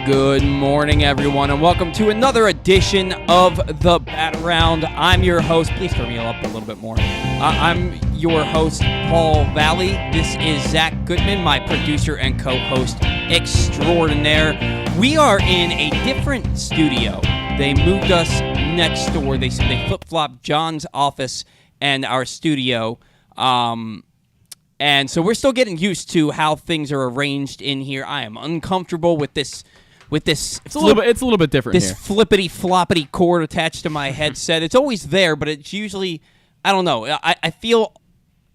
Good morning, everyone, and welcome to another edition of the Bat Around. I'm your host. Please turn me up a little bit more. I'm your host, Paul Valley. This is Zack Goodman, my producer and co-host extraordinaire. We are in a different studio. They moved us next door. They flip-flopped John's office and our studio. And so we're still getting used to how things are arranged in here. I am uncomfortable with this. It's a little bit different. This flippity floppity cord attached to my headset. It's always there, but it's usually, I don't know. I feel,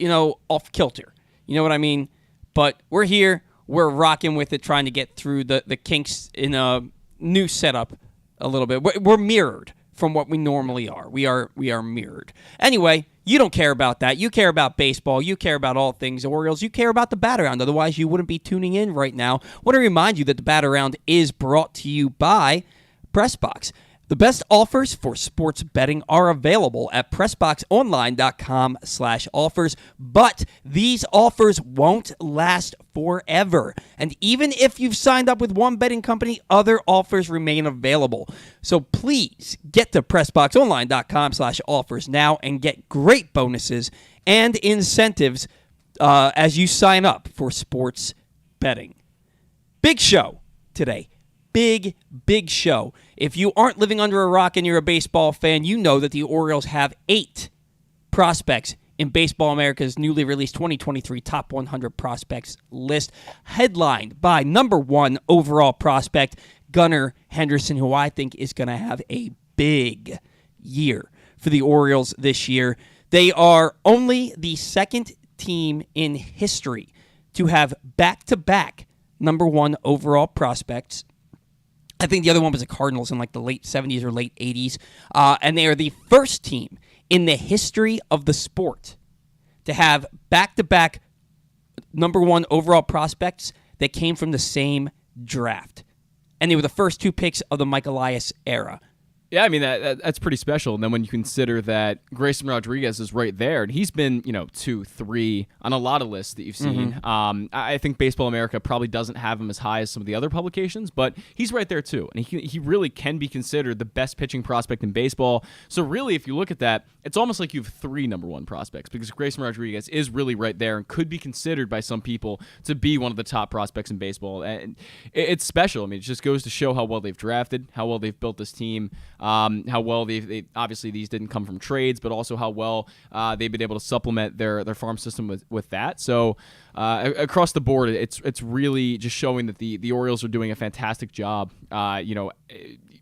off kilter. You know what I mean? But we're here. We're rocking with it, trying to get through the kinks in a new setup a little bit. We're mirrored from what we normally are. We are mirrored. Anyway, you don't care about that. You care about baseball. You care about all things Orioles. You care about the Bat Around. Otherwise, you wouldn't be tuning in right now. I want to remind you that the Bat Around is brought to you by PressBox. The best offers for sports betting are available at PressBoxOnline.com/offers, but these offers won't last forever. And even if you've signed up with one betting company, other offers remain available. So please get to PressBoxOnline.com/offers now and get great bonuses and incentives as you sign up for sports betting. Big show today. Big show. If you aren't living under a rock and you're a baseball fan, you know that the Orioles have 8 prospects in Baseball America's newly released 2023 Top 100 Prospects list, headlined by number 1 overall prospect, Gunnar Henderson, who I think is going to have a big year for the Orioles this year. They are only the second team in history to have back-to-back number 1 overall prospects. I think the other one was the Cardinals in like the late 70s or late 80s. And they are the first team in the history of the sport to have back-to-back number 1 overall prospects that came from the same draft. And they were the first 2 picks of the Mike Elias era. Yeah, I mean, that's pretty special. And then when you consider that Grayson Rodriguez is right there, and he's been, 2, 3 on a lot of lists that you've seen. Mm-hmm. I think Baseball America probably doesn't have him as high as some of the other publications, but he's right there too. And he really can be considered the best pitching prospect in baseball. So really, if you look at that, it's almost like you have 3 number 1 prospects, because Grayson Rodriguez is really right there and could be considered by some people to be one of the top prospects in baseball. And it's special. I mean, it just goes to show how well they've drafted, how well they've built this team. How well they obviously these didn't come from trades, but also how well they've been able to supplement their farm system with that. So across the board, it's really just showing that the Orioles are doing a fantastic job.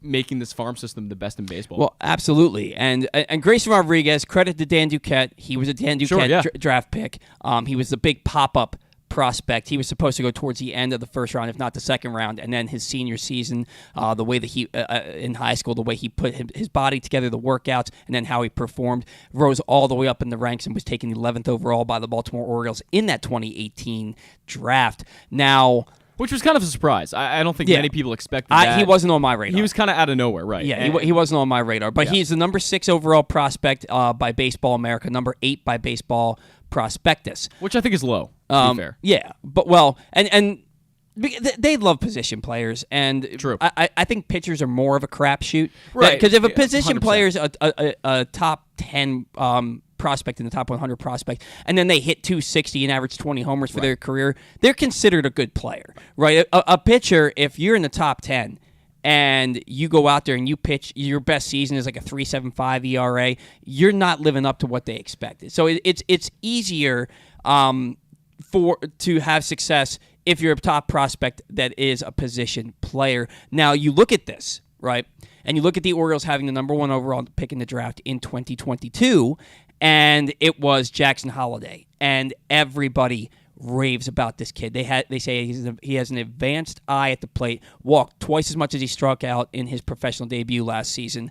Making this farm system the best in baseball. Well, absolutely. And Grayson Rodriguez, credit to Dan Duquette. He was a Dan Duquette draft pick. He was the big pop-up prospect. He was supposed to go towards the end of the first round, if not the second round, and then his senior season, the way that he in high school, the way he put his body together, the workouts, and then how he performed, rose all the way up in the ranks and was taken 11th overall by the Baltimore Orioles in that 2018 draft. Now, which was kind of a surprise. I don't think many people expected that. He wasn't on my radar. He was kind of out of nowhere, right? Yeah, he wasn't on my radar. But he's the number 6 overall prospect by Baseball America, number 8 by Baseball Prospectus. Which I think is low, to be fair. Yeah, but and they love position players, and true. I think pitchers are more of a crapshoot. Right. Because if a position 100%. player is a top 10 prospect in the top 100 prospect, and then they hit 260 and average 20 homers for their career, they're considered a good player, right? A pitcher, if you're in the top 10 and you go out there and you pitch, your best season is like a 3.75 ERA, you're not living up to what they expected. So it's easier to have success if you're a top prospect that is a position player. Now, you look at this, right? And you look at the Orioles having the number 1 overall pick in the draft in 2022, and it was Jackson Holliday, and everybody raves about this kid. They say he has an advanced eye at the plate, walked twice as much as he struck out in his professional debut last season.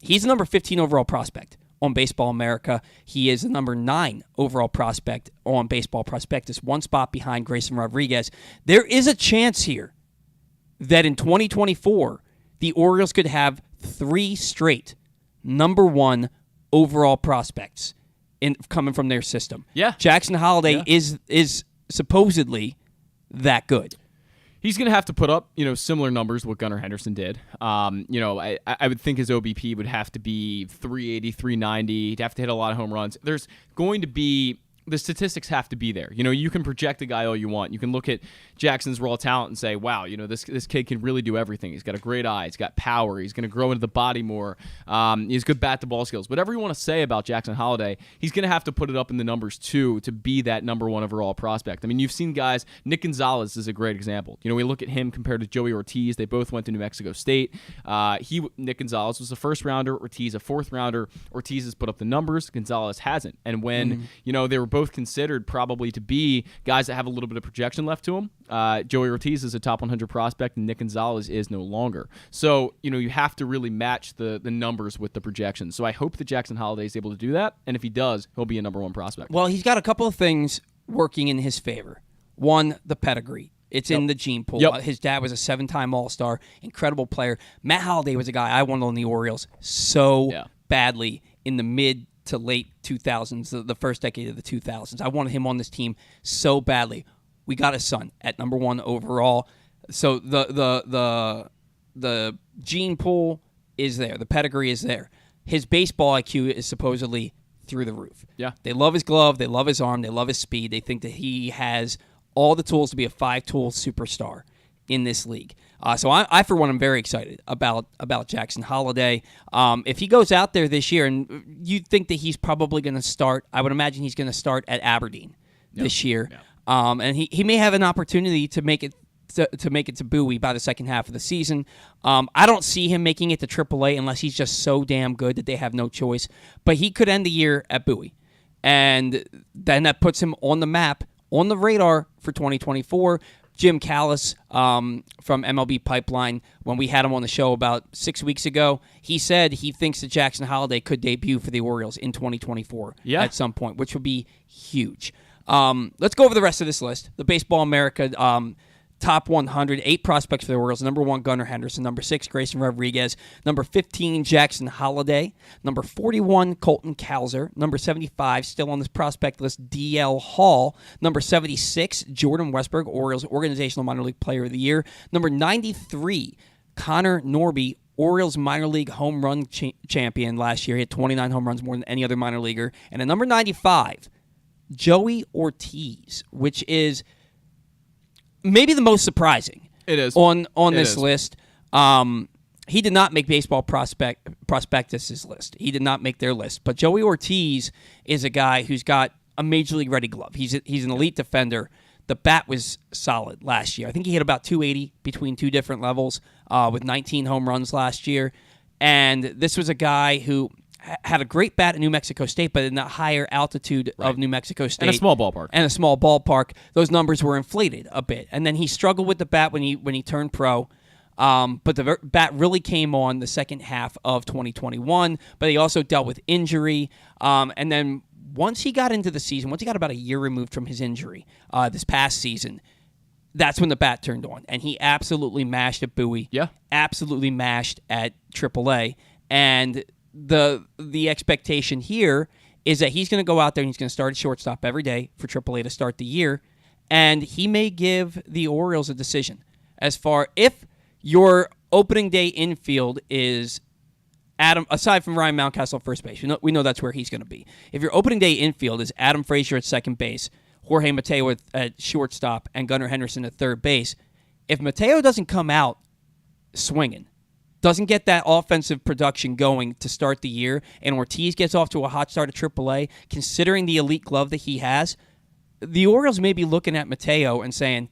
He's the number 15 overall prospect on Baseball America. He is the number 9 overall prospect on Baseball Prospectus, 1 spot behind Grayson Rodriguez. There is a chance here that in 2024, the Orioles could have 3 straight number 1 overall prospects coming from their system. Yeah. Jackson Holliday is supposedly that good. He's going to have to put up, similar numbers what Gunnar Henderson did. I would think his OBP would have to be 380, 390. He'd have to hit a lot of home runs. There's going to be the statistics have to be there. You can project a guy all you want. You can look at Jackson's raw talent and say, wow, this kid can really do everything. He's got a great eye. He's got power. He's going to grow into the body more. He's good bat-to-ball skills. Whatever you want to say about Jackson Holliday, he's going to have to put it up in the numbers, too, to be that number one overall prospect. I mean, you've seen guys. Nick Gonzalez is a great example. We look at him compared to Joey Ortiz. They both went to New Mexico State. Nick Gonzalez was a first-rounder. Ortiz a fourth-rounder. Ortiz has put up the numbers. Gonzalez hasn't. And when, they were both considered probably to be guys that have a little bit of projection left to them. Joey Ortiz is a top 100 prospect, and Nick Gonzalez is no longer. So, you have to really match the numbers with the projections. So I hope that Jackson Holliday is able to do that, and if he does, he'll be a number one prospect. Well, he's got a couple of things working in his favor. One, the pedigree. It's in the gene pool. Yep. His dad was a 7-time All-Star, incredible player. Matt Holliday was a guy I wanted on the Orioles badly in the mid to late 2000s, the first decade of the 2000s. I wanted him on this team so badly. We got his son at number one overall. So the gene pool is there. The pedigree is there. His baseball IQ is supposedly through the roof. Yeah. They love his glove. They love his arm. They love his speed. They think that he has all the tools to be a 5-tool superstar in this league. So I, for one, am very excited about Jackson Holliday. If he goes out there this year, and you think that he's probably going to start, I would imagine he's going to start at Aberdeen this year. Yeah. And he may have an opportunity to make it to Bowie by the second half of the season. I don't see him making it to AAA unless he's just so damn good that they have no choice. But he could end the year at Bowie. And then that puts him on the map, on the radar for 2024. Jim Callis from MLB Pipeline, when we had him on the show about 6 weeks ago, he said he thinks that Jackson Holliday could debut for the Orioles in 2024 at some point, which would be huge. Let's go over the rest of this list. The Baseball America top 100, 8 prospects for the Orioles. Number 1, Gunnar Henderson. Number 6, Grayson Rodriguez. Number 15, Jackson Holliday. Number 41, Colton Cowser. Number 75, still on this prospect list, DL Hall. Number 76, Jordan Westberg, Orioles Organizational Minor League Player of the Year. Number 93, Connor Norby, Orioles minor league home run champion last year. He had 29 home runs, more than any other minor leaguer. And at number 95, Joey Ortiz, which is maybe the most surprising. It is on this list. He did not make Baseball Prospectus's list. He did not make their list. But Joey Ortiz is a guy who's got a major league ready glove. He's an elite defender. The bat was solid last year. I think he hit about 280 between 2 different levels with 19 home runs last year. And this was a guy who had a great bat in New Mexico State, but in the higher altitude of New Mexico State. And a small ballpark. Those numbers were inflated a bit. And then he struggled with the bat when he turned pro. But the bat really came on the second half of 2021. But he also dealt with injury. And then once he got into the season, once he got about a year removed from his injury this past season, that's when the bat turned on. And he absolutely mashed at Bowie. Yeah. Absolutely mashed at AAA. And the expectation here is that he's going to go out there and he's going to start at shortstop every day for AAA to start the year, and he may give the Orioles a decision as far if your opening day infield is Adam, aside from Ryan Mountcastle first base. We know that's where he's going to be. If your opening day infield is Adam Frazier at second base, Jorge Mateo at shortstop, and Gunnar Henderson at third base, if Mateo doesn't come out swinging, doesn't get that offensive production going to start the year, and Ortiz gets off to a hot start at AAA, considering the elite glove that he has, the Orioles may be looking at Mateo and saying,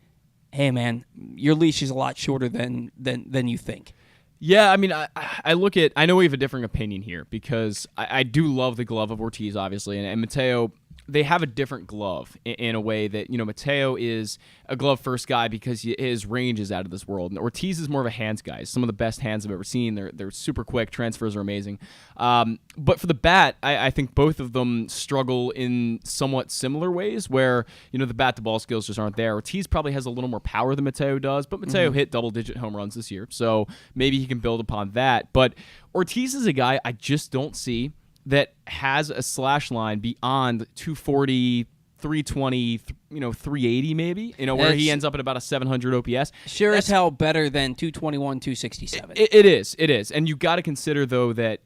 hey, man, your leash is a lot shorter than you think. Yeah, I mean, I know we have a different opinion here because I do love the glove of Ortiz, obviously, and Mateo, they have a different glove in a way that, Mateo is a glove-first guy because his range is out of this world. And Ortiz is more of a hands guy. Some of the best hands I've ever seen. They're super quick. Transfers are amazing. But for the bat, I think both of them struggle in somewhat similar ways where, the bat-to-ball skills just aren't there. Ortiz probably has a little more power than Mateo does, but Mateo hit double-digit home runs this year, so maybe he can build upon that. But Ortiz is a guy I just don't see that has a slash line beyond 240, 320, 380 maybe, where he ends up at about a 700 OPS. Sure as hell better than 221, 267. It is. And you got to consider, though, that,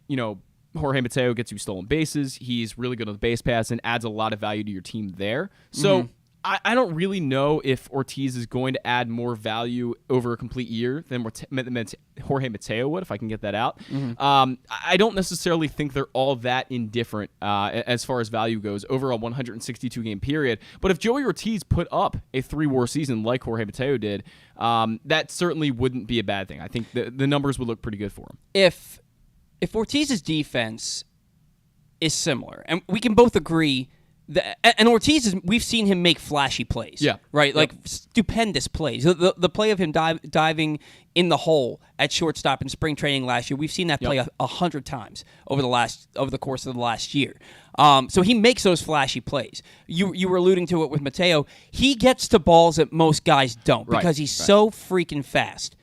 Jorge Mateo gets you stolen bases. He's really good on the base paths and adds a lot of value to your team there. So I don't really know if Ortiz is going to add more value over a complete year than Jorge Mateo would, if I can get that out. I don't necessarily think they're all that indifferent as far as value goes over a 162-game period. But if Joey Ortiz put up a 3-WAR season like Jorge Mateo did, that certainly wouldn't be a bad thing. I think the numbers would look pretty good for him. If Ortiz's defense is similar, and we can both agree. And Ortiz, we've seen him make flashy plays. Yeah. Right? Like stupendous plays. The play of him diving in the hole at shortstop in spring training last year, we've seen that play 100 times over the course of the last year. So he makes those flashy plays. You were alluding to it with Mateo. He gets to balls that most guys don't because he's so freaking fast.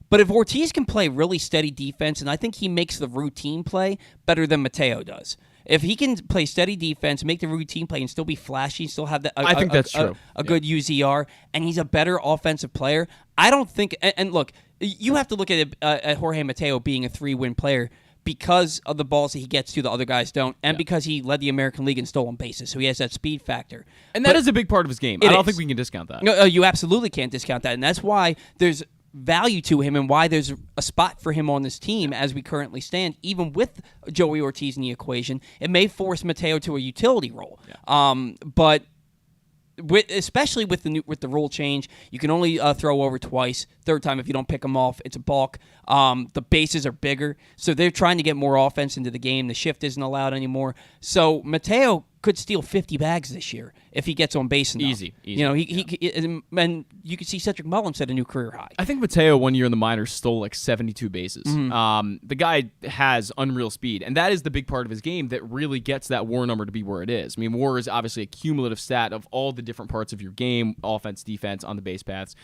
But if Ortiz can play really steady defense, and I think he makes the routine play better than Mateo does. If he can play steady defense, make the routine play, and still be flashy, still have that, I think that's true. A good UZR, and he's a better offensive player, I don't think. And look, you have to look at Jorge Mateo being a 3-win player because of the balls that he gets to the other guys don't, and because he led the American League in stolen bases, so he has that speed factor. And that is a big part of his game. I don't think we can discount that. No, you absolutely can't discount that, and that's why there's value to him and why there's a spot for him on this team as we currently stand. Even with Joey Ortiz in the equation, it may force Mateo to a utility role. But especially with the rule change, you can only throw over twice. Third time, if you don't pick him off, it's a balk. The bases are bigger, so they're trying to get more offense into the game. The shift isn't allowed anymore. So Mateo could steal 50 bags this year if he gets on base enough. Easy. And you could see Cedric Mullins set a new career high. I think Mateo 1 year in the minors stole like 72 bases. The guy has unreal speed, and that is the big part of his game that really gets that WAR number to be where it is. I mean, WAR is obviously a cumulative stat of all the different parts of your game: offense, defense, on the base paths.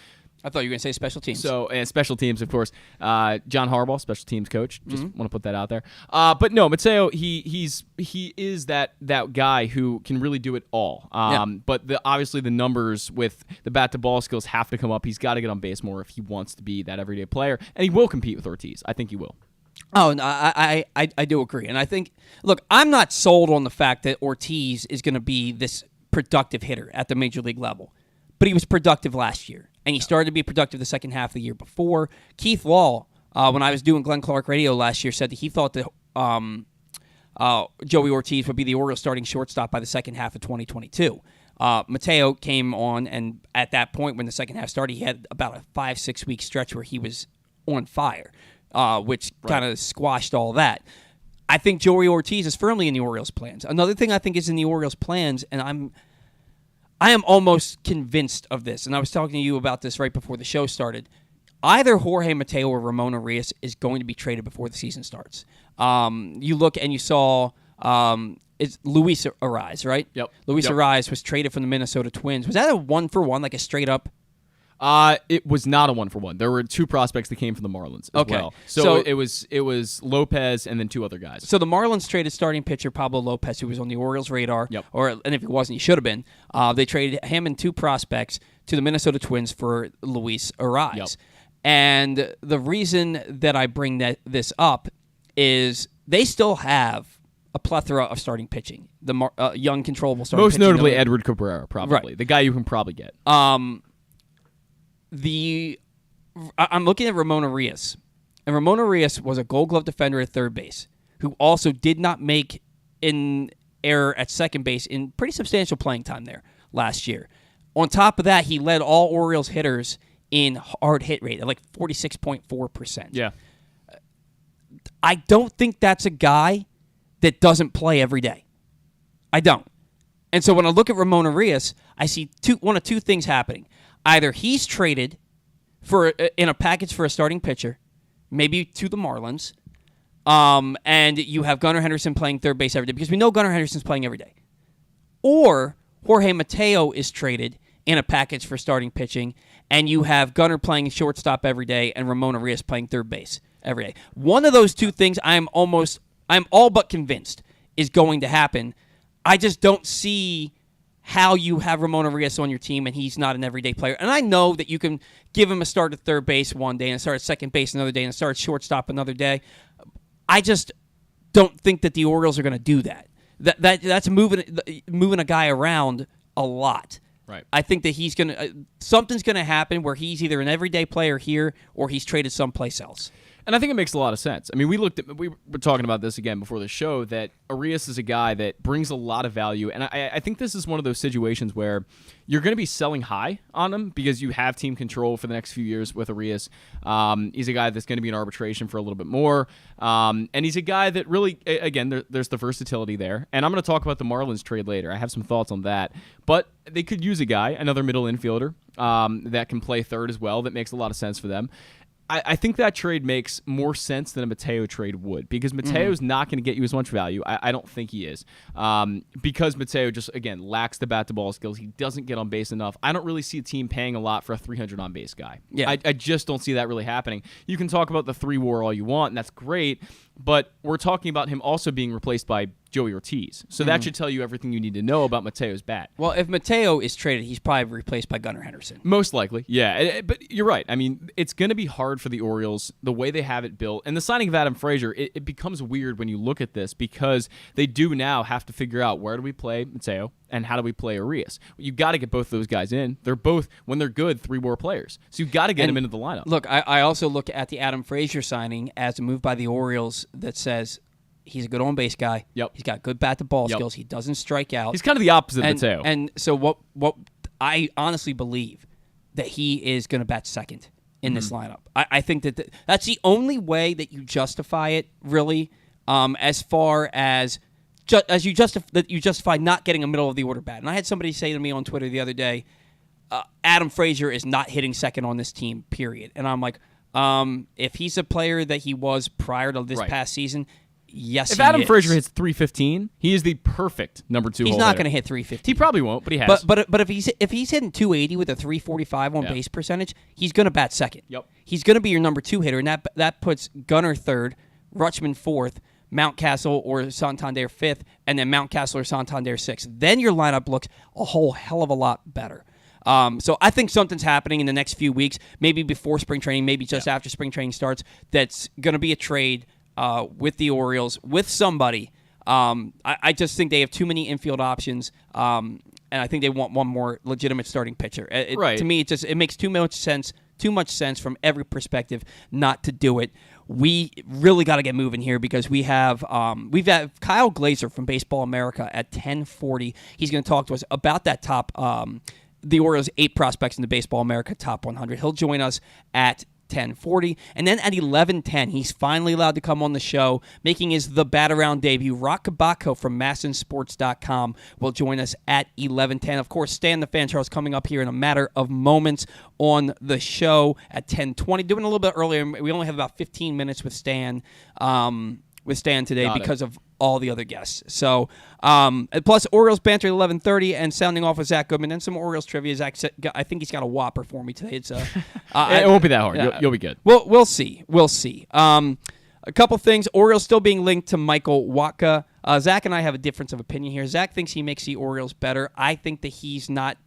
I thought you were going to say special teams. So, and special teams, of course. John Harbaugh, special teams coach. Just want to put that out there. But no, Mateo, he is that guy who can really do it all. But obviously the numbers with the bat to ball skills have to come up. He's got to get on base more if he wants to be that everyday player, and he will compete with Ortiz. I think he will. Oh, no, I do agree, and I think. Look, I'm not sold on the fact that Ortiz is going to be this productive hitter at the major league level, but he was productive last year. And he started to be productive the second half of the year before. Keith Law, when I was doing Glenn Clark Radio last year, said that he thought that Joey Ortiz would be the Orioles starting shortstop by the second half of 2022. Mateo came on, and at that point when the second half started, he had about a 5-6 week stretch where he was on fire, which kind of squashed all that. I think Joey Ortiz is firmly in the Orioles' plans. Another thing I think is in the Orioles' plans, and I am almost convinced of this, and I was talking to you about this right before the show started. Either Jorge Mateo or Ramon Arias is going to be traded before the season starts. You look and you saw it's Luis Arias, right? Yep. Luis Arias was traded from the Minnesota Twins. Was that a 1-for-1, like a straight up? It was not a 1-for-1. There were 2 prospects that came from the Marlins as well. So it was Lopez and then 2 other guys. So the Marlins traded starting pitcher Pablo Lopez, who was on the Orioles' radar. And if he wasn't, he should have been. They traded him and 2 prospects to the Minnesota Twins for Luis Arias. And the reason that I bring this up is they still have a plethora of starting pitching. The young, controllable starting pitching. Most notably Edward Cabrera, probably. The guy you can probably get. I'm looking at Ramon Arias, and Ramon Arias was a Gold Glove defender at third base, who also did not make an error at second base in pretty substantial playing time there last year. On top of that, he led all Orioles hitters in hard hit rate at like 46.4%. Yeah. I don't think that's a guy that doesn't play every day. I don't. And so when I look at Ramon Arias, I see one of 2 things happening. Either he's traded in a package for a starting pitcher, maybe to the Marlins, and you have Gunnar Henderson playing third base every day, because we know Gunnar Henderson's playing every day. Or Jorge Mateo is traded in a package for starting pitching, and you have Gunnar playing shortstop every day and Ramon Arias playing third base every day. One of those 2 things I'm all but convinced is going to happen. I just don't see how you have Ramon Arias on your team and he's not an everyday player. And I know that you can give him a start at third base one day and a start at second base another day and a start at shortstop another day. I just don't think that the Orioles are going to do that. That's moving a guy around a lot. Right. I think that something's going to happen where he's either an everyday player here or he's traded someplace else. And I think it makes a lot of sense. I mean, we were talking about this again before the show, that Arias is a guy that brings a lot of value. And I think this is one of those situations where you're going to be selling high on him because you have team control for the next few years with Arias. He's a guy that's going to be in arbitration for a little bit more. And he's a guy that really, again, there's the versatility there. And I'm going to talk about the Marlins trade later. I have some thoughts on that. But they could use a guy, another middle infielder, that can play third as well. That makes a lot of sense for them. I think that trade makes more sense than a Mateo trade would, because Mateo's not going to get you as much value. I don't think he is, because Mateo just, again, lacks the bat-to-ball skills. He doesn't get on base enough. I don't really see a team paying a lot for a 300 on-base guy. Yeah. I just don't see that really happening. You can talk about the 3-WAR all you want, and that's great, but we're talking about him also being replaced by Joey Ortiz. So that should tell you everything you need to know about Mateo's bat. Well, if Mateo is traded, he's probably replaced by Gunnar Henderson. Most likely, yeah. But you're right. I mean, it's going to be hard for the Orioles, the way they have it built. And the signing of Adam Frazier, it becomes weird when you look at this, because they do now have to figure out, where do we play Mateo and how do we play Arias? You've got to get both those guys in. They're both, when they're good, 3-WAR players. So you've got to get them into the lineup. Look, I also look at the Adam Frazier signing as a move by the Orioles that says, he's a good on-base guy. Yep. He's got good bat-to-ball skills. He doesn't strike out. He's kind of the opposite of Mateo. And so what I honestly believe that he is going to bat second in this lineup. I think that's the only way that you justify it, really, as far as you justify not getting a middle-of-the-order bat. And I had somebody say to me on Twitter the other day, Adam Frazier is not hitting second on this team, period. And I'm like, if he's a player that he was prior to this past season, yes, if Adam Frazier hits 315, he is the perfect number 2 He's holder. not going to hit 350. He probably won't, but he has. But if he's hitting 280 with a 345 on base percentage, he's going to bat second. Yep. He's going to be your number 2 hitter, and that puts Gunnar third, Rutschman fourth, Mountcastle or Santander fifth, and then Mountcastle or Santander sixth. Then your lineup looks a whole hell of a lot better. So I think something's happening in the next few weeks, maybe before spring training, maybe just after spring training starts, that's going to be a trade with the Orioles, with somebody. I just think they have too many infield options, and I think they want one more legitimate starting pitcher. To me, it makes too much sense from every perspective not to do it. We really got to get moving here, because we've got Kyle Glaser from Baseball America at 10:40. He's going to talk to us about that top, the Orioles' 8 prospects in the Baseball America Top 100. He'll join us at 10:40, and then at 11:10, he's finally allowed to come on the show, making his The Bat Around debut. Roch Kubatko from MASNsports.com will join us at 11:10. Of course, Stan the Fan Charles coming up here in a matter of moments on the show at 10:20. Doing a little bit earlier. We only have about 15 minutes with Stan. Today because of all the other guests. So, plus Orioles banter at 11:30 and sounding off with Zack Goodman and some Orioles trivia. Zack, I think he's got a whopper for me today. It's it won't be that hard. You'll be good. We'll see. A couple things. Orioles still being linked to Michael Wacha. Zack and I have a difference of opinion here. Zack thinks he makes the Orioles better. I think that he's not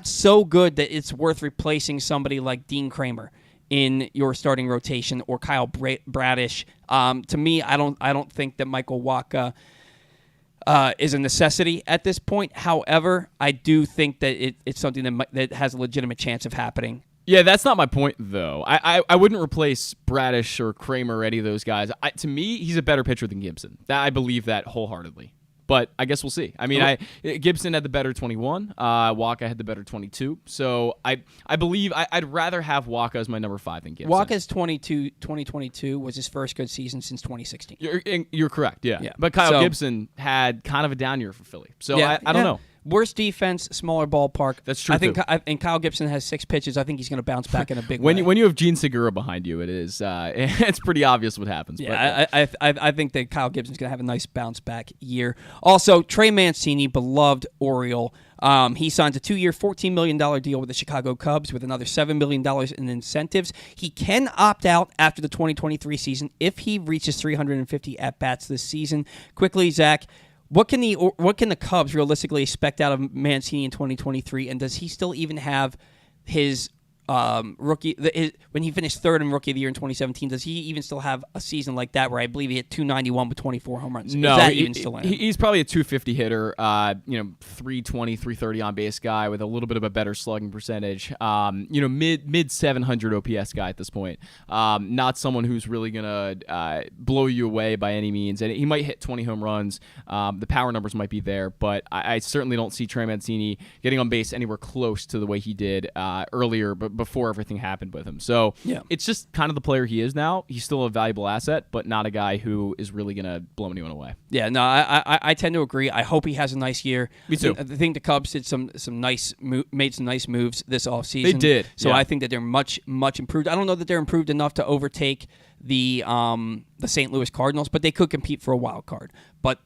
so good that it's worth replacing somebody like Dean Kramer in your starting rotation, or Kyle Bradish. To me, I don't think that Michael Wacha is a necessity at this point. However, I do think that it's something that has a legitimate chance of happening. Yeah, that's not my point, though. I wouldn't replace Bradish or Kramer or any of those guys. To me, he's a better pitcher than Gibson. I believe that wholeheartedly. But I guess we'll see. I mean, Gibson had the better 21. Wacha had the better 22. So I believe I'd rather have Wacha as my number 5 than Gibson. Wacha's 2022 was his first good season since 2016. You're correct, yeah. But Kyle Gibson had kind of a down year for Philly. So I don't know. Worse defense, smaller ballpark. That's true. I think, and Kyle Gibson has 6 pitches. I think he's going to bounce back in a big way. When you have Gene Segura behind you, it is it's pretty obvious what happens. Yeah, but, I think that Kyle Gibson's going to have a nice bounce back year. Also, Trey Mancini, beloved Oriole. He signs a 2-year, $14 million deal with the Chicago Cubs with another $7 million in incentives. He can opt out after the 2023 season if he reaches 350 at-bats this season. Quickly, Zach, What can the Cubs realistically expect out of Mancini in 2023? And does he still even have his rookie when he finished third in Rookie of the Year in 2017? Does he even still have a season like that where I believe he hit 291 with 24 home runs? No, is that even still in him? He's probably a 250 hitter, 320, 330 on base guy with a little bit of a better slugging percentage. Mid 700 OPS guy at this point. Not someone who's really gonna blow you away by any means. And he might hit 20 home runs. The power numbers might be there, but I certainly don't see Trey Mancini getting on base anywhere close to the way he did earlier, but before everything happened with him. So It's just kind of the player he is now. He's still a valuable asset, but not a guy who is really going to blow anyone away. Yeah, no, I tend to agree. I hope he has a nice year. Me too. I think the Cubs did made some nice moves this offseason. They did. So I think that they're much improved. I don't know that they're improved enough to overtake the St. Louis Cardinals, but they could compete for a wild card. But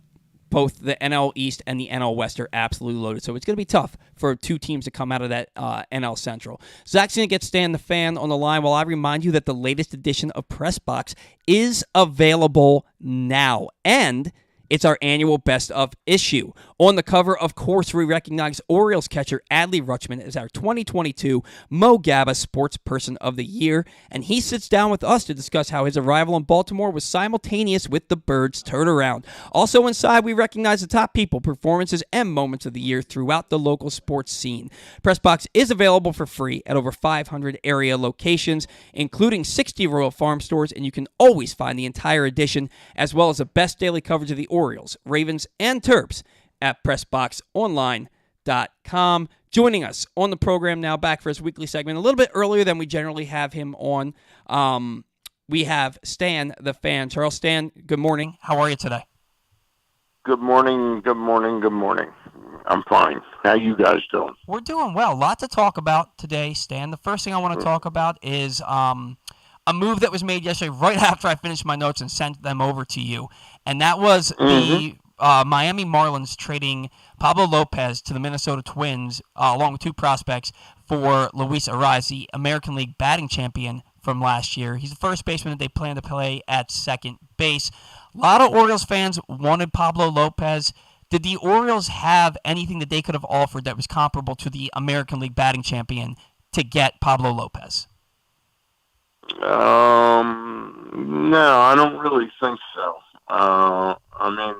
both the NL East and the NL West are absolutely loaded. So it's going to be tough for two teams to come out of that NL Central. Zack's going to get Stan the Fan on the line while I remind you that the latest edition of Press Box is available now. And it's our annual best of issue. On the cover, of course, we recognize Orioles catcher Adley Rutschman as our 2022 Mo Gabba Sports Person of the Year, and he sits down with us to discuss how his arrival in Baltimore was simultaneous with the Birds' turnaround. Also inside, we recognize the top people, performances, and moments of the year throughout the local sports scene. Pressbox is available for free at over 500 area locations, including 60 Royal Farm stores, and you can always find the entire edition, as well as the best daily coverage of the Orioles, Ravens, and Terps at PressBoxOnline.com. Joining us on the program now, back for his weekly segment, a little bit earlier than we generally have him on, we have Stan the Fan. Charles, Stan, good morning. How are you today? Good morning. I'm fine. How you guys doing? We're doing well. A lot to talk about today, Stan. The first thing I want to talk about is a move that was made yesterday right after I finished my notes and sent them over to you, and that was the Miami Marlins trading Pablo Lopez to the Minnesota Twins, along with two prospects, for Luis Ariz, the American League batting champion from last year. He's the first baseman that they plan to play at second base. A lot of Orioles fans wanted Pablo Lopez. Did the Orioles have anything that they could have offered that was comparable to the American League batting champion to get Pablo Lopez? No, I don't really think so. I mean,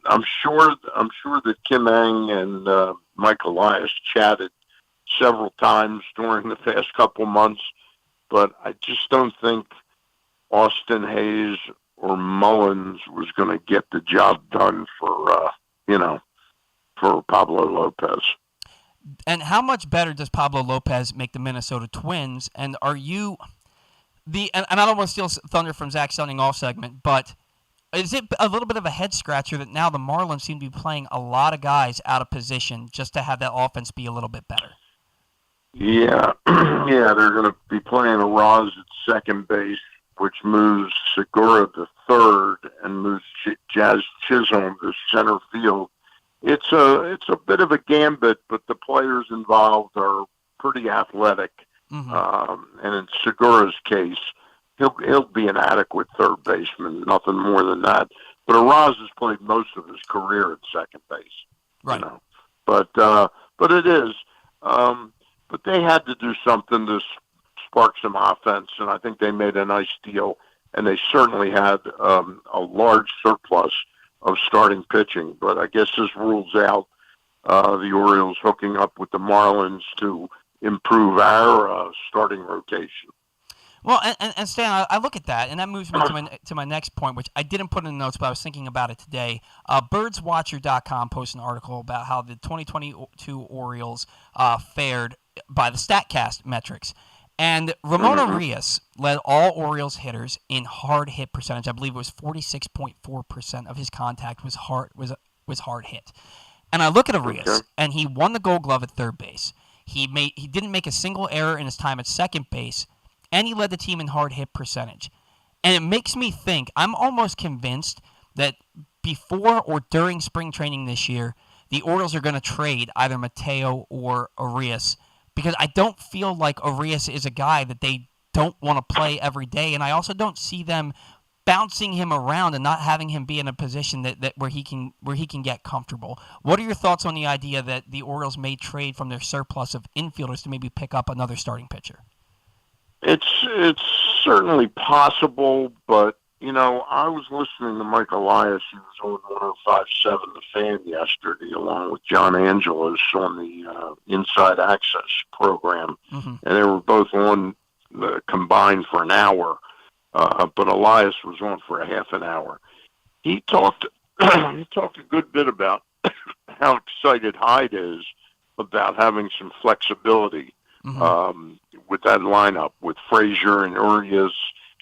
I'm sure that Kim Ng and Mike Elias chatted several times during the past couple months, but I just don't think Austin Hayes or Mullins was going to get the job done for Pablo Lopez. And how much better does Pablo Lopez make the Minnesota Twins? And are you and I don't want to steal thunder from Zack's sounding off segment, but is it a little bit of a head scratcher that now the Marlins seem to be playing a lot of guys out of position just to have that offense be a little bit better? Yeah, they're going to be playing Ariz at second base, which moves Segura to third and moves Jazz Chisholm to center field. It's a bit of a gambit, but the players involved are pretty athletic. Mm-hmm. And in Segura's case, he'll be an adequate third baseman, nothing more than that. But Ariz has played most of his career at second base, right? But it is. But they had to do something to spark some offense, and I think they made a nice deal. And they certainly had a large surplus of starting pitching. But I guess this rules out the Orioles hooking up with the Marlins to improve our starting rotation. Well, and Stan, I look at that, and that moves me to my next point, which I didn't put in the notes, but I was thinking about it today. Birdswatcher.com posted an article about how the 2022 Orioles fared by the StatCast metrics. And Ramon Arias led all Orioles hitters in hard hit percentage. I believe it was 46.4% of his contact was hard hit. And I look at Arias, and he won the Gold Glove at third base. He didn't make a single error in his time at second base, and he led the team in hard hit percentage. And it makes me think, I'm almost convinced that before or during spring training this year, the Orioles are going to trade either Mateo or Arias, because I don't feel like Arias is a guy that they don't want to play every day, and I also don't see them bouncing him around and not having him be in a position that where he can get comfortable. What are your thoughts on the idea that the Orioles may trade from their surplus of infielders to maybe pick up another starting pitcher? It's certainly possible, but I was listening to Mike Elias. He was on 105.7 The Fan yesterday, along with John Angelos on the Inside Access program, and they were both on combined for an hour. But Elias was on for a half an hour. He talked a good bit about how excited Hyde is about having some flexibility with that lineup, with Frazier and Urias,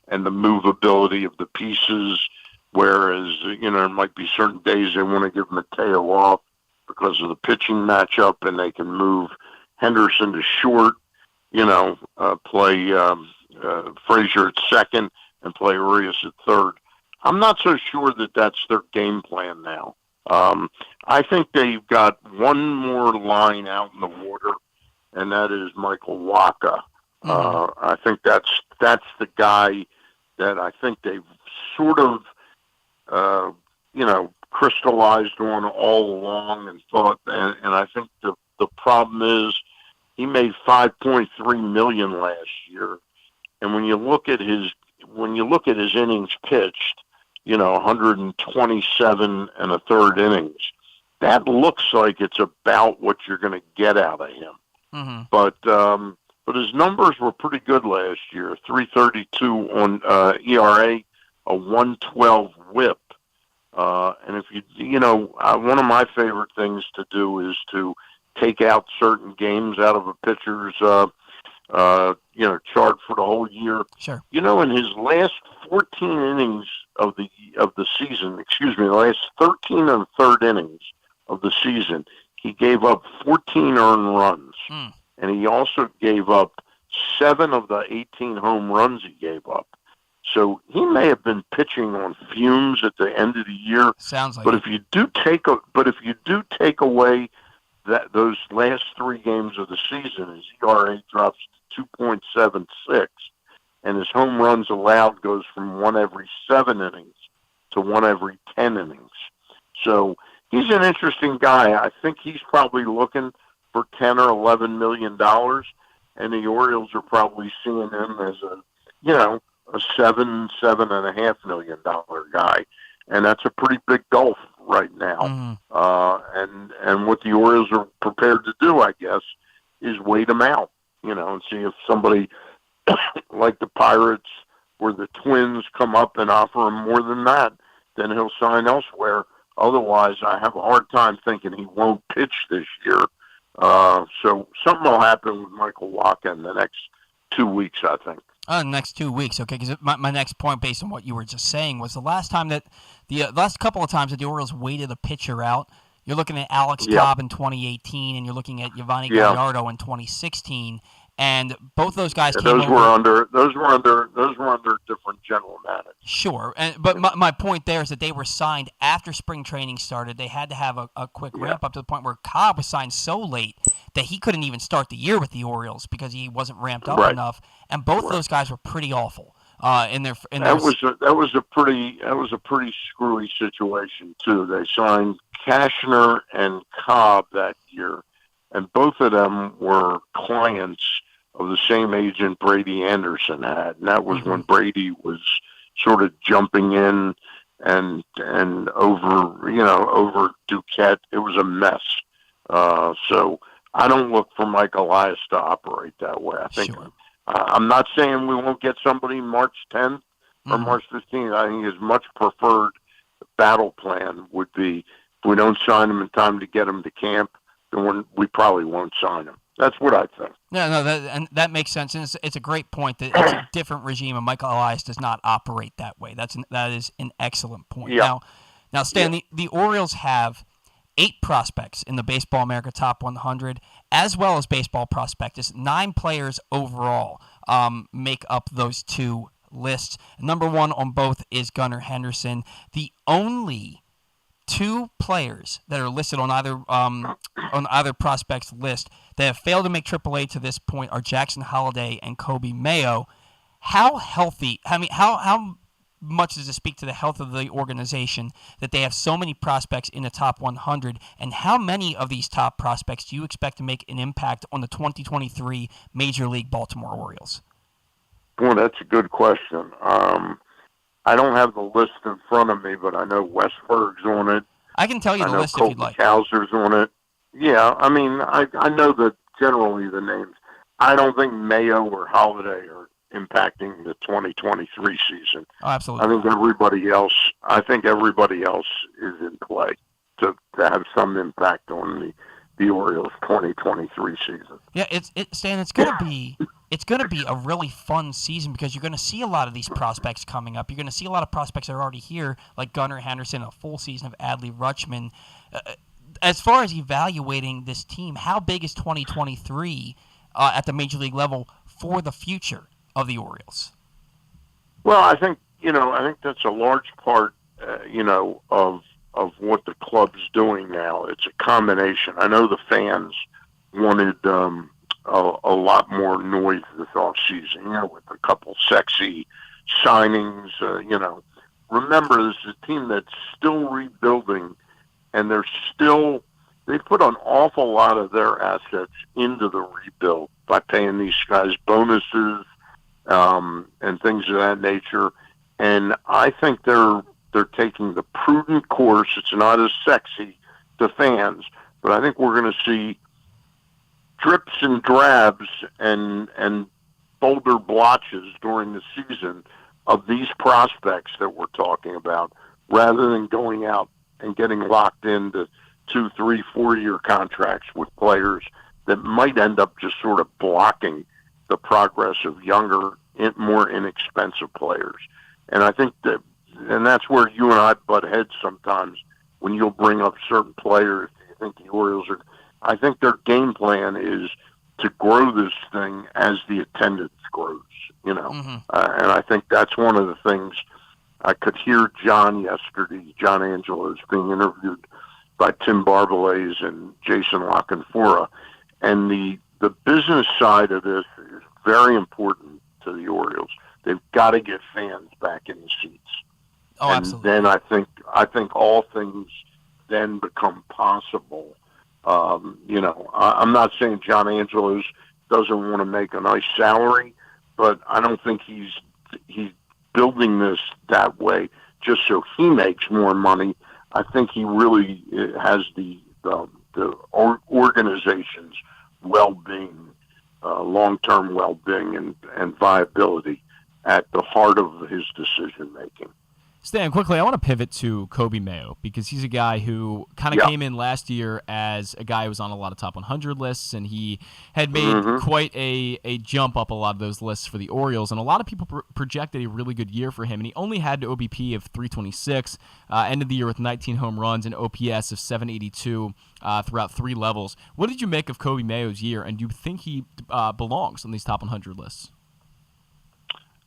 and the movability of the pieces. Whereas there might be certain days they want to give Mateo off because of the pitching matchup, and they can move Henderson to short. Play Frazier at second and play Urias at third. I'm not so sure that that's their game plan now. I think they've got one more line out in the water, and that is Michael Wacha. I think that's the guy that I think they've sort of, crystallized on all along and thought, and I think the problem is he made $5.3 million last year, and when you look at his innings pitched, 127 and a third innings, that looks like it's about what you're going to get out of him. But his numbers were pretty good last year: 3.32 on ERA, a 1.12 WHIP. And if one of my favorite things to do is to take out certain games out of a pitcher's chart for the whole year. Sure. In his last 14 innings of the season, the last 13 and third innings of the season, he gave up 14 earned runs. And he also gave up 7 of the 18 home runs he gave up. So he may have been pitching on fumes at the end of the year. Sounds like. But if you do take away those last 3 games of the season, his ERA drops to 2.76, and his home runs allowed goes from 1 every 7 innings to 1 every 10 innings. So he's an interesting guy. I think he's probably looking for $10 or $11 million, and the Orioles are probably seeing him as a $7.5 million guy, and that's a pretty big gulf right now. And what the Orioles are prepared to do, I guess, is wait him out, and see if somebody like the Pirates or the Twins come up and offer him more than that, then he'll sign elsewhere. Otherwise, I have a hard time thinking he won't pitch this year. So something will happen with Michael Wacha in the next 2 weeks, I think. Next 2 weeks, okay. Because my next point, based on what you were just saying, was the last couple of times that the Orioles waited a pitcher out. You're looking at Alex Cobb in 2018, and you're looking at Yovani Gallardo in 2016, and both those guys came over. Those were under different general managers. Sure, but my point there is that they were signed after spring training started. They had to have a quick ramp up to the point where Cobb was signed so late that he couldn't even start the year with the Orioles because he wasn't ramped up enough. And both those guys were pretty awful. That was a pretty screwy situation too. They signed Cashner and Cobb that year, and both of them were clients of the same agent Brady Anderson had, and that was when Brady was sort of jumping in and over Duquette. It was a mess. So I don't look for Mike Elias to operate that way. I think. Sure. I'm not saying we won't get somebody March 10th or March 15th. I think his much preferred battle plan would be if we don't sign him in time to get him to camp, then we probably won't sign him. That's what I think. No, that makes sense, and it's a great point that it's a different regime, and Michael Elias does not operate that way. That is an excellent point. Yeah. Now, Stan, the Orioles have 8 prospects in the Baseball America Top 100, as well as Baseball Prospectus. 9 players overall make up those 2 lists. Number 1 on both is Gunnar Henderson. The only 2 players that are listed on either prospects list that have failed to make AAA to this point are Jackson Holliday and Kobe Mayo. How healthy? I mean, how much does it speak to the health of the organization that they have so many prospects in the top 100? And how many of these top prospects do you expect to make an impact on the 2023 Major League Baltimore Orioles? Boy, that's a good question. I don't have the list in front of me, but I know Westberg's on it. I can tell you the list if you'd like. Kowser's on it. Yeah, I mean, I know that generally the names. I don't think Mayo or Holiday are impacting the 2023 season. Oh, absolutely. I think everybody else is in play to have some impact on the Orioles 2023 season. Yeah, Stan, it's gonna be a really fun season because you're gonna see a lot of these prospects coming up. You're gonna see a lot of prospects that are already here, like Gunnar Henderson, a full season of Adley Rutschman. As far as evaluating this team, how big is 2023 at the major league level for the future of the Orioles? Well, I think that's a large part, of what the club's doing now. It's a combination. I know the fans wanted a lot more noise this offseason, with a couple sexy signings. Remember, this is a team that's still rebuilding, and they put an awful lot of their assets into the rebuild by paying these guys bonuses and things of that nature. And I think they're taking the prudent course. It's not as sexy to fans, but I think we're going to see drips and drabs and boulder blotches during the season of these prospects that we're talking about, rather than going out and getting locked into 2, 3, 4-year contracts with players that might end up just sort of blocking the progress of younger, more inexpensive players. And I think that's where you and I butt heads sometimes when you'll bring up certain players. I think the Orioles I think their game plan is to grow this thing as the attendance grows, Mm-hmm. And I think that's one of the things. I could hear John Angelos being interviewed by Tim Barbalais and Jason Lockenfora. And the business side of this is very important to the Orioles. They've got to get fans back in the seats. Oh, and absolutely. then I think all things then become possible. I'm not saying John Angelos doesn't want to make a nice salary, but I don't think he's building this that way just so he makes more money. I think he really has the organization's well-being, long-term well-being and viability at the heart of his decision-making. Stan, quickly, I want to pivot to Coby Mayo because he's a guy who kind of came in last year as a guy who was on a lot of top 100 lists, and he had made quite a jump up a lot of those lists for the Orioles, and a lot of people projected a really good year for him, and he only had an OBP of 326, ended the year with 19 home runs and OPS of 782 throughout 3 levels. What did you make of Coby Mayo's year, and do you think he belongs on these top 100 lists?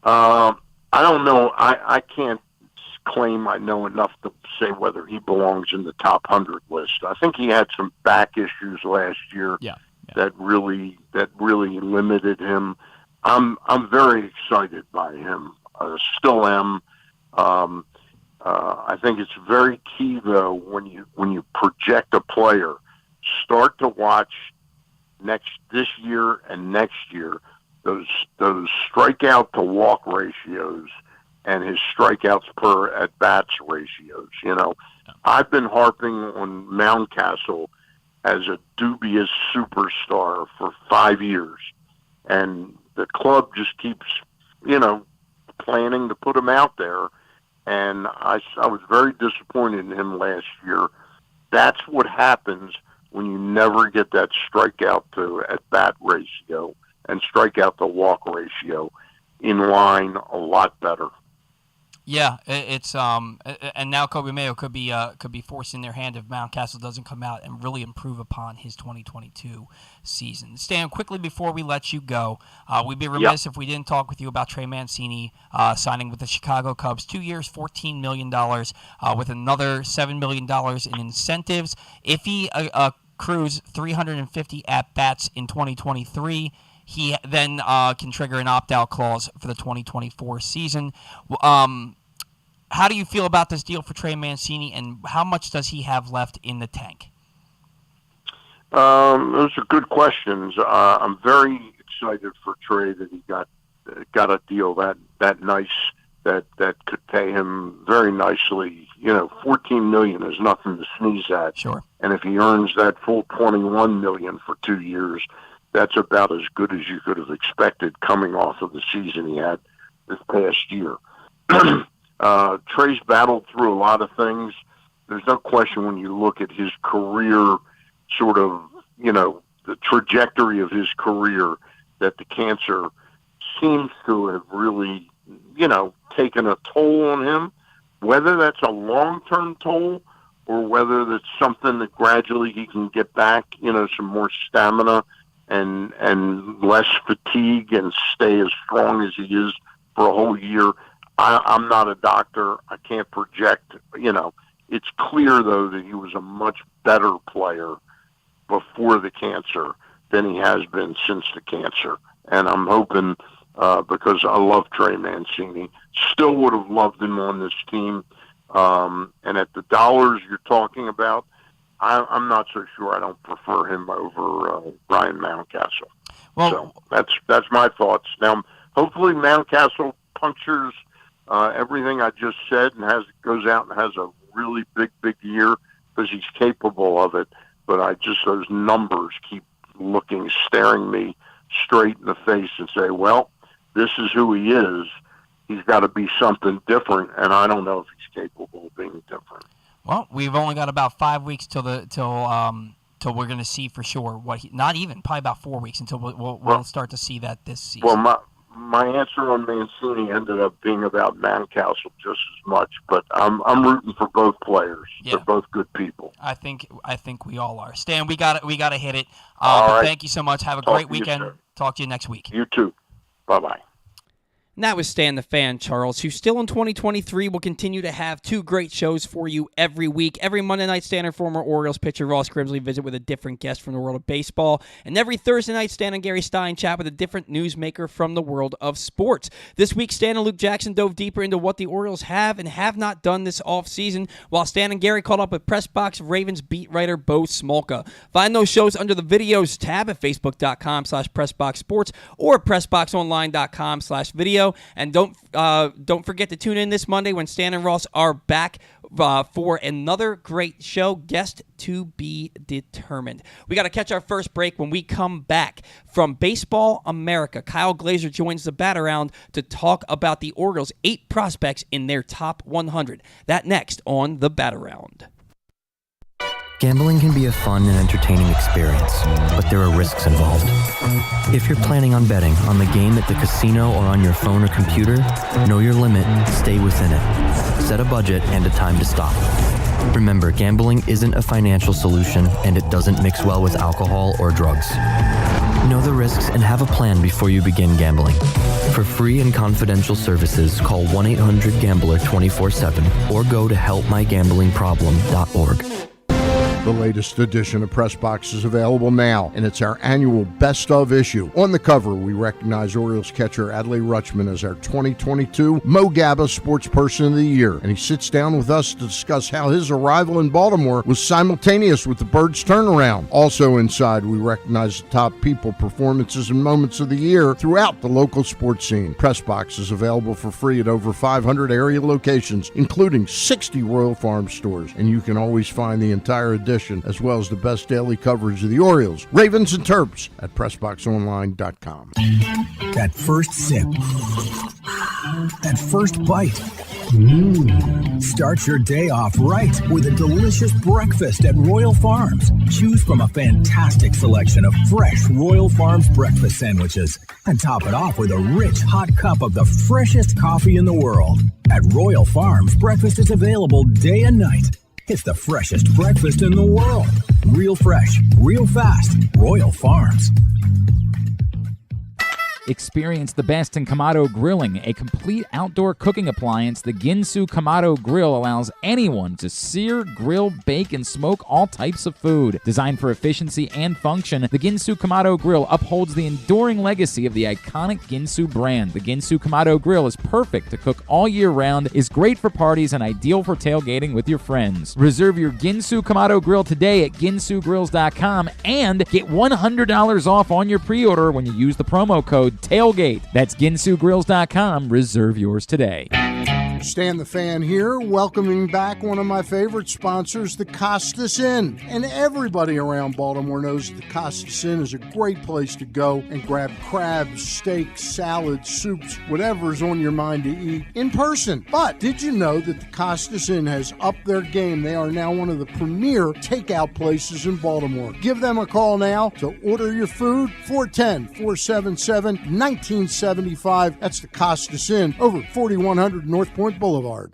I don't know. I can't claim I know enough to say whether he belongs in the top 100 list. I think he had some back issues last year that really limited him. I'm very excited by him. Still am. I think it's very key though when you project a player, start to watch this year and next year those strikeout to walk ratios and his strikeouts per at-bats ratios. I've been harping on Mountcastle as a dubious superstar for 5 years, and the club just keeps, planning to put him out there, and I was very disappointed in him last year. That's what happens when you never get that strikeout to at-bat ratio and strikeout to walk ratio in line a lot better. Yeah, it's and now Coby Mayo could be forcing their hand if Mountcastle doesn't come out and really improve upon his 2022 season. Stan, quickly before we let you go, we'd be remiss if we didn't talk with you about Trey Mancini signing with the Chicago Cubs, 2 years, $14 million, with another $7 million in incentives. If he accrues 350 at bats in 2023. He then can trigger an opt-out clause for the 2024 season. how do you feel about this deal for Trey Mancini, and how much does he have left in the tank? Those are good questions. I'm very excited for Trey that he got a deal that nice that could pay him very nicely. $14 million is nothing to sneeze at. Sure. And if he earns that full $21 million for 2 years, that's about as good as you could have expected coming off of the season he had this past year. Trey's battled through a lot of things. There's no question when you look at his career, sort of, the trajectory of his career, that the cancer seems to have really, taken a toll on him. Whether that's a long-term toll or whether that's something that gradually he can get back, some more stamina and less fatigue and stay as strong as he is for a whole year. I'm not a doctor. I can't project. It's clear, though, that he was a much better player before the cancer than he has been since the cancer. And I'm hoping, because I love Trey Mancini, still would have loved him on this team. And at the dollars you're talking about, I'm not so sure. I don't prefer him over Ryan Mountcastle. Well, so that's my thoughts. Now, hopefully Mountcastle punctures everything I just said and goes out and has a really big year, because he's capable of it. But those numbers keep staring me straight in the face and say, well, this is who he is. He's got to be something different, and I don't know if he's capable of being different. Well, we've only got about 5 weeks till we're going to see for sure probably about 4 weeks until we'll start to see that this season. Well, my answer on Mancini ended up being about Mountcastle just as much, but I'm rooting for both players. Yeah. They're both good people. I think we all are. Stan, we got to hit it. All right. Thank you so much. Have a great weekend. Talk to you next week. You too. Bye-bye. And that was Stan the Fan, Charles, who still in 2023 will continue to have 2 great shows for you every week. Every Monday night, Stan and former Orioles pitcher Roch Kubatko visit with a different guest from the world of baseball. And every Thursday night, Stan and Gary Stein chat with a different newsmaker from the world of sports. This week, Stan and Luke Jackson dove deeper into what the Orioles have and have not done this offseason, while Stan and Gary caught up with Press Box Ravens beat writer Bo Smolka. Find those shows under the videos tab at facebook.com/PressBoxSports or PressBoxOnline.com/video. And don't forget to tune in this Monday when Stan and Ross are back for another great show, guest to be determined. We got to catch our first break. When we come back from Baseball America, Kyle Glaser joins the Bat Around to talk about the Orioles' 8 prospects in their top 100. That next on the Bat Around. Gambling can be a fun and entertaining experience, but there are risks involved. If you're planning on betting on the game at the casino or on your phone or computer, know your limit, stay within it. Set a budget and a time to stop. Remember, gambling isn't a financial solution, and it doesn't mix well with alcohol or drugs. Know the risks and have a plan before you begin gambling. For free and confidential services, call 1-800-GAMBLER 24/7 or go to helpmygamblingproblem.org. The latest edition of Press Box is available now, and it's our annual Best Of issue. On the cover, we recognize Orioles catcher Adley Rutschman as our 2022 Mo Gabba Sports Person of the Year, and he sits down with us to discuss how his arrival in Baltimore was simultaneous with the Birds' turnaround. Also inside, we recognize the top people, performances, and moments of the year throughout the local sports scene. Press Box is available for free at over 500 area locations, including 60 Royal Farm stores, and you can always find the entire edition as well as the best daily coverage of the Orioles, Ravens, and Terps at PressBoxOnline.com. That first sip. That first bite. Start your day off right with a delicious breakfast at Royal Farms. Choose from a fantastic selection of fresh Royal Farms breakfast sandwiches and top it off with a rich hot cup of the freshest coffee in the world. At Royal Farms, breakfast is available day and night. It's the freshest breakfast in the world. Real fresh, real fast. Royal Farms. Experience the best in Kamado Grilling, a complete outdoor cooking appliance. The Ginsu Kamado Grill allows anyone to sear, grill, bake, and smoke all types of food. Designed for efficiency and function, the Ginsu Kamado Grill upholds the enduring legacy of the iconic Ginsu brand. The Ginsu Kamado Grill is perfect to cook all year round, is great for parties, and ideal for tailgating with your friends. Reserve your Ginsu Kamado Grill today at ginsugrills.com and get $100 off on your pre-order when you use the promo code TAILGATE. That's ginsugrills.com. Reserve yours today. Stan the Fan here, welcoming back one of my favorite sponsors, the Costas Inn. And everybody around Baltimore knows the Costas Inn is a great place to go and grab crabs, steaks, salads, soups, whatever's on your mind to eat in person. But did you know that the Costas Inn has upped their game? They are now one of the premier takeout places in Baltimore. Give them a call now to order your food, 410-477-1975. That's the Costas Inn, over 4100 North Point Boulevard.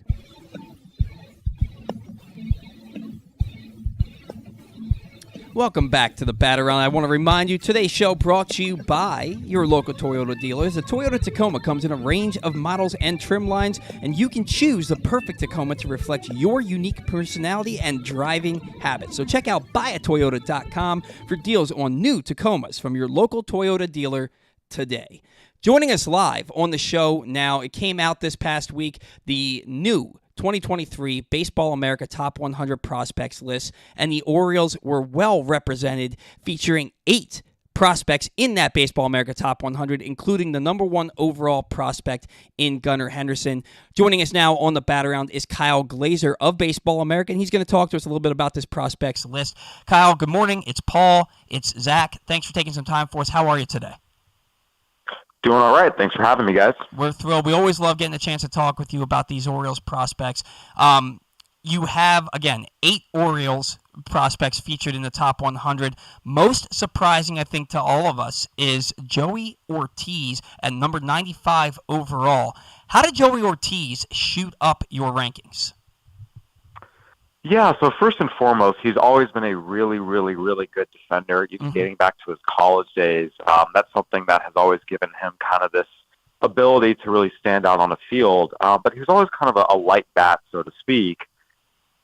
Welcome back to the Batter Round. I want to remind you, today's show brought to you by your local Toyota dealers. The Toyota Tacoma comes in a range of models and trim lines, and you can choose the perfect Tacoma to reflect your unique personality and driving habits. So check out buyatoyota.com for deals on new Tacomas from your local Toyota dealer today. Joining us live on the show now, it came out this past week, the new 2023 Baseball America Top 100 Prospects list, and the Orioles were well represented, featuring 8 prospects in that Baseball America Top 100, including the number 1 overall prospect in Gunnar Henderson. Joining us now on the Batter Round is Kyle Glaser of Baseball America, and he's going to talk to us a little bit about this prospects list. Kyle, good morning. It's Paul. It's Zach. Thanks for taking some time for us. How are you today? Doing all right. Thanks for having me, guys. We're thrilled. We always love getting a chance to talk with you about these Orioles prospects. You have, again, 8 Orioles prospects featured in the top 100. Most surprising, I think, to all of us is Joey Ortiz at number 95 overall. How did Joey Ortiz shoot up your rankings? Yeah, so first and foremost, he's always been a really, really, really good defender, even dating back to his college days. That's something that has always given him kind of this ability to really stand out on the field. But he was always kind of a light bat, so to speak.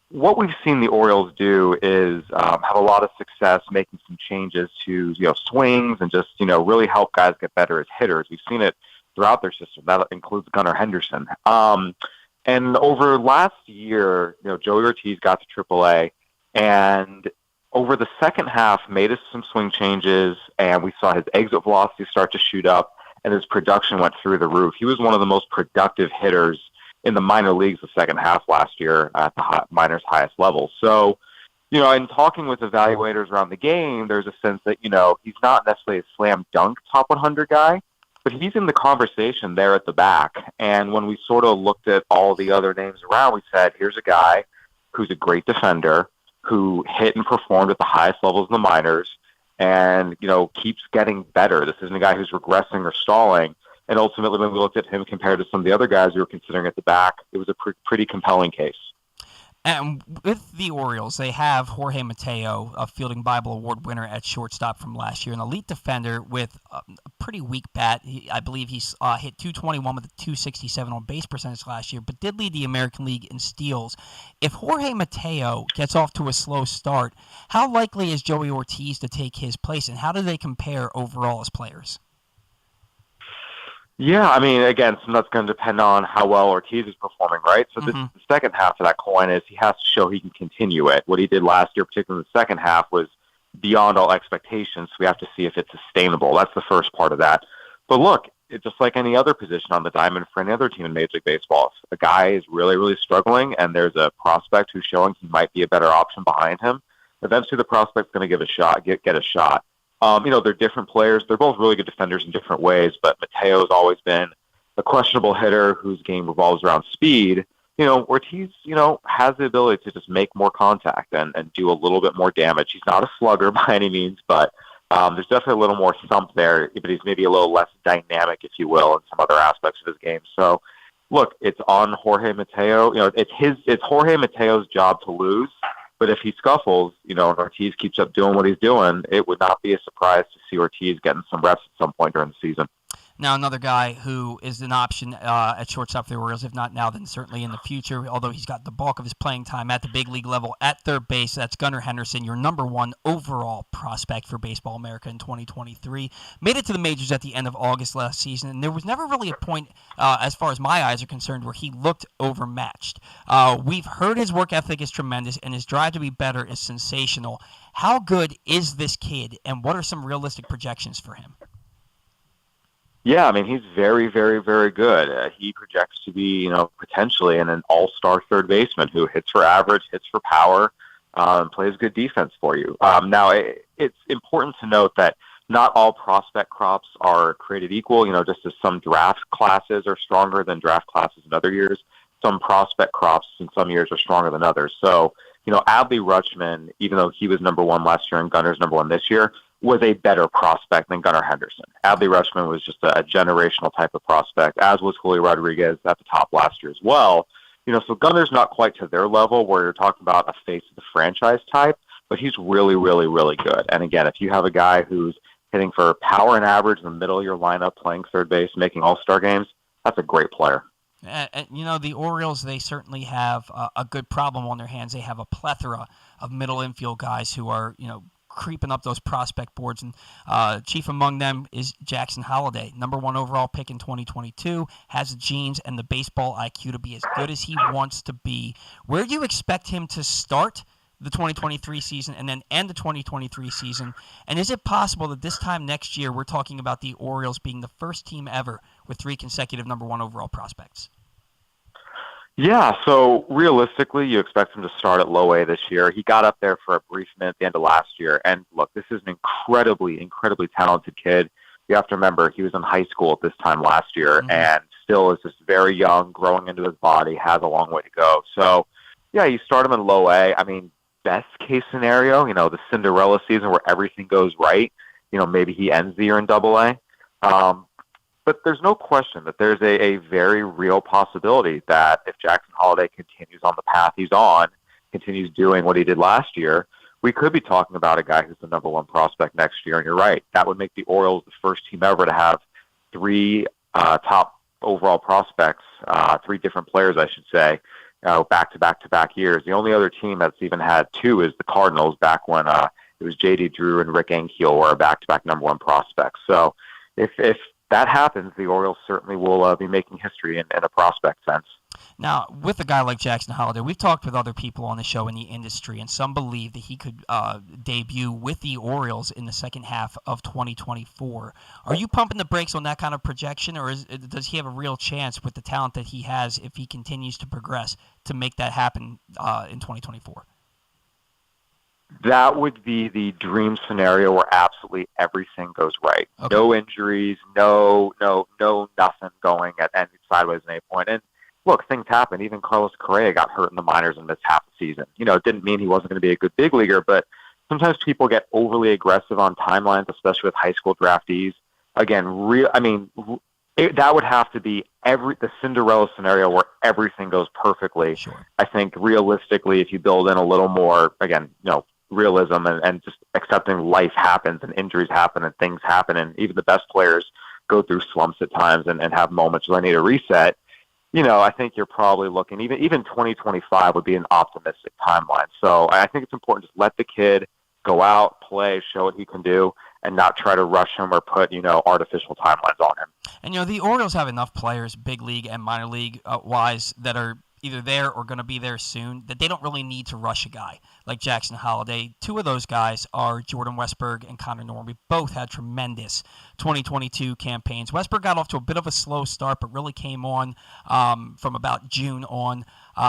What we've seen the Orioles do is have a lot of success making some changes to swings and just really help guys get better as hitters. We've seen it throughout their system. That includes Gunnar Henderson. And over last year, Joey Ortiz got to AAA, and over the second half made us some swing changes, and we saw his exit velocity start to shoot up, and his production went through the roof. He was one of the most productive hitters in the minor leagues the second half last year at the minors' highest level. So, in talking with evaluators around the game, there's a sense that, he's not necessarily a slam dunk top 100 guy, but he's in the conversation there at the back. And when we sort of looked at all the other names around, we said, here's a guy who's a great defender, who hit and performed at the highest levels in the minors, and, keeps getting better. This isn't a guy who's regressing or stalling. And ultimately, when we looked at him compared to some of the other guys we were considering at the back, it was a pretty compelling case. And with the Orioles, they have Jorge Mateo, a Fielding Bible Award winner at shortstop from last year, an elite defender with a pretty weak bat. I believe he's hit .221 with a .267 on base percentage last year, but did lead the American League in steals. If Jorge Mateo gets off to a slow start, how likely is Joey Ortiz to take his place, and how do they compare overall as players? Yeah, I mean, again, so that's going to depend on how well Ortiz is performing, right? So the second half of that coin is he has to show he can continue it. What he did last year, particularly in the second half, was beyond all expectations. So we have to see if it's sustainable. That's the first part of that. But look, it's just like any other position on the diamond for any other team in Major League Baseball. If a guy is really, really struggling and there's a prospect who's showing he might be a better option behind him, eventually the prospect's going to give a shot, get a shot. They're different players. They're both really good defenders in different ways, but Mateo's always been a questionable hitter whose game revolves around speed. Ortiz, has the ability to just make more contact and do a little bit more damage. He's not a slugger by any means, but there's definitely a little more thump there, but he's maybe a little less dynamic, if you will, in some other aspects of his game. So, look, it's on Jorge Mateo. It's Jorge Mateo's job to lose. But if he scuffles, and Ortiz keeps up doing what he's doing, it would not be a surprise to see Ortiz getting some reps at some point during the season. Now, another guy who is an option at shortstop for the Orioles, if not now, then certainly in the future, although he's got the bulk of his playing time at the big league level at third base. That's Gunnar Henderson, your number one overall prospect for Baseball America in 2023. Made it to the majors at the end of August last season, and there was never really a point, as far as my eyes are concerned, where he looked overmatched. We've heard his work ethic is tremendous, and his drive to be better is sensational. How good is this kid, and what are some realistic projections for him? Yeah, I mean, he's very, very, very good. He projects to be, potentially an all-star third baseman who hits for average, hits for power, plays good defense for you. Now, it's important to note that not all prospect crops are created equal. Just as some draft classes are stronger than draft classes in other years, some prospect crops in some years are stronger than others. So, Adley Rutschman, even though he was number one last year and Gunner's number one this year, was a better prospect than Gunnar Henderson. Adley Rutschman was just a generational type of prospect, as was Julio Rodriguez at the top last year as well. So Gunner's not quite to their level where you're talking about a face of the franchise type, but he's really, really, really good. And again, if you have a guy who's hitting for power and average in the middle of your lineup, playing third base, making all-star games, that's a great player. The Orioles, they certainly have a good problem on their hands. They have a plethora of middle infield guys who are, creeping up those prospect boards, and chief among them is Jackson Holliday, number one overall pick in 2022, has the genes and the baseball IQ to be as good as he wants to be. Where do you expect him to start the 2023 season and then end the 2023 season? And is it possible that this time next year we're talking about the Orioles being the first team ever with 3 consecutive number one overall prospects? Yeah, so realistically, you expect him to start at low A this year. He got up there for a brief minute at the end of last year. And look, this is an incredibly, incredibly talented kid. You have to remember, he was in high school at this time last year and still is just very young, growing into his body, has a long way to go. So, yeah, you start him in low A. I mean, best case scenario, the Cinderella season where everything goes right, maybe he ends the year in double A. But there's no question that there's a very real possibility that if Jackson Holliday continues on the path he's on, continues doing what he did last year, we could be talking about a guy who's the number one prospect next year. And you're right, that would make the Orioles the first team ever to have 3 top overall prospects, 3 different players, I should say, back-to-back-to-back years. The only other team that's even had 2 is the Cardinals back when it was J.D. Drew and Rick Ankiel were back-to-back number one prospects. So if that happens, the Orioles certainly will be making history in a prospect sense. Now, with a guy like Jackson Holliday, we've talked with other people on the show in the industry, and some believe that he could debut with the Orioles in the second half of 2024. Are you pumping the brakes on that kind of projection, or does he have a real chance with the talent that he has, if he continues to progress, to make that happen in 2024? That would be the dream scenario where absolutely everything goes right. Okay. No injuries, no nothing going at any sideways at any point. And look, things happen. Even Carlos Correa got hurt in the minors and missed half the season. It didn't mean he wasn't going to be a good big leaguer, but sometimes people get overly aggressive on timelines, especially with high school draftees. Again, that would have to be the Cinderella scenario where everything goes perfectly. Sure. I think realistically, if you build in a little more, again, realism and just accepting life happens and injuries happen and things happen, and even the best players go through slumps at times and have moments where they need a reset. I think you're probably looking, even 2025 would be an optimistic timeline. So I think it's important to let the kid go out, play, show what he can do, and not try to rush him or put, artificial timelines on him. And, the Orioles have enough players, big league and minor league wise, that are either there or going to be there soon, that they don't really need to rush a guy like Jackson Holliday. 2 of those guys are Jordan Westburg and Connor Norby. Both had tremendous 2022 campaigns. Westburg got off to a bit of a slow start, but really came on from about June on.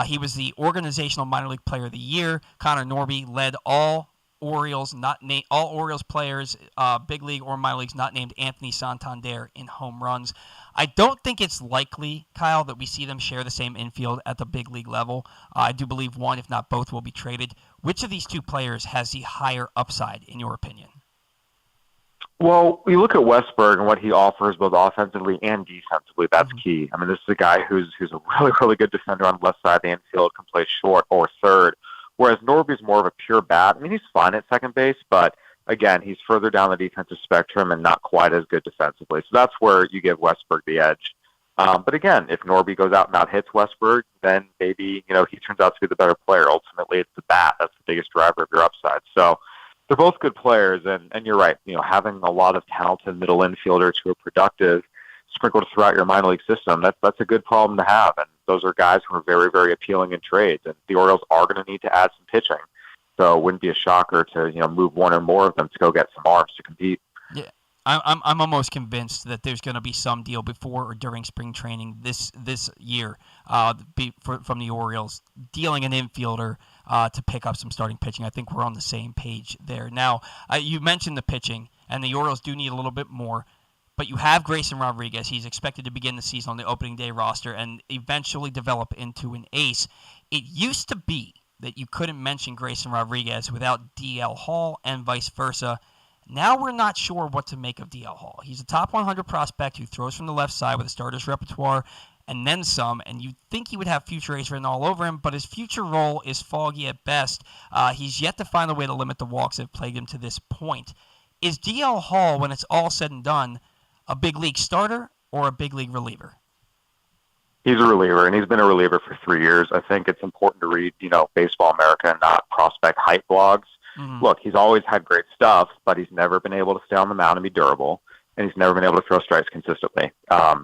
He was the organizational minor league player of the year. Connor Norby led all Orioles players, big league or minor leagues, not named Anthony Santander in home runs. I don't think it's likely, Kyle, that we see them share the same infield at the big league level. I do believe one, if not both, will be traded. Which of these 2 players has the higher upside, in your opinion? Well, we look at Westburg and what he offers both offensively and defensively. That's key. I mean, this is a guy who's a really, really good defender on the left side of the infield, can play short or third, whereas Norby's more of a pure bat. I mean, he's fine at second base, but again, he's further down the defensive spectrum and not quite as good defensively. So that's where you give Westburg the edge. But again, if Norby goes out and out hits Westburg, then maybe, he turns out to be the better player. Ultimately, it's the bat. That's the biggest driver of your upside. So they're both good players, and you're right. Having a lot of talented middle infielders who are productive sprinkled throughout your minor league system, that's a good problem to have. And those are guys who are very, very appealing in trades. And the Orioles are going to need to add some pitching. So it wouldn't be a shocker to move one or more of them to go get some arms to compete. Yeah. I'm almost convinced that there's going to be some deal before or during spring training this year from the Orioles dealing an infielder to pick up some starting pitching. I think we're on the same page there. Now, you mentioned the pitching, and the Orioles do need a little bit more, but you have Grayson Rodriguez. He's expected to begin the season on the opening day roster and eventually develop into an ace. It used to be that you couldn't mention Grayson Rodriguez without DL Hall and vice versa. Now we're not sure what to make of DL Hall. He's a top 100 prospect who throws from the left side with a starter's repertoire and then some, and you'd think he would have future ace written all over him, but his future role is foggy at best. He's yet to find a way to limit the walks that have plagued him to this point. Is DL Hall, when it's all said and done, a big league starter or a big league reliever? He's a reliever, and he's been a reliever for 3 years. I think it's important to read, Baseball America and not prospect hype blogs. Mm-hmm. Look, he's always had great stuff, but he's never been able to stay on the mound and be durable, and he's never been able to throw strikes consistently.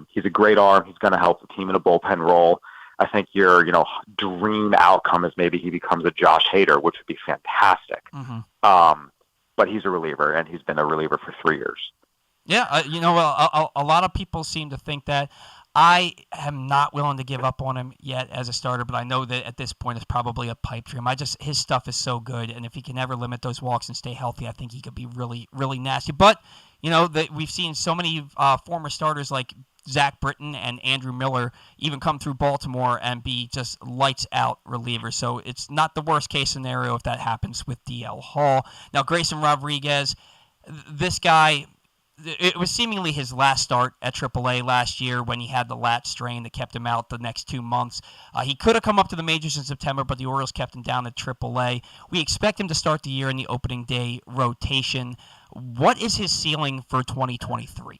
He's a great arm. He's going to help the team in a bullpen role. I think your, dream outcome is maybe he becomes a Josh Hader, which would be fantastic. Mm-hmm. But he's a reliever, and he's been a reliever for 3 years. Yeah, a lot of people seem to think that. I am not willing to give up on him yet as a starter, but I know that at this point it's probably a pipe dream. His stuff is so good, and if he can ever limit those walks and stay healthy, I think he could be really, really nasty. But, we've seen so many former starters like Zack Britton and Andrew Miller even come through Baltimore and be just lights-out relievers. So it's not the worst-case scenario if that happens with DL Hall. Now, Grayson Rodriguez, this guy, it was seemingly his last start at AAA last year when he had the lat strain that kept him out the next 2 months. He could have come up to the majors in September, but the Orioles kept him down at AAA. We expect him to start the year in the opening day rotation. What is his ceiling for 2023?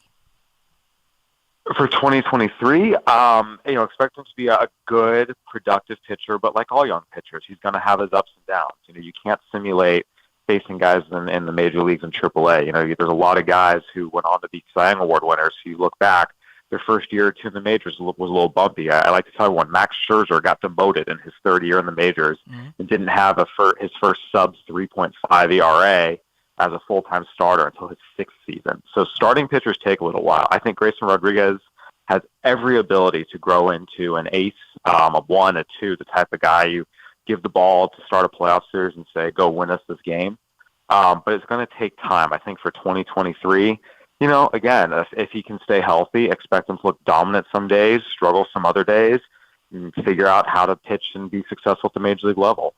For 2023, expect him to be a good, productive pitcher, but like all young pitchers, he's going to have his ups and downs. You can't simulate facing guys in the major leagues in AAA. There's a lot of guys who went on to be Cy Young Award winners. If you look back, their first year or two in the majors was a little bumpy. I like to tell everyone, Max Scherzer got demoted in his third year in the majors and didn't have his first subs 3.5 ERA as a full-time starter until his sixth season. So starting pitchers take a little while. I think Grayson Rodriguez has every ability to grow into an ace, a 1, a 2, the type of guy you give the ball to start a playoff series and say, go win us this game. But it's going to take time. I think for 2023, again, if he can stay healthy, expect him to look dominant some days, struggle some other days, and figure out how to pitch and be successful at the major league level.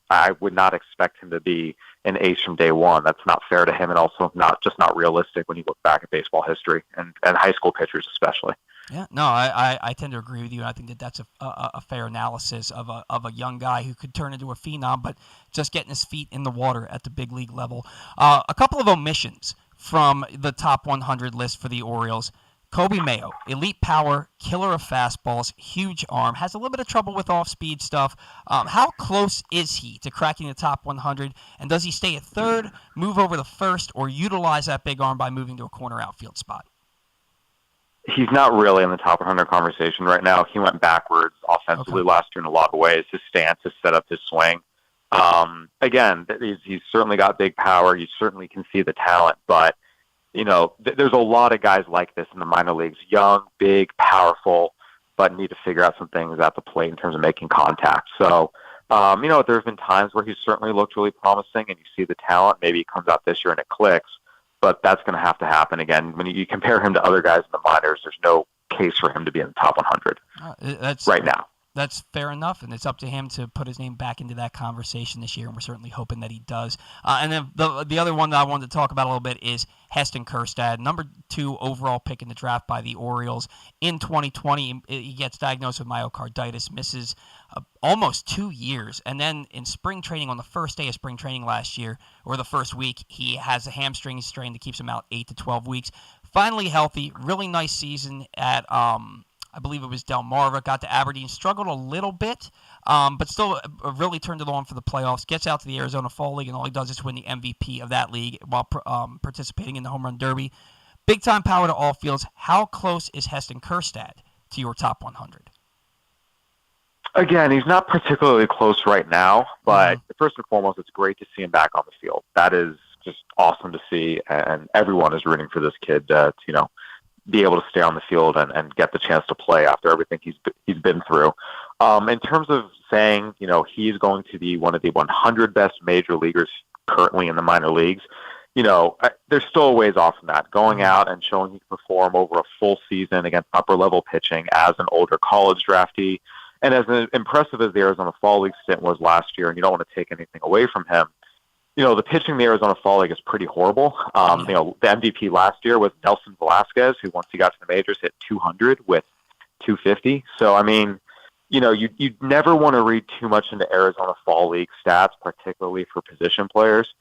I would not expect him to be an ace from day one. That's not fair to him, and also not realistic when you look back at baseball history and high school pitchers especially. Yeah, no, I tend to agree with you. I think that's a fair analysis of a young guy who could turn into a phenom, but just getting his feet in the water at the big league level. A couple of omissions from the top 100 list for the Orioles. Kobe Mayo, elite power, killer of fastballs, huge arm, has a little bit of trouble with off-speed stuff. How close is he to cracking the top 100? And does he stay at third, move over to first, or utilize that big arm by moving to a corner outfield spot? He's not really in the top 100 conversation right now. He went backwards offensively last year in a lot of ways. His stance, his setup, his swing. Again, he's certainly got big power. You certainly can see the talent, but there's a lot of guys like this in the minor leagues, young, big, powerful, but need to figure out some things at the plate in terms of making contact. So, there's been times where he's certainly looked really promising and you see the talent. Maybe he comes out this year and it clicks, but that's going to have to happen again. When you compare him to other guys in the minors, there's no case for him to be in the top 100 right now. That's fair enough, and it's up to him to put his name back into that conversation this year, and we're certainly hoping that he does. And then the other one that I wanted to talk about a little bit is Heston Kjerstad, number 2 overall pick in the draft by the Orioles. In 2020, he gets diagnosed with myocarditis, misses almost 2 years, and then in spring training, on the first day of spring training last year, or the first week, he has a hamstring strain that keeps him out 8 to 12 weeks. Finally healthy, really nice season at I believe it was Delmarva, got to Aberdeen, struggled a little bit, but still really turned it on for the playoffs, gets out to the Arizona Fall League, and all he does is win the MVP of that league while participating in the Home Run Derby. Big-time power to all fields. How close is Heston Kjerstad to your top 100? Again, he's not particularly close right now, but first and foremost, it's great to see him back on the field. That is just awesome to see, and everyone is rooting for this kid to be able to stay on the field and get the chance to play after everything he's been through. In terms of saying, he's going to be one of the 100 best major leaguers currently in the minor leagues, there's still a ways off from that. Going out and showing he can perform over a full season against upper-level pitching as an older college draftee, and as impressive as the Arizona Fall League stint was last year, and you don't want to take anything away from him, the pitching in the Arizona Fall League is pretty horrible. The MVP last year was Nelson Velasquez, who once he got to the majors hit 200 with 250. So, you never want to read too much into Arizona Fall League stats, particularly for position players.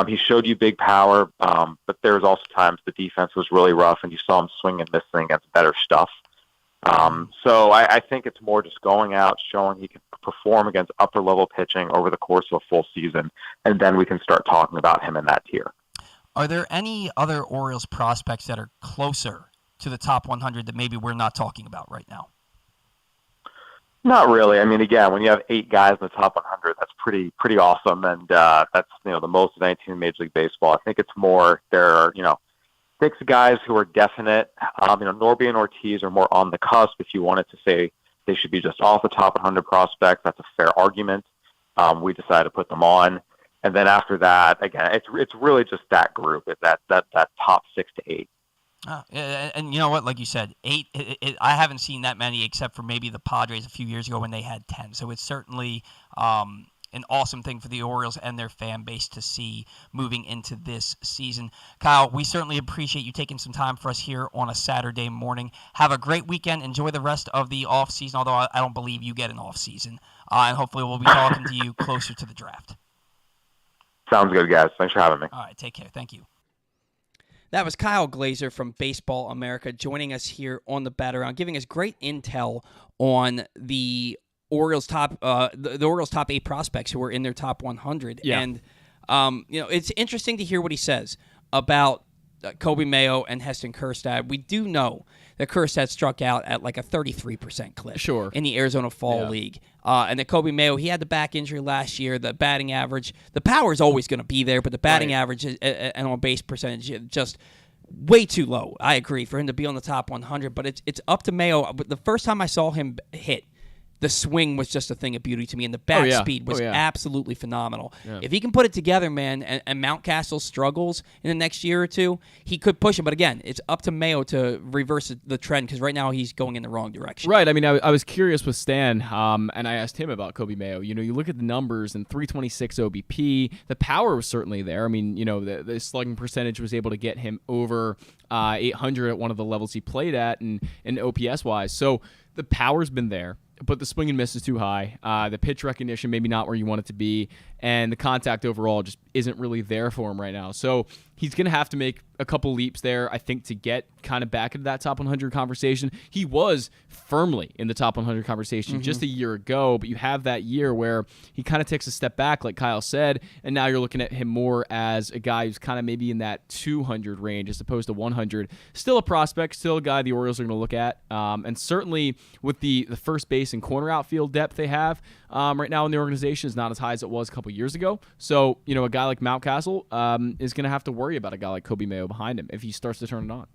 He showed you big power, but there was also times the defense was really rough, and you saw him swing and miss against better stuff. So I think it's more just going out, showing he can perform against upper-level pitching over the course of a full season, and then we can start talking about him in that tier. Are there any other Orioles prospects that are closer to the top 100 that maybe we're not talking about right now? Not really. Again, when you have 8 guys in the top 100, that's pretty awesome, and that's the most of any team in Major League Baseball. I think it's more there are 6 guys who are definite. Norby and Ortiz are more on the cusp. If you wanted to say they should be just off the top 100 prospects, that's a fair argument. We decided to put them on. And then after that, again, it's really just that group, that top 6 to 8. And you know what? Like you said, 8. I haven't seen that many except for maybe the Padres a few years ago when they had 10. So it's certainly an awesome thing for the Orioles and their fan base to see moving into this season. Kyle, we certainly appreciate you taking some time for us here on a Saturday morning. Have a great weekend. Enjoy the rest of the offseason, although I don't believe you get an offseason. And hopefully we'll be talking to you closer to the draft. Sounds good, guys. Thanks for having me. All right, take care. Thank you. That was Kyle Glaser from Baseball America joining us here on the Bat-Around, giving us great intel on the Orioles top the Orioles top 8 prospects who are in their top 100. Yeah. And it's interesting to hear what he says about Coby Mayo and Heston Kjerstad. We do know that Kjerstad struck out at like a 33% clip in the Arizona Fall League. And that Coby Mayo, he had the back injury last year. The batting average, the power is always going to be there, but the batting average and on base percentage just way too low. I agree for him to be on the top 100, but it's up to Mayo. But the first time I saw him hit, the swing was just a thing of beauty to me, and the bat speed was absolutely phenomenal. Yeah. If he can put it together, man, and Mountcastle struggles in the next year or two, he could push him. But again, it's up to Mayo to reverse the trend because right now he's going in the wrong direction. Right. I was curious with Stan, and I asked him about Coby Mayo. You look at the numbers and 326 OBP. The power was certainly there. The slugging percentage was able to get him over 800 at one of the levels he played at, and OPS-wise. So the power's been there. But the swing and miss is too high. The pitch recognition maybe not where you want it to be, and the contact overall just isn't really there for him right now. So he's going to have to make a couple leaps there, I think, to get kind of back into that top 100 conversation. He was firmly in the top 100 conversation just a year ago, but you have that year where he kind of takes a step back, like Kyle said, and now you're looking at him more as a guy who's kind of maybe in that 200 range as opposed to 100. Still a prospect, still a guy the Orioles are going to look at, and certainly with the first base and corner outfield depth they have right now in the organization is not as high as it was a couple years ago. So, a guy like Mountcastle is going to have to worry about a guy like Coby Mayo behind him if he starts to turn it on.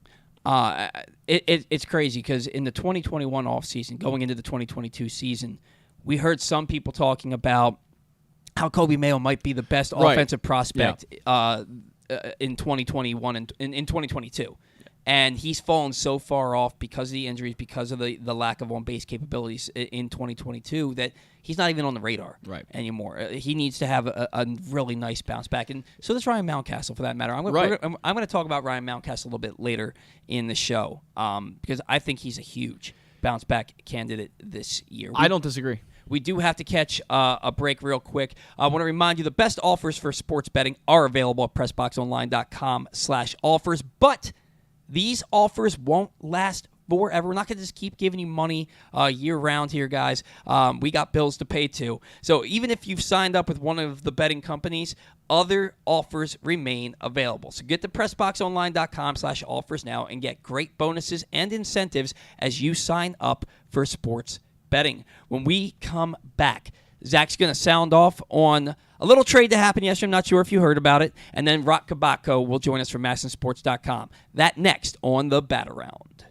It's crazy because in the 2021 offseason, going into the 2022 season, we heard some people talking about how Coby Mayo might be the best offensive prospect in 2021 and in 2022. And he's fallen so far off because of the injuries, because of the lack of on-base capabilities in 2022 that he's not even on the radar anymore. He needs to have a really nice bounce back. And so does Ryan Mountcastle, for that matter. I'm going to talk about Ryan Mountcastle a little bit later in the show because I think he's a huge bounce-back candidate this year. I don't disagree. We do have to catch a break real quick. I want to remind you the best offers for sports betting are available at PressBoxOnline.com/offers, but these offers won't last forever. We're not going to just keep giving you money year-round here, guys. We got bills to pay too. So even if you've signed up with one of the betting companies, other offers remain available. So get to PressBoxOnline.com/offers now and get great bonuses and incentives as you sign up for sports betting. When we come back, Zach's going to sound off on a little trade that happened yesterday. I'm not sure if you heard about it. And then Roch Kubatko will join us from MASNsports.com. That next on the Bat Around.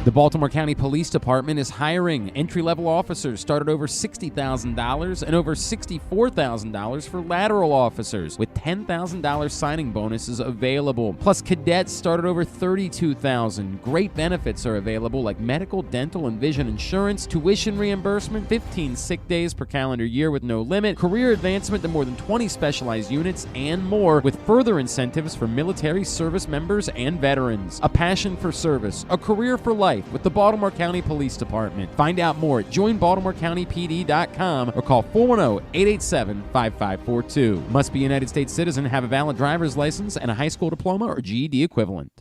The Baltimore County Police Department is hiring. Entry-level officers start at over $60,000 and over $64,000 for lateral officers, with $10,000 signing bonuses available. Plus, cadets start at over $32,000. Great benefits are available like medical, dental, and vision insurance, tuition reimbursement, 15 sick days per calendar year with no limit, career advancement to more than 20 specialized units, and more, with further incentives for military service members and veterans. A passion for service, a career for life with the Baltimore County Police Department. Find out more at joinbaltimorecountypd.com or call 410-887-5542. Must be a United States citizen, have a valid driver's license, and a high school diploma or GED equivalent.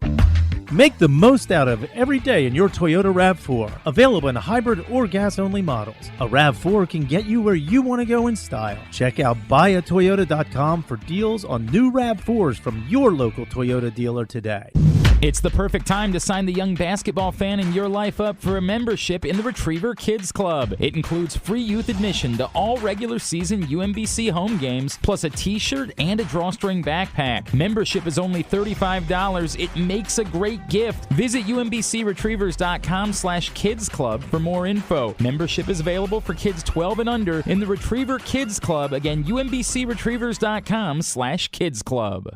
Make the most out of every day in your Toyota RAV4. Available in hybrid or gas-only models. A RAV4 can get you where you want to go in style. Check out buyatoyota.com for deals on new RAV4s from your local Toyota dealer today. It's the perfect time to sign the young basketball fan in your life up for a membership in the Retriever Kids Club. It includes free youth admission to all regular season UMBC home games, plus a t-shirt and a drawstring backpack. Membership is only $35. It makes a great gift. Visit UMBCRetrievers.com/Kids Club for more info. Membership is available for kids 12 and under in the Retriever Kids Club. Again, UMBCRetrievers.com/Kids Club.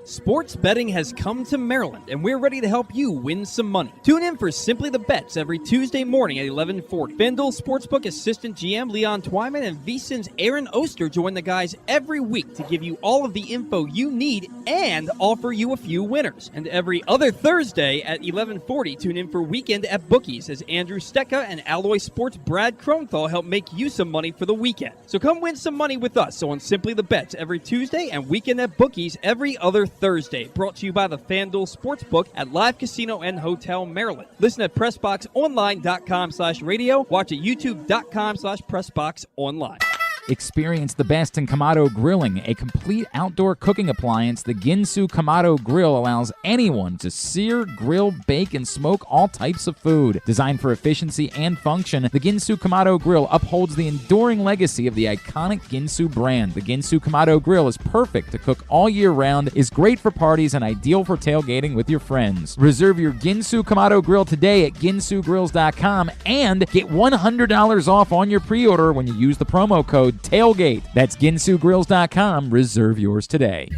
Sports betting has come to Maryland, and we're ready to help you win some money. Tune in for Simply the Bets every Tuesday morning at 11:40. FanDuel Sportsbook Assistant GM Leon Twyman and VSiN's Aaron Oster join the guys every week to give you all of the info you need and offer you a few winners. And every other Thursday at 11:40, tune in for Weekend at Bookies as Andrew Stecca and Alloy Sports' Brad Kronthal help make you some money for the weekend. So come win some money with us on Simply the Bets every Tuesday and Weekend at Bookies every other Thursday. Brought to you by the FanDuel Sportsbook at Live Casino and Hotel Maryland. Listen at PressBoxOnline.com/radio. Watch at YouTube.com/PressBoxOnline. Experience the best in Kamado Grilling, a complete outdoor cooking appliance. The Ginsu Kamado Grill allows anyone to sear, grill, bake, and smoke all types of food. Designed for efficiency and function, the Ginsu Kamado Grill upholds the enduring legacy of the iconic Ginsu brand. The Ginsu Kamado Grill is perfect to cook all year round, is great for parties, and ideal for tailgating with your friends. Reserve your Ginsu Kamado Grill today at ginsugrills.com and get $100 off on your pre-order when you use the promo code TAILGATE. That's ginsugrills.com. Reserve yours today.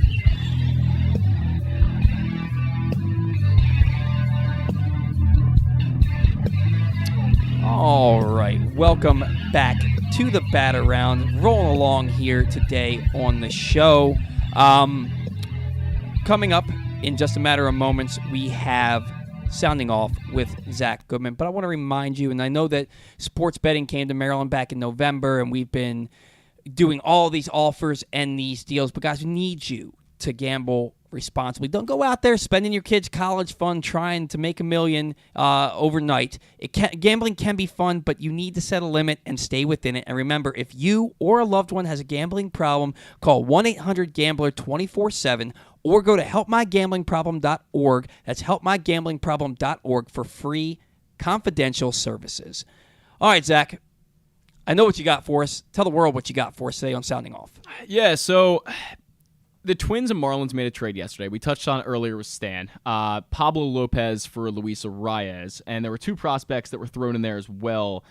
All right, welcome back to the Bat Around. Rolling along here today on the show. Coming up in just a matter of moments, we have sounding off with Zack Goodman. But I want to remind you, and I know that sports betting came to Maryland back in November, and we've been doing all these offers and these deals. But guys, we need you to gamble responsibly. Don't go out there spending your kids' college fund trying to make $1 million overnight. Gambling can be fun, but you need to set a limit and stay within it. And remember, if you or a loved one has a gambling problem, call 1-800-GAMBLER 24/7 or go to helpmygamblingproblem.org. That's helpmygamblingproblem.org for free confidential services. All right, Zach, I know what you got for us. Tell the world what you got for us today on Sounding Off. Yeah, so the Twins and Marlins made a trade yesterday. We touched on it earlier with Stan. Pablo Lopez for Luis Arias, and there were two prospects that were thrown in there as well.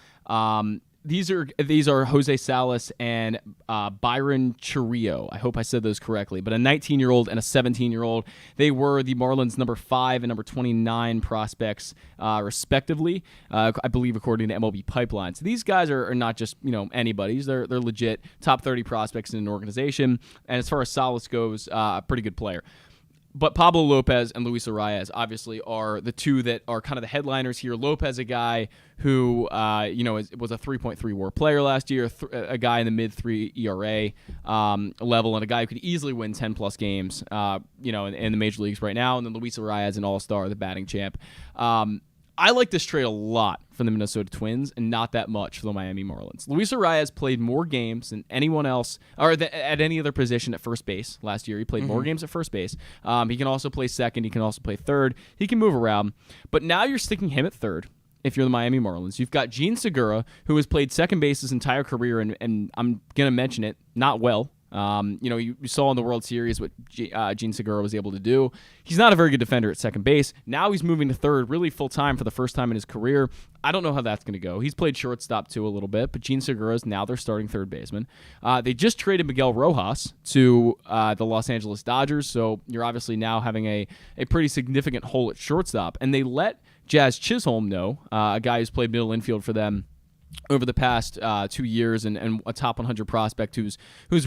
These are Jose Salas and Byron Chiriot. I hope I said those correctly. But a 19-year-old and a 17-year-old. They were the Marlins' number 5 and number 29 prospects, respectively. I believe according to MLB Pipeline. So these guys are not just anybody's. They're legit top 30 prospects in an organization. And as far as Salas goes, a pretty good player. But Pablo Lopez and Luis Arias obviously are the two that are kind of the headliners here. Lopez, a guy who was a 3.3 WAR player last year, a guy in the mid-3 ERA level, and a guy who could easily win 10-plus games, in the major leagues right now. And then Luis Arias, an all-star, the batting champ. I like this trade a lot for the Minnesota Twins and not that much for the Miami Marlins. Luis Arias played more games than anyone else or at any other position at first base last year. He played more games at first base. He can also play second. He can also play third. He can move around. But now you're sticking him at third if you're the Miami Marlins. You've got Gene Segura, who has played second base his entire career, and I'm going to mention it, not well. You saw in the World Series what Gene Segura was able to do. He's not a very good defender at second base. Now he's moving to third really full-time for the first time in his career. I don't know how that's going to go. He's played shortstop too a little bit, but Gene Segura is now their starting third baseman. They just traded Miguel Rojas to the Los Angeles Dodgers, so you're obviously now having a pretty significant hole at shortstop. And they let Jazz Chisholm know, a guy who's played middle infield for them over the past 2 years and a top 100 prospect who's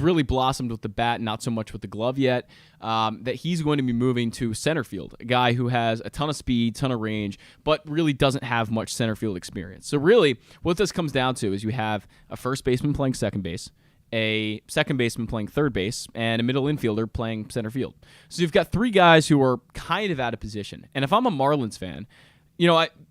really blossomed with the bat, not so much with the glove yet, that he's going to be moving to center field, a guy who has a ton of speed, ton of range, but really doesn't have much center field experience. So really what this comes down to is you have a first baseman playing second base, a second baseman playing third base, and a middle infielder playing center field. So you've got 3 guys who are kind of out of position. And if I'm a Marlins fan,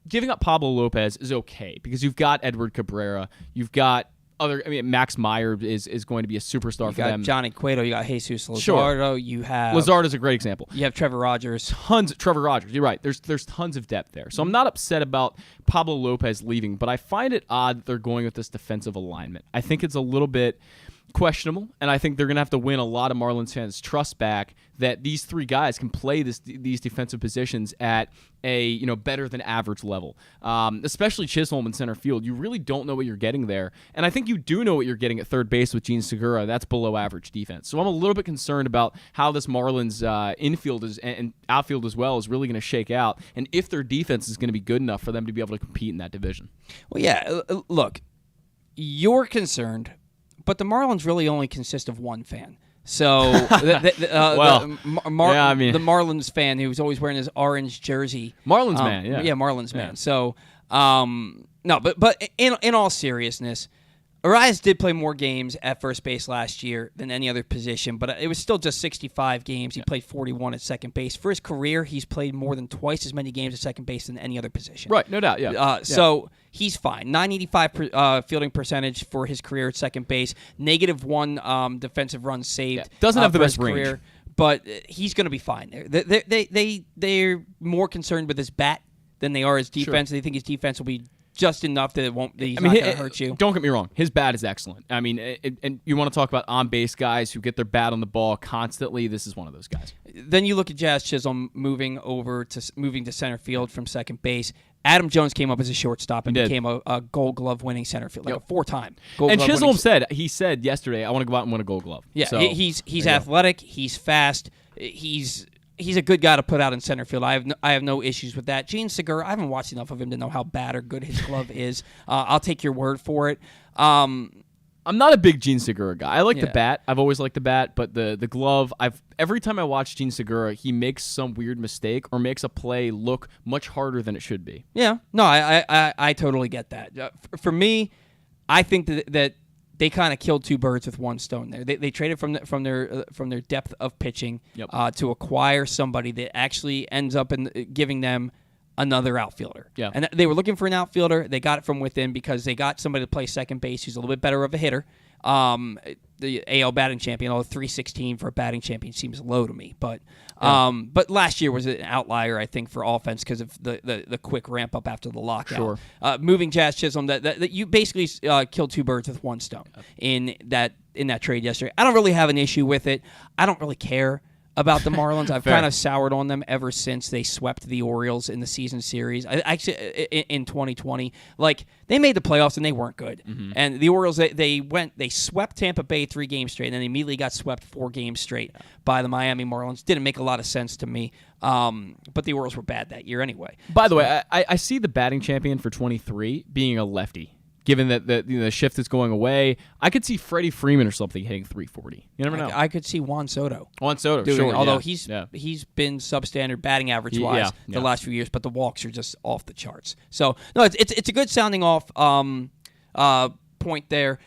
giving up Pablo Lopez is okay because you've got Edward Cabrera, you've got Max Meyer is going to be a superstar for them. You got Johnny Cueto, you got Jesus Luzardo, sure. You have Luzardo is a great example. You have Trevor Rogers. Trevor Rogers, you're right. There's tons of depth there. So I'm not upset about Pablo Lopez leaving, but I find it odd that they're going with this defensive alignment. I think it's a little bit questionable, and I think they're going to have to win a lot of Marlins fans' trust back that these 3 guys can play these defensive positions at a better than average level. Especially Chisholm in center field, you really don't know what you're getting there, and I think you do know what you're getting at third base with Gene Segura. That's below average defense. So I'm a little bit concerned about how this Marlins infield and outfield as well is really going to shake out, and if their defense is going to be good enough for them to be able to compete in that division. Well, yeah. Look, you're concerned. But the Marlins really only consist of one fan. So the Marlins fan who's always wearing his orange jersey. Marlins man, yeah. Yeah, Marlins man. So, no, but in all seriousness, Arias did play more games at first base last year than any other position, but it was still just 65 games. He played 41 at second base. For his career, he's played more than twice as many games at second base than any other position. Right, no doubt, yeah. So he's fine. 985 fielding percentage for his career at second base. -1 defensive runs saved. Yeah. Doesn't have the best range. Career, but he's going to be fine there. They're more concerned with his bat than they are his defense. Sure. They think his defense will be just enough that he's not going to hurt you. Don't get me wrong. His bat is excellent. I mean, and you want to talk about on-base guys who get their bat on the ball constantly. This is one of those guys. Then you look at Jazz Chisholm moving to center field from second base. Adam Jones came up as a shortstop and became a Gold Glove winning center field, like a 4-time Gold Glove. And Chisholm said yesterday, I want to go out and win a Gold Glove. Yeah, so, he's athletic. He's fast. He's a good guy to put out in center field. I have no issues with that. Gene Segura, I haven't watched enough of him to know how bad or good his glove is. I'll take your word for it. I'm not a big Gene Segura guy. I like the bat. I've always liked the bat, but the glove, every time I watch Gene Segura, he makes some weird mistake or makes a play look much harder than it should be. Yeah. No, I totally get that. For me, I think that they kind of killed 2 birds with 1 stone there. They traded from their depth of pitching to acquire somebody that actually ends up giving them another outfielder. Yeah. And they were looking for an outfielder. They got it from within because they got somebody to play second base who's a little bit better of a hitter. The AL batting champion, although 316 for a batting champion seems low to me. But last year was an outlier, I think, for offense because of the quick ramp up after the lockout. Sure. Moving Jazz Chisholm, that you basically killed 2 birds with 1 stone in that trade yesterday. I don't really have an issue with it. I don't really care about the Marlins. I've kind of soured on them ever since they swept the Orioles in the season series. Actually, in 2020, like they made the playoffs and they weren't good. And the Orioles, they swept Tampa Bay 3 games straight, and then immediately got swept 4 games straight by the Miami Marlins. Didn't make a lot of sense to me. But the Orioles were bad that year anyway. By the way, I see the batting champion for 23 being a lefty. Given that the shift is going away, I could see Freddie Freeman or something hitting 340. You never know. I could see Juan Soto. Sure. Although he's been substandard batting average wise the last few years, but the walks are just off the charts. So no, it's a good sounding off point there,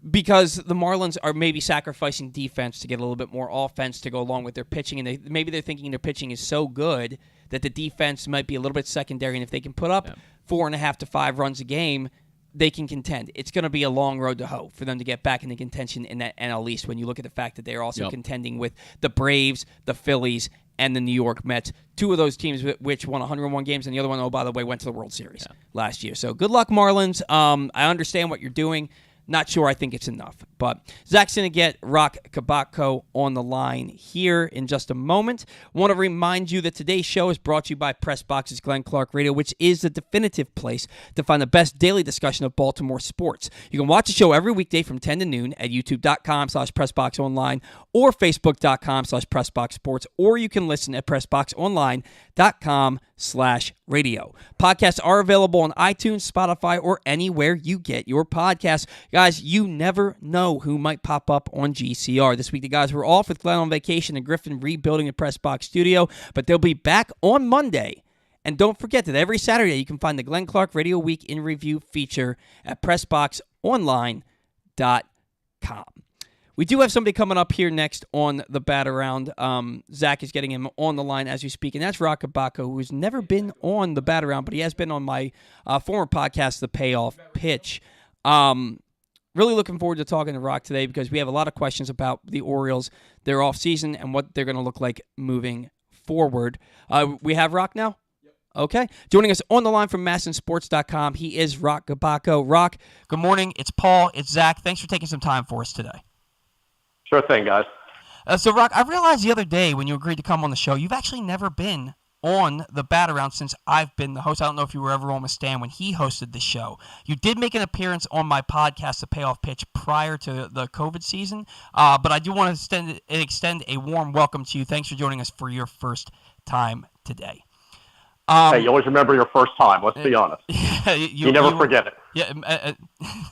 because the Marlins are maybe sacrificing defense to get a little bit more offense to go along with their pitching, and maybe they're thinking their pitching is so good that the defense might be a little bit secondary, and if they can put up 4.5 to 5 runs a game, they can contend. It's going to be a long road to hoe for them to get back into contention in that NL East when you look at the fact that they're also contending with the Braves, the Phillies, and the New York Mets. 2 of those teams which won 101 games, and the other one, oh, by the way, went to the World Series last year. So good luck, Marlins. I understand what you're doing. Not sure I think it's enough. But Zack's going to get Roch Kubatko on the line here in just a moment. Want to remind you that today's show is brought to you by PressBox's Glenn Clark Radio, which is the definitive place to find the best daily discussion of Baltimore sports. You can watch the show every weekday from 10 to noon at youtube.com/PressBoxOnline or Facebook.com/PressBoxSports, or you can listen at PressBoxOnline.com/radio. Podcasts are available on iTunes, Spotify, or anywhere you get your podcasts. Guys, you never know who might pop up on GCR. This week, the guys were off with Glenn on vacation and Griffin rebuilding the Press Box studio, but they'll be back on Monday. And don't forget that every Saturday, you can find the Glenn Clark Radio Week in Review feature at PressBoxOnline.com. We do have somebody coming up here next on the Bat Around. Zack is getting him on the line as we speak, and that's Roch Kubatko, who's never been on the Bat Around, but he has been on my former podcast, The Payoff Pitch. Really looking forward to talking to Roch today because we have a lot of questions about the Orioles, their offseason, and what they're going to look like moving forward. We have Roch now? Yep. Okay. Joining us on the line from MASNsports.com, he is Roch Kubatko. Roch, good morning. It's Paul. It's Zack. Thanks for taking some time for us today. Sure thing, guys. So, Roch, I realized the other day when you agreed to come on the show, you've actually never been on the Bat Around since I've been the host. I don't know if you were ever on with Stan when he hosted the show. You did make an appearance on my podcast, The Payoff Pitch, prior to the COVID season, but I do want to extend a warm welcome to you. Thanks for joining us for your first time today. Hey, you always remember your first time. Let's be honest. You never forget it. Yeah,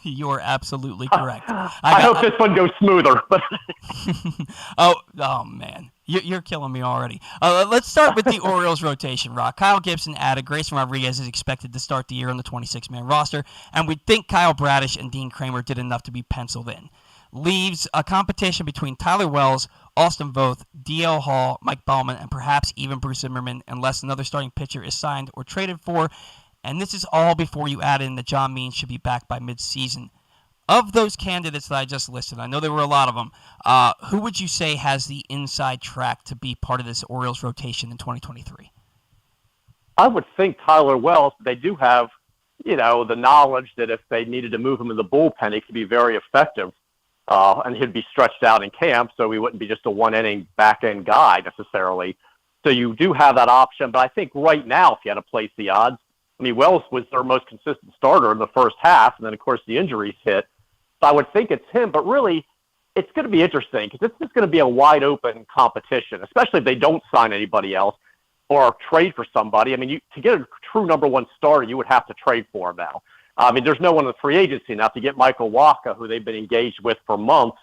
you are absolutely correct. I hope this one goes smoother. But oh man, you're killing me already. Let's start with the Orioles rotation, Roch. Kyle Gibson added. Grayson Rodriguez is expected to start the year on the 26-man roster, and we think Kyle Bradish and Dean Kramer did enough to be penciled in. Leaves a competition between Tyler Wells, Austin Voth, D.L. Hall, Mike Baumann, and perhaps even Bruce Zimmerman, unless another starting pitcher is signed or traded for. And this is all before you add in that John Means should be back by midseason. Of those candidates that I just listed, I know there were a lot of them, who would you say has the inside track to be part of this Orioles rotation in 2023? I would think Tyler Wells. They do have, the knowledge that if they needed to move him in the bullpen, he could be very effective. And he'd be stretched out in camp, so he wouldn't be just a one-inning back-end guy necessarily. So you do have that option. But I think right now, if you had to place the odds, Wells was their most consistent starter in the first half, and then, of course, the injuries hit. So I would think it's him. But really, it's going to be interesting because it's just going to be a wide-open competition, especially if they don't sign anybody else or trade for somebody. To get a true number one starter, you would have to trade for him now. There's no one in the free agency now to get Michael Wacha, who they've been engaged with for months.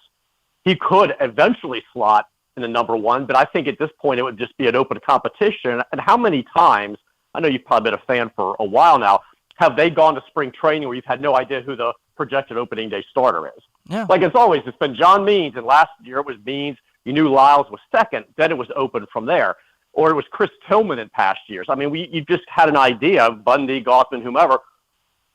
He could eventually slot in the number one, but I think at this point it would just be an open competition. And how many times, I know you've probably been a fan for a while now, have they gone to spring training where you've had no idea who the projected opening day starter is? Yeah. It's been John Means, and last year it was Means. You knew Lyles was second, then it was open from there. Or it was Chris Tillman in past years. You just had an idea, Bundy, Gothman, whomever.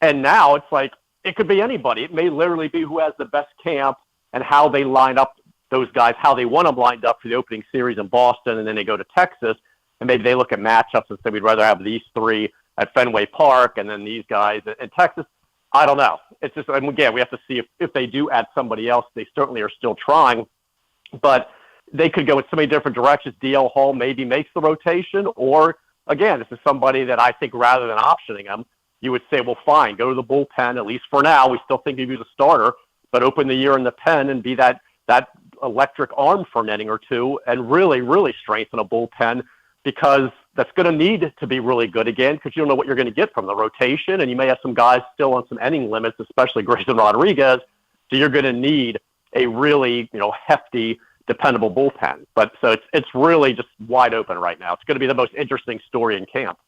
And now it's like it could be anybody. It may literally be who has the best camp and how they line up those guys, how they want them lined up for the opening series in Boston, and then they go to Texas, and maybe they look at matchups and say we'd rather have these three at Fenway Park and then these guys in Texas. I don't know. It's just, again, we have to see if they do add somebody else. They certainly are still trying. But, they could go in so many different directions. DL Hall maybe makes the rotation, or again, this is somebody that I think rather than optioning him, you would say, well, fine, go to the bullpen, at least for now. We still think he'd be the starter, but open the year in the pen and be that electric arm for an inning or two and really, really strengthen a bullpen, because that's going to need to be really good again, because you don't know what you're going to get from the rotation, and you may have some guys still on some inning limits, especially Grayson Rodriguez, so you're going to need a really, hefty, dependable bullpen. But so it's really just wide open right now. It's going to be the most interesting story in camp.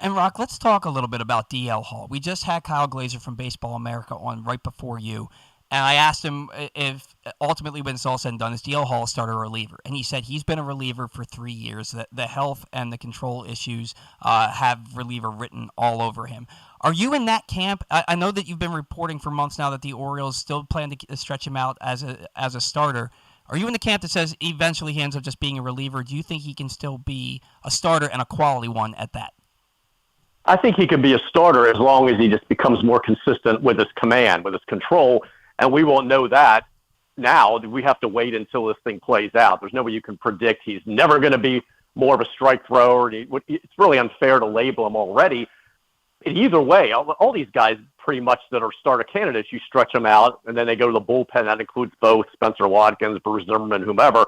And Roch, let's talk a little bit about DL Hall. We just had Kyle Glaser from Baseball America on right before you, and I asked him if ultimately when it's all said and done, is DL Hall a starter or reliever? And he said he's been a reliever for 3 years. That the health and the control issues have reliever written all over him. Are you in that camp? I know that you've been reporting for months now that the Orioles still plan to stretch him out as a starter. Are you in the camp that says eventually he ends up just being a reliever? Do you think he can still be a starter and a quality one at that? I think he can be a starter as long as he just becomes more consistent with his command, with his control, and we won't know that now. We have to wait until this thing plays out. There's no way you can predict he's never going to be more of a strike thrower. It's really unfair to label him already. Either way, all these guys pretty much that are starter candidates, you stretch them out, and then they go to the bullpen. That includes both Spencer Watkins, Bruce Zimmerman, whomever.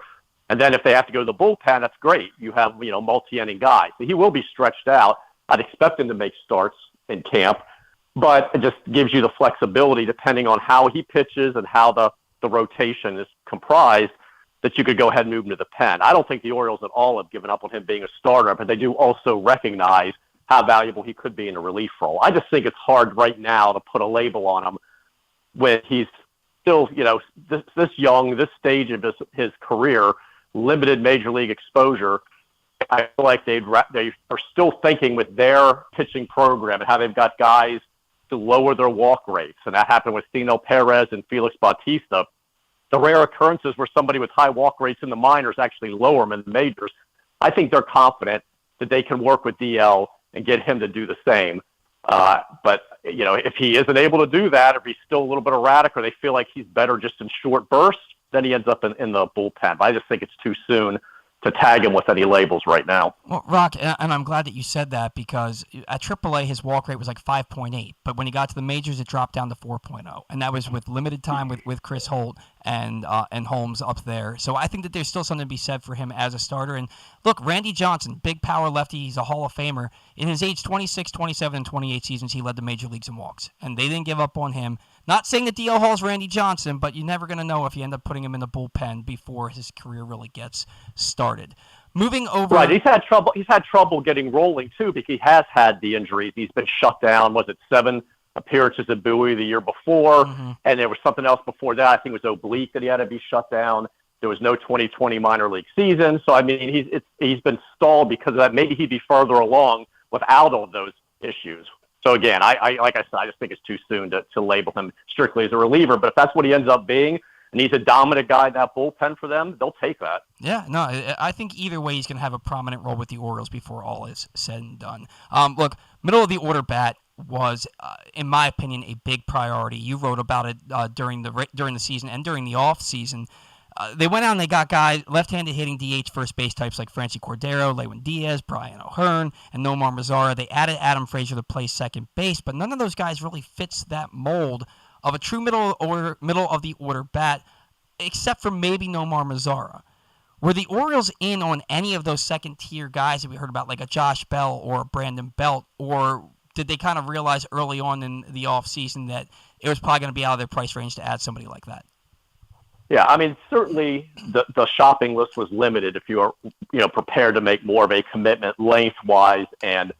And then if they have to go to the bullpen, that's great. You have, multi-inning guys. So he will be stretched out. I'd expect him to make starts in camp, but it just gives you the flexibility, depending on how he pitches and how the rotation is comprised, that you could go ahead and move him to the pen. I don't think the Orioles at all have given up on him being a starter, but they do also recognize how valuable he could be in a relief role. I just think it's hard right now to put a label on him when he's still, this young, this stage of his career, limited major league exposure. I feel like they are still thinking with their pitching program and how they've got guys to lower their walk rates. And that happened with Tino Perez and Felix Bautista. The rare occurrences where somebody with high walk rates in the minors actually lower them in the majors. I think they're confident that they can work with DL and get him to do the same. But, if he isn't able to do that, if he's still a little bit erratic, or they feel like he's better just in short bursts, then he ends up in the bullpen. But I just think it's too soon to tag him with any labels right now. Well, Roch, and I'm glad that you said that, because at AAA his walk rate was like 5.8, but when he got to the majors it dropped down to 4.0, and that was with limited time with Chris Holt and Holmes up there. So I think that there's still something to be said for him as a starter. And look, Randy Johnson, big power lefty, he's a Hall of Famer. In his age 26, 27, and 28 seasons, he led the major leagues in walks, and they didn't give up on him. Not saying that DL Hall's Randy Johnson, but you're never going to know if you end up putting him in the bullpen before his career really gets started. Moving over, right? He's had trouble getting rolling too, because he has had the injuries. He's been shut down. Was it 7 appearances at Bowie the year before? Mm-hmm. And there was something else before that. I think it was oblique that he had to be shut down. There was no 2020 minor league season. So I mean, he's been stalled because of that. Maybe he'd be further along without all of those issues. So again, I like I said, I just think it's too soon to label him strictly as a reliever. But if that's what he ends up being, and he's a dominant guy in that bullpen for them, they'll take that. Yeah, no, I think either way he's going to have a prominent role with the Orioles before all is said and done. Look, middle of the order bat was, in my opinion, a big priority. You wrote about it during the season and during the off season. They went out and they got guys, left-handed hitting DH first base types like Francie Cordero, Lewin Diaz, Brian O'Hearn, and Nomar Mazara. They added Adam Frazier to play second base, but none of those guys really fits that mold of a true middle of the order bat, except for maybe Nomar Mazara. Were the Orioles in on any of those second-tier guys that we heard about, like a Josh Bell or a Brandon Belt, or did they kind of realize early on in the offseason that it was probably going to be out of their price range to add somebody like that? Yeah, I mean, certainly the shopping list was limited if you are, prepared to make more of a commitment lengthwise and,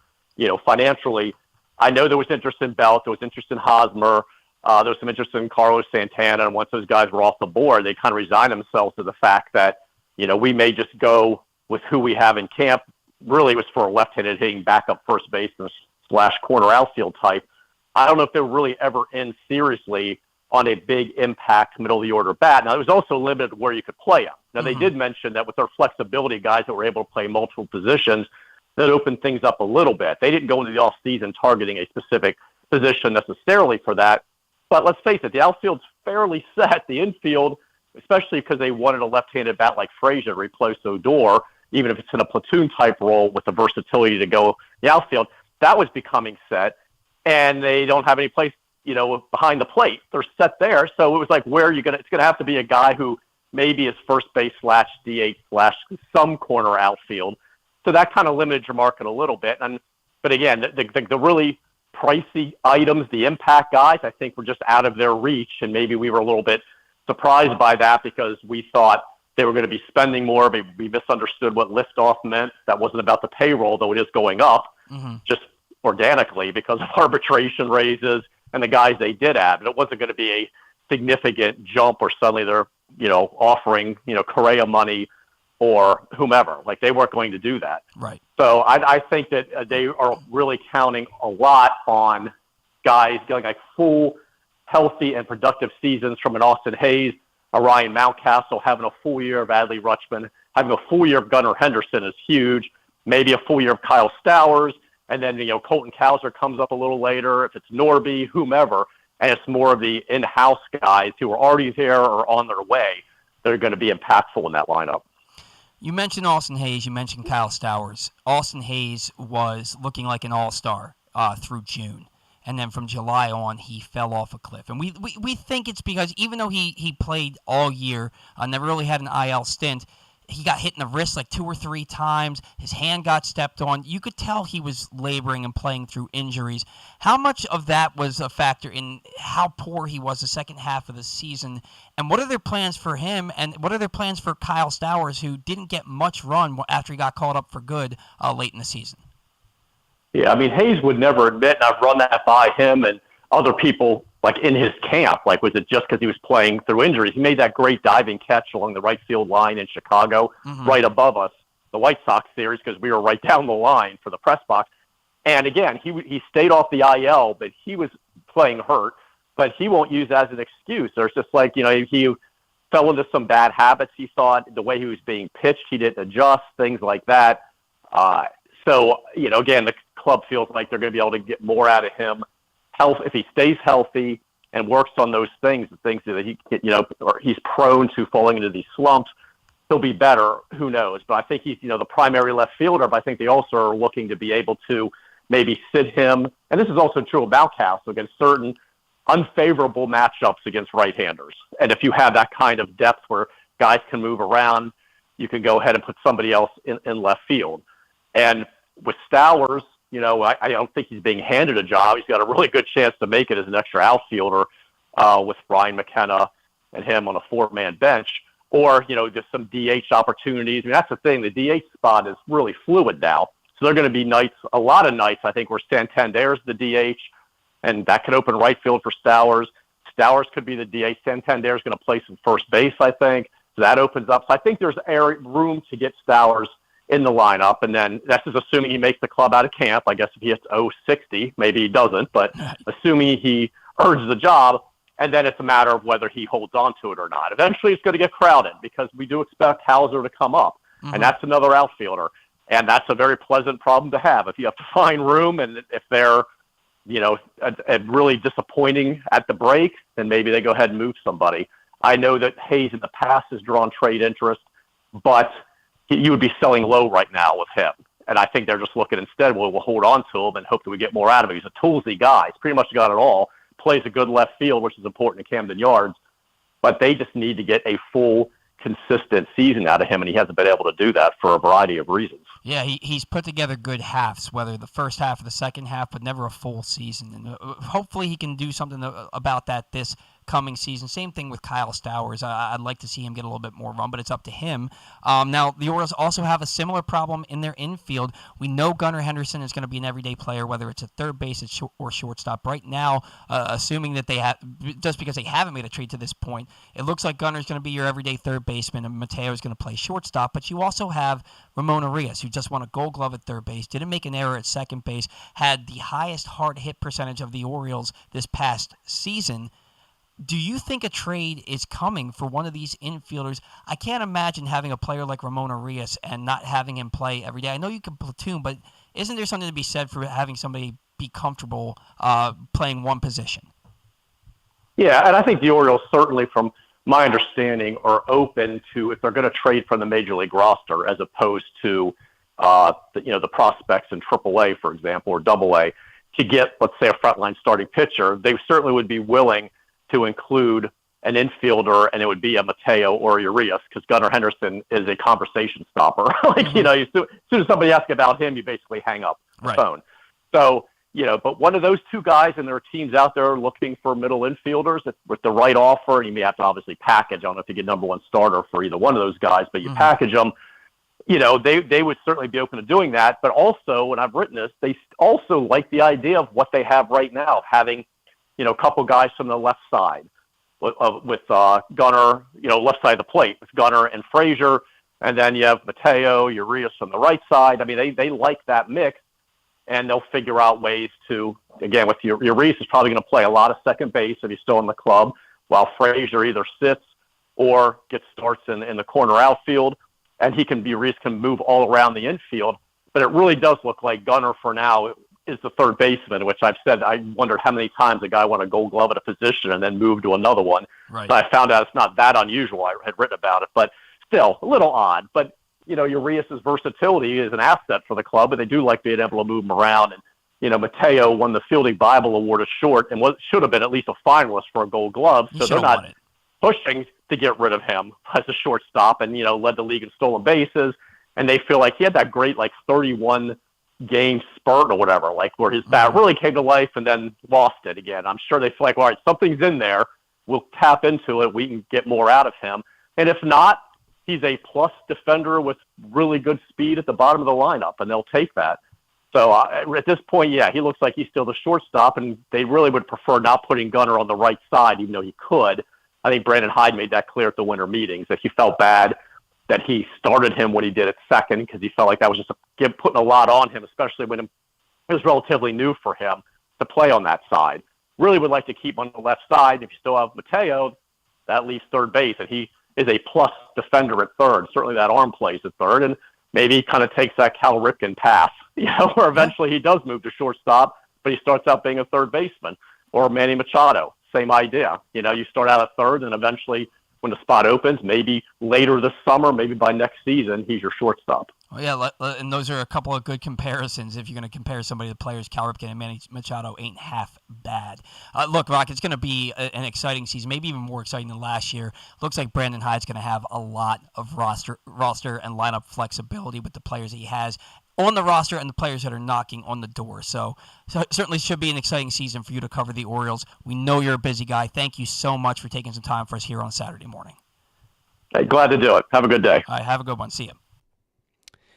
financially. I know there was interest in Belt, there was interest in Hosmer, there was some interest in Carlos Santana, and once those guys were off the board, they kind of resigned themselves to the fact that, we may just go with who we have in camp. Really, it was for a left-handed hitting backup first baseman / corner outfield type. I don't know if they were really ever in seriously on a big impact middle-of-the-order bat. Now, it was also limited where you could play them. Now, they did mention that with their flexibility, guys that were able to play multiple positions, that opened things up a little bit. They didn't go into the offseason targeting a specific position necessarily for that. But let's face it, the outfield's fairly set. The infield especially because they wanted a left-handed bat like Frazier to replace Odor, even if it's in a platoon-type role with the versatility to go the outfield. That was becoming set, and they don't have any place, behind the plate. They're set there, so it was like, where are you going to – it's going to have to be a guy who maybe is first base / DH / some corner outfield. So that kind of limited your market a little bit. But again, the really pricey items, the impact guys, I think were just out of their reach, and maybe we were a little bit surprised by that because we thought they were going to be spending more. Maybe we misunderstood what liftoff meant. That wasn't about the payroll, though it is going up just organically because of arbitration raises and the guys they did add. But it wasn't going to be a significant jump or suddenly they're, offering, Correa money or whomever. Like, they weren't going to do that. Right. So I think that they are really counting a lot on guys getting like full, healthy, and productive seasons from an Austin Hayes, a Ryan Mountcastle, having a full year of Adley Rutschman, having a full year of Gunnar Henderson is huge, maybe a full year of Kyle Stowers, and then, Colton Cowser comes up a little later, if it's Norby, whomever, and it's more of the in-house guys who are already there or on their way that are going to be impactful in that lineup. You mentioned Austin Hayes. You mentioned Kyle Stowers. Austin Hayes was looking like an all-star through June. And then from July on, he fell off a cliff. And we think it's because even though he played all year, never really had an IL stint, he got hit in the wrist like 2 or 3 times. His hand got stepped on. You could tell he was laboring and playing through injuries. How much of that was a factor in how poor he was the second half of the season? And what are their plans for him? And what are their plans for Kyle Stowers, who didn't get much run after he got called up for good late in the season? Yeah, I mean, Hayes would never admit, and I've run that by him and other people like in his camp. Like, was it just because he was playing through injuries? He made that great diving catch along the right field line in Chicago, right above us, the White Sox series, because we were right down the line for the press box. And again, he stayed off the IL, but he was playing hurt. But he won't use that as an excuse. There's just like, he fell into some bad habits. He thought the way he was being pitched, he didn't adjust, things like that. So, again, the club feels like they're going to be able to get more out of him. If he stays healthy and works on those things, the things that he, or he's prone to falling into these slumps, he'll be better. Who knows? But I think he's, the primary left fielder. But I think they also are looking to be able to maybe sit him. And this is also true of Mountcastle against certain unfavorable matchups against right-handers. And if you have that kind of depth where guys can move around, you can go ahead and put somebody else in left field. And with Stowers, I don't think he's being handed a job. He's got a really good chance to make it as an extra outfielder with Ryan McKenna and him on a 4-man bench, or, just some DH opportunities. I mean, that's the thing. The DH spot is really fluid now. So there are going to be a lot of nights, I think, where Santander's the DH, and that could open right field for Stowers. Stowers could be the DH. Santander's going to play some first base, I think. So that opens up. So I think there's room to get Stowers in the lineup, and then that's just assuming he makes the club out of camp. I guess if he hits 060, maybe he doesn't, but assuming he earns the job, and then it's a matter of whether he holds on to it or not. Eventually it's going to get crowded because we do expect Hauser to come up, and that's another outfielder, and that's a very pleasant problem to have. If you have to find room, and if they're, really disappointing at the break, then maybe they go ahead and move somebody. I know that Hayes in the past has drawn trade interest, but you would be selling low right now with him. And I think they're just looking instead, we'll hold on to him and hope that we get more out of him. He's a toolsy guy. He's pretty much got it all. Plays a good left field, which is important in Camden Yards. But they just need to get a full, consistent season out of him, and he hasn't been able to do that for a variety of reasons. Yeah, he's put together good halves, whether the first half or the second half, but never a full season. And hopefully he can do something about that this coming season. Same thing with Kyle Stowers. I'd like to see him get a little bit more run, but it's up to him. Now, the Orioles also have a similar problem in their infield. We know Gunnar Henderson is going to be an everyday player, whether it's at third base or shortstop. Right now, assuming that they have, just because they haven't made a trade to this point, it looks like Gunnar's going to be your everyday third baseman, and Mateo is going to play shortstop. But you also have Ramon Arias, who just won a Gold Glove at third base, didn't make an error at second base, had the highest hard hit percentage of the Orioles this past season. Do you think a trade is coming for one of these infielders? I can't imagine having a player like Ramon Arias and not having him play every day. I know you can platoon, but isn't there something to be said for having somebody be comfortable playing one position? Yeah, and I think the Orioles certainly from my understanding, are open to, if they're going to trade from the major league roster as opposed to the prospects in AAA, for example, or AA, to get, let's say, a frontline starting pitcher, they certainly would be willing to include an infielder, and it would be a Mateo or a Urias, because Gunnar Henderson is a conversation stopper. As soon as somebody asks about him, you basically hang up the phone. So, but one of those two guys, and there are teams out there looking for middle infielders with the right offer, and you may have to obviously package. I don't know if you get number one starter for either one of those guys, but you package them. They would certainly be open to doing that. But also, when I've written this, they also like the idea of what they have right now, of having, a couple guys from the left side with Gunnar, left side of the plate with Gunnar and Frazier, and then you have Mateo, Urias from the right side. I mean, they like that mix, and they'll figure out ways to, again, with Urias is probably going to play a lot of second base if he's still in the club, while Frazier either sits or gets starts in the corner outfield, and Urias can move all around the infield. But it really does look like Gunnar for now is the third baseman, which I've said I wondered how many times a guy won a Gold Glove at a position and then moved to another one. Right. So I found out it's not that unusual. I had written about it, but still a little odd. But Urias' versatility is an asset for the club, but they do like being able to move him around. And Mateo won the Fielding Bible Award as short, and should have been at least a finalist for a Gold Glove. So they're not pushing to get rid of him as a shortstop, and led the league in stolen bases. And they feel like he had that great 31 game spurt or whatever, where his bat really came to life and then lost it again. I'm sure they feel like, all right, something's in there. We'll tap into it. We can get more out of him. And if not, he's a plus defender with really good speed at the bottom of the lineup, and they'll take that. So at this point, he looks like he's still the shortstop, and they really would prefer not putting Gunnar on the right side, even though he could. I think Brandon Hyde made that clear at the winter meetings, that he felt bad that he started him when he did at second, because he felt like that was just putting a lot on him, especially when it was relatively new for him to play on that side. Really would like to keep on the left side. If you still have Mateo, that leaves third base, and he is a plus defender at third. Certainly that arm plays at third, and maybe he kind of takes that Cal Ripken path, where eventually he does move to shortstop, but he starts out being a third baseman. Or Manny Machado, same idea. You start out at third, and eventually when the spot opens, maybe later this summer, maybe by next season, he's your shortstop. Well, yeah, and those are a couple of good comparisons. If you're going to compare somebody to players, Cal Ripken and Manny Machado ain't half bad. Look, Roch, it's going to be an exciting season, maybe even more exciting than last year. Looks like Brandon Hyde's going to have a lot of roster and lineup flexibility with the players that he has on the roster and the players that are knocking on the door. So certainly should be an exciting season for you to cover the Orioles. We know you're a busy guy. Thank you so much for taking some time for us here on Saturday morning. Hey, glad to do it. Have a good day. All right, have a good one. See you.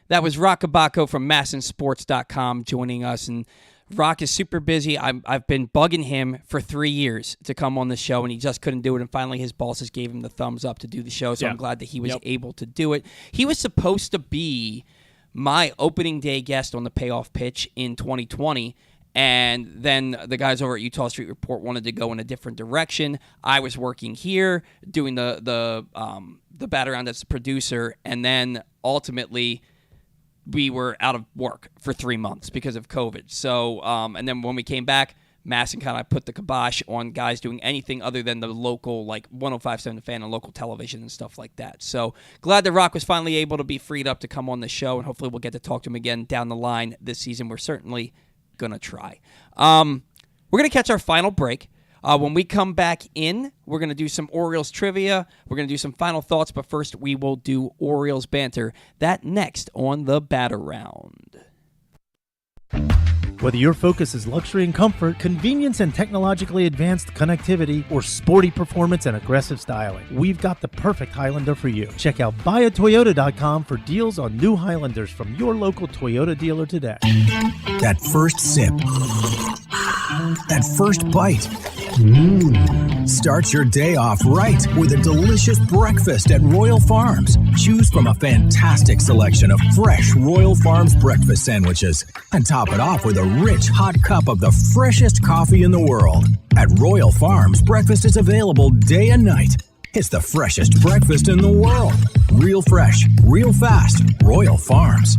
That was Roch Kubatko from MASNsports.com joining us, and Roch is super busy. I've been bugging him for 3 years to come on the show, and he just couldn't do it, and finally his bosses gave him the thumbs up to do the show, so I'm glad that he was able to do it. He was supposed to be my opening day guest on the Payoff Pitch in 2020, and then the guys over at Utah Street Report wanted to go in a different direction. I was working here doing the bat around as a producer, and then ultimately we were out of work for 3 months because of COVID. So, and then when we came back, Masson kind of put the kibosh on guys doing anything other than the local, 105.7 The Fan and local television and stuff like that. So glad that Roch was finally able to be freed up to come on the show, and hopefully we'll get to talk to him again down the line this season. We're certainly going to try. We're going to catch our final break. When we come back in, we're going to do some Orioles trivia. We're going to do some final thoughts, but first we will do Orioles banter. That next on the Batter Round. Whether your focus is luxury and comfort, convenience and technologically advanced connectivity, or sporty performance and aggressive styling, we've got the perfect Highlander for you. Check out buyatoyota.com for deals on new Highlanders from your local Toyota dealer today. That first sip. That first bite. Start your day off right with a delicious breakfast at Royal Farms. Choose from a fantastic selection of fresh Royal Farms breakfast sandwiches and top it off with a rich hot cup of the freshest coffee in the world. At Royal Farms, breakfast is available day and night. It's the freshest breakfast in the world. Real fresh, real fast. Royal Farms.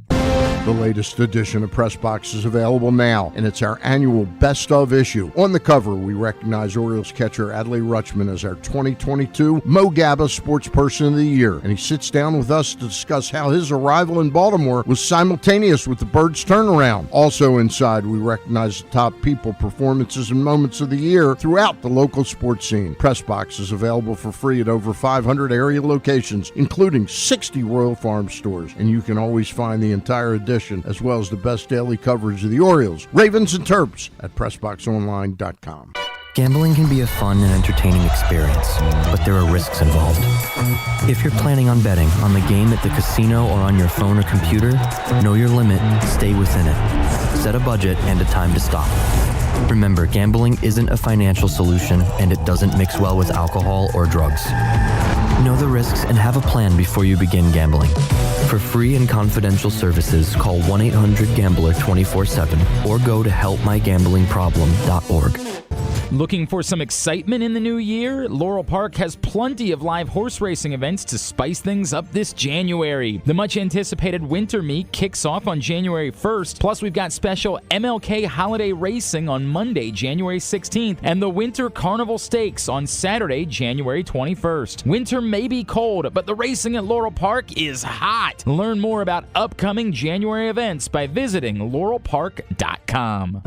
The latest edition of Press Box is available now, and it's our annual Best Of issue. On the cover, we recognize Orioles catcher Adley Rutschman as our 2022 Mo Gabba Sports Person of the Year, and he sits down with us to discuss how his arrival in Baltimore was simultaneous with the Birds' turnaround. Also inside, we recognize the top people, performances, and moments of the year throughout the local sports scene. Press Box is available for free at over 500 area locations, including 60 Royal Farm stores, and you can always find the entire edition as well as the best daily coverage of the Orioles, Ravens, and Terps at PressBoxOnline.com. Gambling can be a fun and entertaining experience, but there are risks involved. If you're planning on betting on the game at the casino or on your phone or computer, know your limit, stay within it. Set a budget and a time to stop. Remember, gambling isn't a financial solution, and it doesn't mix well with alcohol or drugs. Know the risks and have a plan before you begin gambling. For free and confidential services, call 1-800-GAMBLER 24/7 or go to helpmygamblingproblem.org. Looking for some excitement in the new year? Laurel Park has plenty of live horse racing events to spice things up this January. The much-anticipated Winter Meet kicks off on January 1st, plus we've got special MLK Holiday Racing on Monday, January 16th, and the Winter Carnival Stakes on Saturday, January 21st. Winter may be cold, but the racing at Laurel Park is hot. Learn more about upcoming January events by visiting laurelpark.com.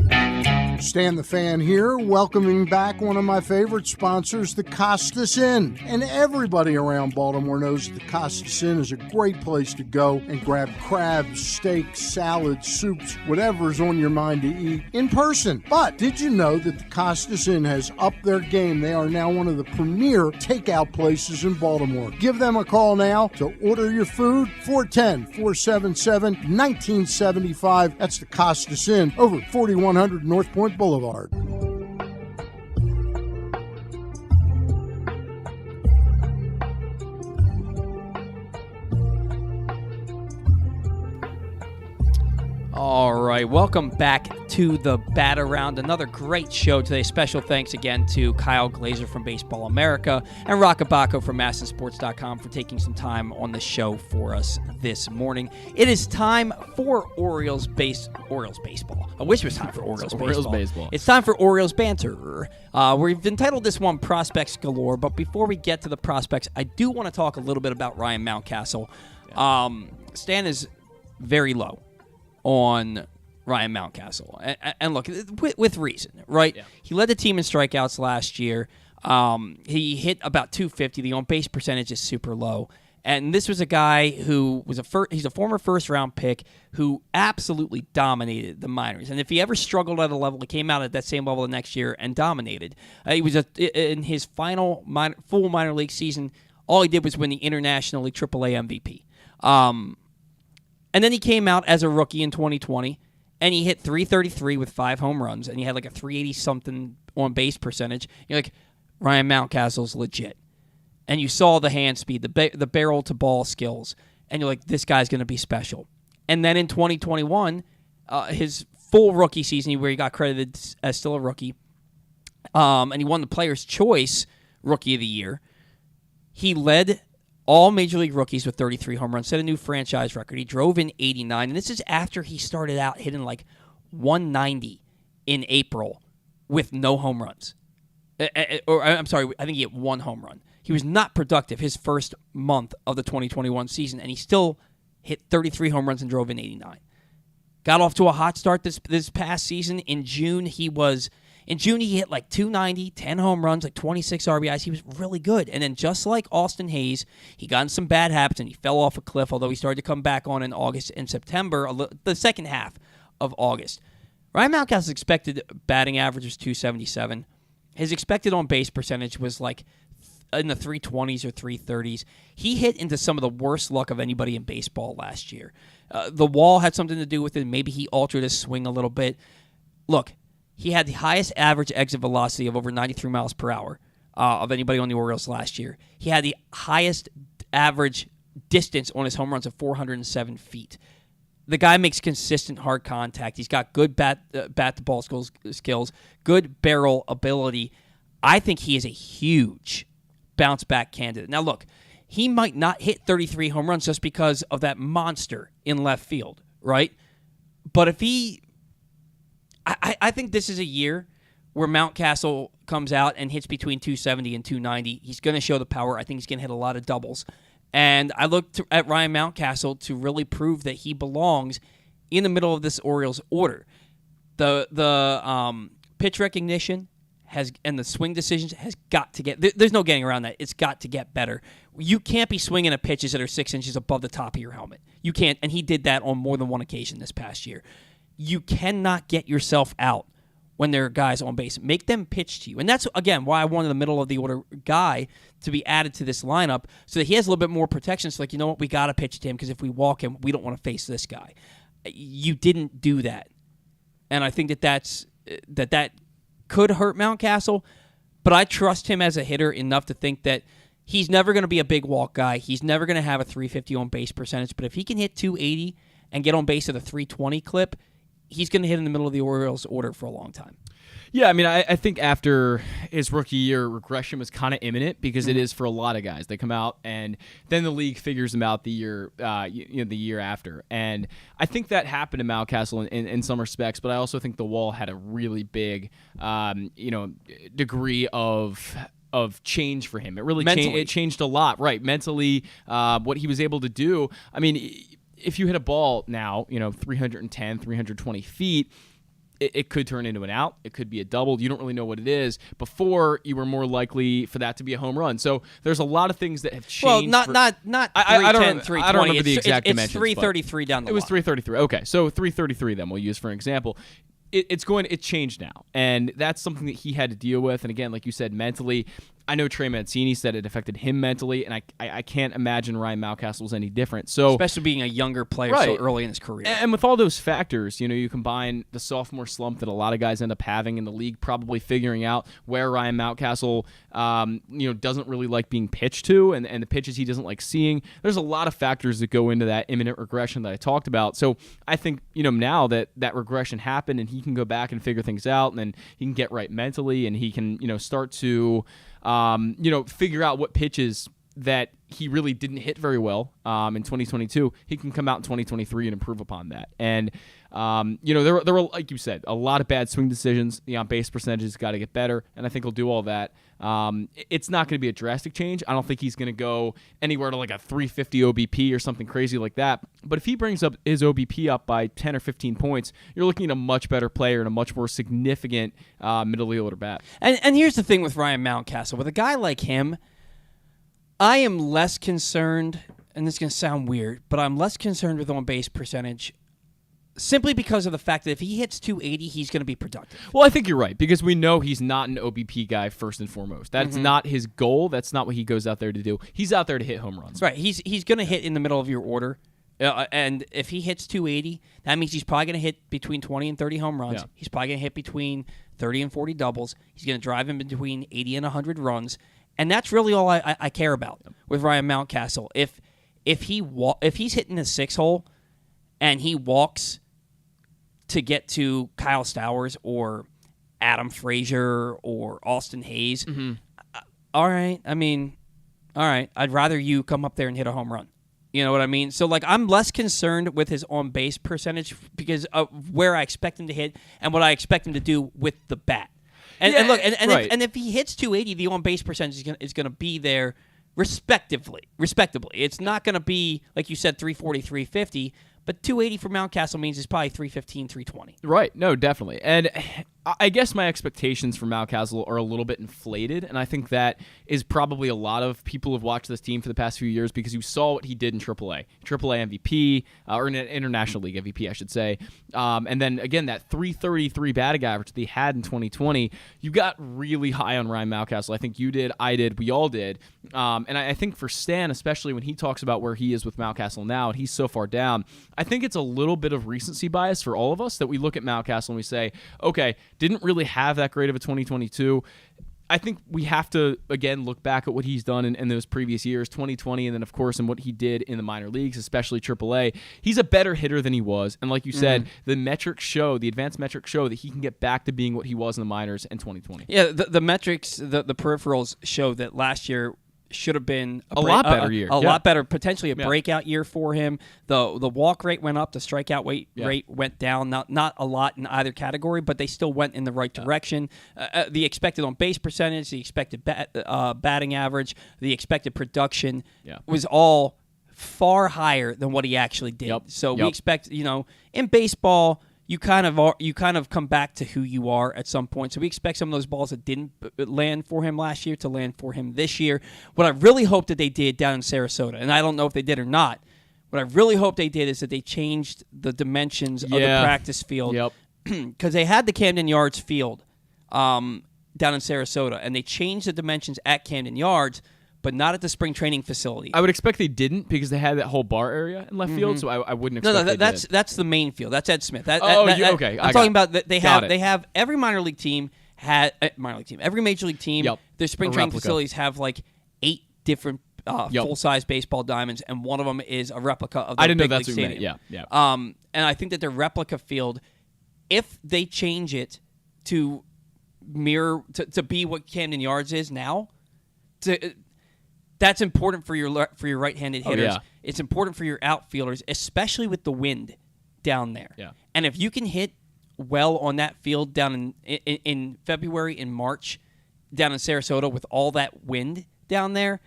Stan the Fan here, welcoming back one of my favorite sponsors, the Costas Inn. And everybody around Baltimore knows the Costas Inn is a great place to go and grab crabs, steaks, salads, soups, whatever's on your mind to eat in person. But did you know that the Costas Inn has upped their game? They are now one of the premier takeout places in Baltimore. Give them a call now to order your food, 410-477-1975. That's the Costas Inn over 4100 North Point Boulevard. All right, welcome back to the Bat Around. Another great show today. Special thanks again to Kyle Glaser from Baseball America and Roch Kubatko from MASNsports.com for taking some time on the show for us this morning. It is time for Orioles baseball. I wish it was time for Orioles baseball. It's time for Orioles banter. We've entitled this one Prospects Galore, but before we get to the prospects, I do want to talk a little bit about Ryan Mountcastle. Stan is very low on Ryan Mountcastle. And look, with reason, right? Yeah. He led the team in strikeouts last year. He hit about 250. The on-base percentage is super low. And this was a guy who was he's a former first-round pick who absolutely dominated the minors. And if he ever struggled at a level, he came out at that same level the next year and dominated. He was in his final full minor league season, all he did was win the International League AAA MVP. And then he came out as a rookie in 2020, and he hit .333 with 5 home runs, and he had like a .380-something on-base percentage. You're like, Ryan Mountcastle's legit. And you saw the hand speed, the barrel-to-ball skills, and you're like, this guy's going to be special. And then in 2021, his full rookie season, where he got credited as still a rookie, and he won the Players' Choice Rookie of the Year, he led all Major League rookies with 33 home runs, set a new franchise record. He drove in 89, and this is after he started out hitting like 190 in April with no home runs. Or I'm sorry, I think he hit 1 home run. He was not productive his first month of the 2021 season, and he still hit 33 home runs and drove in 89. Got off to a hot start this past season. In June, he hit like 290, 10 home runs, like 26 RBIs. He was really good. And then just like Austin Hayes, he got in some bad habits and he fell off a cliff, although he started to come back on in August and September, the second half of August. Ryan Mountcastle's expected batting average was .277. His expected on-base percentage was like in the 320s or 330s. He hit into some of the worst luck of anybody in baseball last year. The wall had something to do with it. Maybe he altered his swing a little bit. Look, he had the highest average exit velocity of over 93 miles per hour of anybody on the Orioles last year. He had the highest average distance on his home runs of 407 feet. The guy makes consistent hard contact. He's got good bat-to-ball skills, good barrel ability. I think he is a huge bounce-back candidate. Now, look, he might not hit 33 home runs just because of that monster in left field, right? But if he, I think this is a year where Mountcastle comes out and hits between 270 and 290. He's going to show the power. I think he's going to hit a lot of doubles. And I look at Ryan Mountcastle to really prove that he belongs in the middle of this Orioles order. The pitch recognition and the swing decisions has got to get. There's no getting around that. It's got to get better. You can't be swinging at pitches that are 6 inches above the top of your helmet. You can't, and he did that on more than one occasion this past year. You cannot get yourself out when there are guys on base. Make them pitch to you. And that's, again, why I wanted the middle-of-the-order guy to be added to this lineup so that he has a little bit more protection. It's like, you know what, we got to pitch to him because if we walk him, we don't want to face this guy. You didn't do that. And I think that could hurt Mountcastle, but I trust him as a hitter enough to think that he's never going to be a big walk guy. He's never going to have a 350 on-base percentage, but if he can hit 280 and get on base at a 320 clip, he's going to hit in the middle of the Orioles order for a long time. Yeah, I mean, I think after his rookie year, regression was kind of imminent because it is for a lot of guys. They come out and then the league figures them out the year, the year after. And I think that happened to Mountcastle in some respects, but I also think the wall had a really big, degree of change for him. It really changed a lot, right? Mentally, what he was able to do. I mean, if you hit a ball now, 310, 320 feet, it could turn into an out. It could be a double. You don't really know what it is. Before, you were more likely for that to be a home run. So there's a lot of things that have changed. Well, not 310, 320. I don't remember the exact dimensions. It's 333 down the line. It was 333. Okay, so 333 then we'll use for an example. It changed now, and that's something that he had to deal with. And again, like you said, mentally, I know Trey Mancini said it affected him mentally, and I can't imagine Ryan Mountcastle was any different. So, especially being a younger player so early in his career. And with all those factors, you combine the sophomore slump that a lot of guys end up having in the league, probably figuring out where Ryan Mountcastle, doesn't really like being pitched to, and the pitches he doesn't like seeing. There's a lot of factors that go into that imminent regression that I talked about. So I think, now that regression happened and he can go back and figure things out, and then he can get right mentally, and he can, start to figure out what pitches that he really didn't hit very well in 2022. He can come out in 2023 and improve upon that. And, there were, like you said, a lot of bad swing decisions. The on-base percentages got to get better, and I think he'll do all that. It's not going to be a drastic change. I don't think he's going to go anywhere to like a 350 OBP or something crazy like that. But if he brings up his OBP up by 10 or 15 points, you're looking at a much better player and a much more significant middle-of-the-order bat. And here's the thing with Ryan Mountcastle. With a guy like him, I am less concerned, and this is going to sound weird, but I'm less concerned with on-base percentage simply because of the fact that if he hits 280, he's going to be productive. Well, I think you're right, because we know he's not an OBP guy first and foremost. That's not his goal. That's not what he goes out there to do. He's out there to hit home runs. Right. He's going to hit in the middle of your order. And if he hits 280, that means he's probably going to hit between 20 and 30 home runs. Yeah. He's probably going to hit between 30 and 40 doubles. He's going to drive in between 80 and 100 runs. And that's really all I care about with Ryan Mountcastle. If he's hitting the 6-hole and he walks to get to Kyle Stowers or Adam Frazier or Austin Hayes, all right. I mean, all right. I'd rather you come up there and hit a home run. You know what I mean? So, I'm less concerned with his on-base percentage because of where I expect him to hit and what I expect him to do with the bat. And look, if he hits 280, the on-base percentage is going to be there respectively. It's not going to be, like you said, 340, 350, but 280 for Mountcastle means it's probably 315, 320. Right. No, definitely. And I guess my expectations for Mountcastle are a little bit inflated, and I think that is probably a lot of people have watched this team for the past few years because you saw what he did in AAA MVP, or in International League MVP, I should say. And then, again, that 333 batting average that he had in 2020, you got really high on Ryan Mountcastle. I think you did, I did, we all did. And I think for Stan, especially when he talks about where he is with Mountcastle now, and he's so far down, I think it's a little bit of recency bias for all of us that we look at Mountcastle and we say, okay, didn't really have that great of a 2022. I think we have to, again, look back at what he's done in those previous years, 2020, and then, of course, in what he did in the minor leagues, especially AAA. He's a better hitter than he was. And like you said, the advanced metrics show that he can get back to being what he was in the minors in 2020. Yeah, the metrics, the peripherals show that last year should have been a lot better year. A lot better, potentially a breakout year for him. The walk rate went up, the strikeout rate went down. Not a lot in either category, but they still went in the right direction. The expected on base percentage, the expected batting average, the expected production was all far higher than what he actually did. So we expect, in baseball, you kind of come back to who you are at some point. So we expect some of those balls that didn't land for him last year to land for him this year. What I really hope that they did down in Sarasota, and I don't know if they did or not, what I really hope they did is that they changed the dimensions of the practice field. Because they had the Camden Yards field down in Sarasota, and they changed the dimensions at Camden Yards, but not at the spring training facility. I would expect they didn't because they had that whole bar area in left field, so I wouldn't expect that's the main field. That's Ed Smith. Okay. I'm talking about that they have every minor league team every major league team. Their spring training facilities have like 8 different full-size baseball diamonds, and one of them is a replica of the big league stadium. And I think that their replica field, if they change it to mirror to be what Camden Yards is now, that's important for your right-handed hitters. It's important for your outfielders, especially with the wind down there. And if you can hit well on that field down in February and March down in Sarasota with all that wind down there,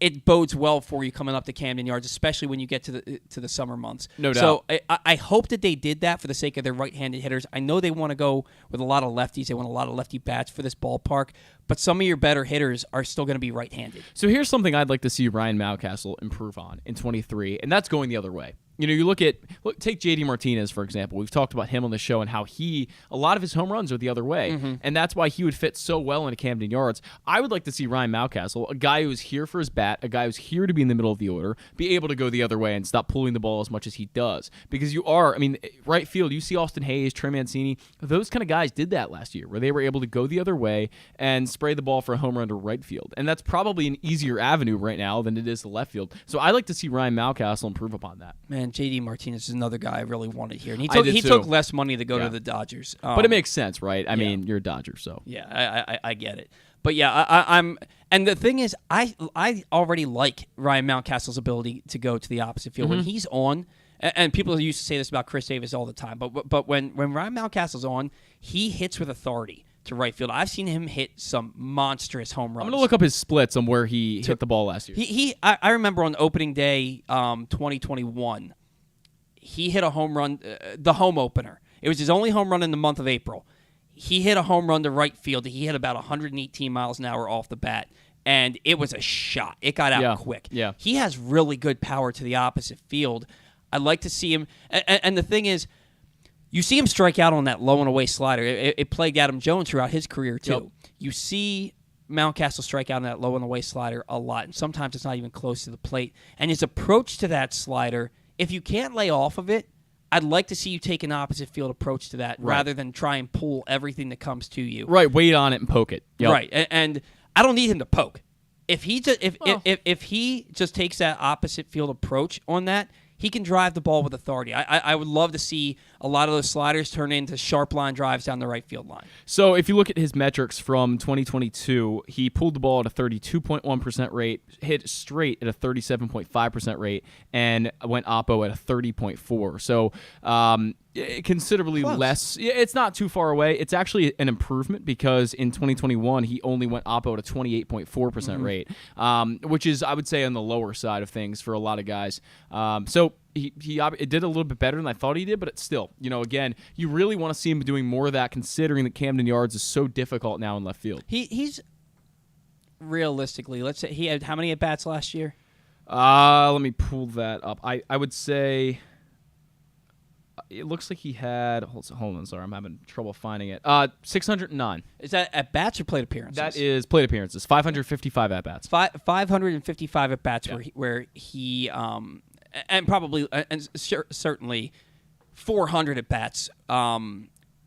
it bodes well for you coming up to Camden Yards, especially when you get to the summer months. No doubt. So I hope that they did that for the sake of their right-handed hitters. I know they want to go with a lot of lefties. They want a lot of lefty bats for this ballpark, but some of your better hitters are still going to be right-handed. So here's something I'd like to see Ryan Mountcastle improve on in 23, and that's going the other way. You take JD Martinez, for example. We've talked about him on the show and how a lot of his home runs are the other way. And that's why he would fit so well into Camden Yards. I would like to see Ryan Mountcastle, a guy who's here for his bat, a guy who's here to be in the middle of the order, be able to go the other way and stop pulling the ball as much as he does. Because right field, you see Austin Hayes, Trey Mancini, those kind of guys did that last year, where they were able to go the other way and spray the ball for a home run to right field. And that's probably an easier avenue right now than it is to left field. So I'd like to see Ryan Mountcastle improve upon that. Man, JD Martinez is another guy I really wanted here. And he took less money to go to the Dodgers. But it makes sense, right? I mean, you're a Dodger, so. Yeah, I get it. But yeah, I'm and the thing is, I already like Ryan Mountcastle's ability to go to the opposite field. When he's on, and people used to say this about Chris Davis all the time, but when Ryan Mountcastle's on, he hits with authority to right field. I've seen him hit some monstrous home runs. I'm going to look up his splits on where he hit the ball last year. I remember on opening day 2021, he hit a home run, the home opener. It was his only home run in the month of April. He hit a home run to right field. He hit about 118 miles an hour off the bat, and it was a shot. It got out quick. Yeah. He has really good power to the opposite field. I'd like to see him. And the thing is, you see him strike out on that low and away slider. It plagued Adam Jones throughout his career, too. Yep. You see Mountcastle strike out on that low and away slider a lot, and sometimes it's not even close to the plate. And his approach to that slider, if you can't lay off of it, I'd like to see you take an opposite field approach to that rather than try and pull everything that comes to you. Right, wait on it and poke it. Yep. Right, and I don't need him to poke. If he just takes that opposite field approach on that, he can drive the ball with authority. I would love to see a lot of those sliders turn into sharp line drives down the right field line. So if you look at his metrics from 2022, he pulled the ball at a 32.1% rate, hit straight at a 37.5% rate, and went oppo at a 30.4. So considerably less. It's not too far away. It's actually an improvement because in 2021 he only went oppo at a 28.4% rate, which is, I would say, on the lower side of things for a lot of guys. So it did a little bit better than I thought he did, but it's still, again, you really want to see him doing more of that, considering that Camden Yards is so difficult now in left field. He's realistically, let's say he had how many at bats last year? Let me pull that up. I would say. It looks like he had. Hold on, sorry, I'm having trouble finding it. 609. Is that at bats or plate appearances? That is plate appearances. 555 at bats. 555 at bats, where he and probably and certainly 400 at bats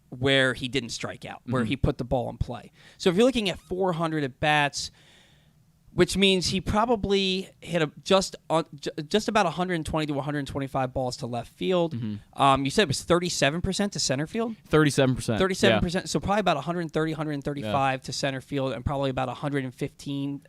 where he didn't strike out, where he put the ball in play. So if you're looking at 400 at bats, which means he probably hit just about 120 to 125 balls to left field. You said it was 37% to center field? 37%. 37%. So probably about 130, 135 to center field, and probably about 110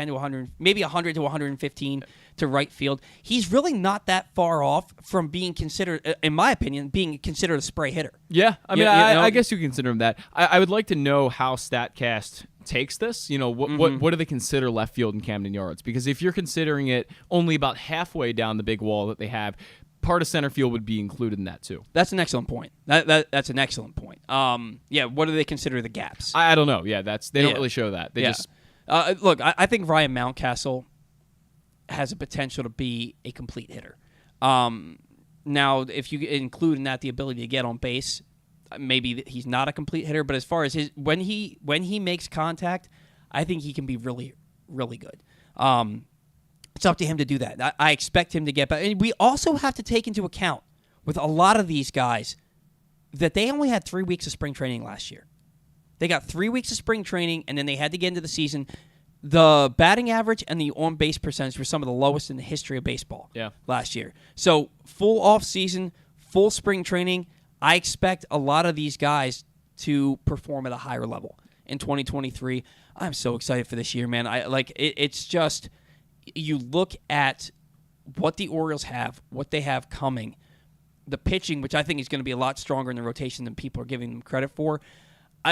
to 100, maybe 100 to 115 to right field. He's really not that far off from being considered, in my opinion, being considered a spray hitter. Yeah, I mean, I guess you consider him that. I would like to know how StatCast takes this. What do they consider left field in Camden Yards? Because if you're considering it only about halfway down the big wall that they have, part of center field would be included in that too. That's an excellent point. That's an excellent point. What do they consider the gaps? I don't know. Yeah, they don't really show that. They just look. I think Ryan Mountcastle has a potential to be a complete hitter. Now, if you include in that the ability to get on base, maybe he's not a complete hitter. But as far as when he makes contact, I think he can be really, really good. It's up to him to do that. I expect him to get back. And we also have to take into account with a lot of these guys that they only had 3 weeks of spring training last year. They got 3 weeks of spring training, and then they had to get into the season. The batting average and the on-base percentage were some of the lowest in the history of baseball last year. So full off-season, full spring training, I expect a lot of these guys to perform at a higher level in 2023. I'm so excited for this year, man. It's just, you look at what the Orioles have, what they have coming, the pitching, which I think is going to be a lot stronger in the rotation than people are giving them credit for.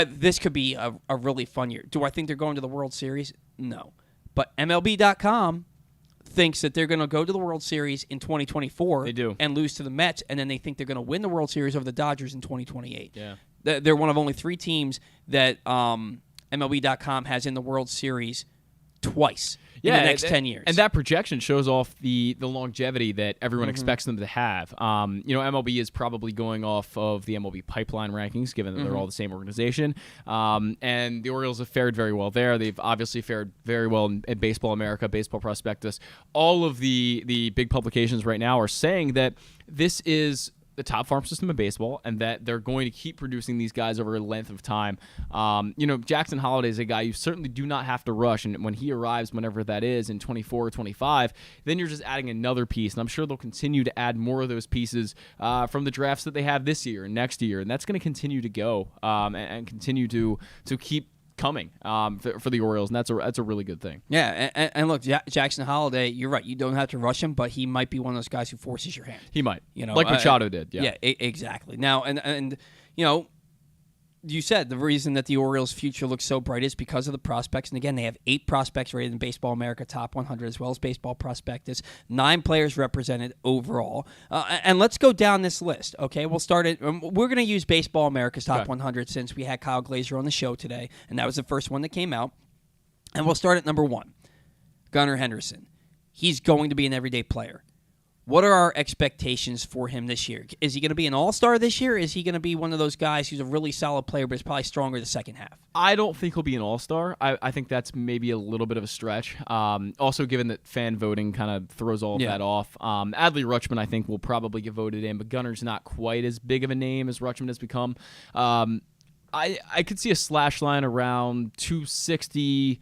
This could be a really fun year. Do I think they're going to the World Series? No. But MLB.com thinks that they're going to go to the World Series in 2024 They do. and lose to the Mets, and then they think they're going to win the World Series over the Dodgers in 2028. Yeah. They're one of only 3 teams that MLB.com has in the World Series twice in the next 10 years. And that projection shows off the longevity that everyone expects them to have. MLB is probably going off of the MLB pipeline rankings, given that they're all the same organization. And the Orioles have fared very well there. They've obviously fared very well in Baseball America, Baseball Prospectus. All of the big publications right now are saying that this is the top farm system in baseball, and that they're going to keep producing these guys over a length of time. Jackson Holliday is a guy you certainly do not have to rush, and when he arrives, whenever that is, in 24 or 25, then you're just adding another piece, and I'm sure they'll continue to add more of those pieces from the drafts that they have this year and next year, and that's going to continue to go and continue to keep coming for the Orioles, and that's a really good thing. Yeah, and look, Jackson Holliday, you're right. You don't have to rush him, but he might be one of those guys who forces your hand. He might, like Machado did. Yeah, exactly. Now, and you said the reason that the Orioles' future looks so bright is because of the prospects. And again, they have 8 prospects rated in Baseball America Top 100, as well as Baseball Prospectus. 9 players represented overall. And let's go down this list, okay? We'll start it. We're going to use Baseball America's Top 100 since we had Kyle Glaser on the show today, and that was the first one that came out. And we'll start at number 1, Gunnar Henderson. He's going to be an everyday player. What are our expectations for him this year? Is he going to be an all-star this year? Is he going to be one of those guys who's a really solid player but is probably stronger the second half? I don't think he'll be an all-star. I think that's maybe a little bit of a stretch. Also, given that fan voting kind of throws all of that off. Adley Rutschman, I think, will probably get voted in, but Gunnar's not quite as big of a name as Rutschman has become. I could see a slash line around 260,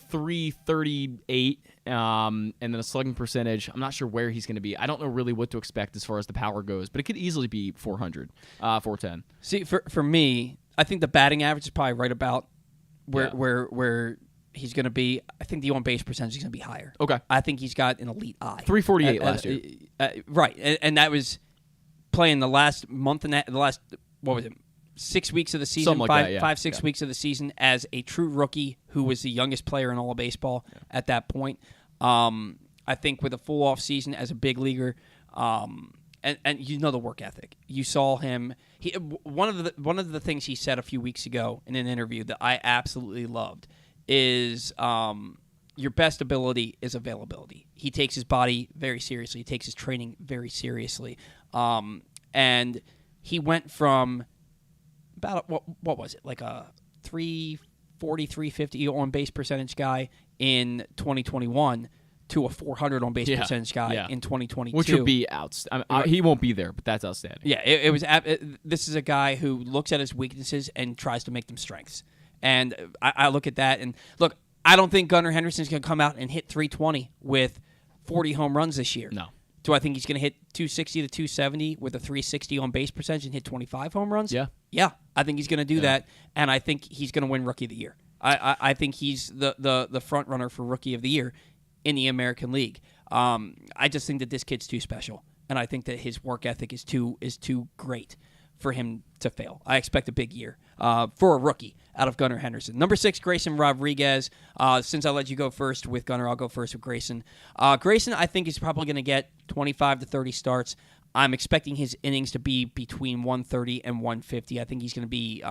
338, and then a slugging percentage. I'm not sure where he's going to be. I don't know really what to expect as far as the power goes, but it could easily be 400, 410. See, for me, I think the batting average is probably right about where he's going to be. I think the on-base percentage is going to be higher. Okay. I think he's got an elite eye. 348 last year. Right, and that was playing the last month and the last, what was it, 6 weeks of the season, Something like that, yeah. 5-6 weeks of the season as a true rookie who was the youngest player in all of baseball at that point. I think with a full off season as a big leaguer, and the work ethic. You saw him. One of the things he said a few weeks ago in an interview that I absolutely loved is your best ability is availability. He takes his body very seriously. He takes his training very seriously, and he went from about what was it, like a 340, 350 on base percentage guy in 2021 to a 400 on base percentage guy in 2022, which would be he won't be there, but that's outstanding. Yeah, it was. This is a guy who looks at his weaknesses and tries to make them strengths. And I look at that and look. I don't think Gunnar Henderson's going to come out and hit 320 with 40 home runs this year. No. Do I think he's going to hit 260 to 270 with a 360 on base percentage and hit 25 home runs? Yeah. Yeah, I think he's going to do that, and I think he's going to win Rookie of the Year. I think he's the front runner for Rookie of the Year in the American League. I just think that this kid's too special, and I think that his work ethic is too great for him to fail. I expect a big year for a rookie out of Gunnar Henderson. Number 6, Grayson Rodriguez. Since I let you go first with Gunnar, I'll go first with Grayson. Grayson, I think, is probably going to get 25 to 30 starts. I'm expecting his innings to be between 130 and 150. I think he's going to be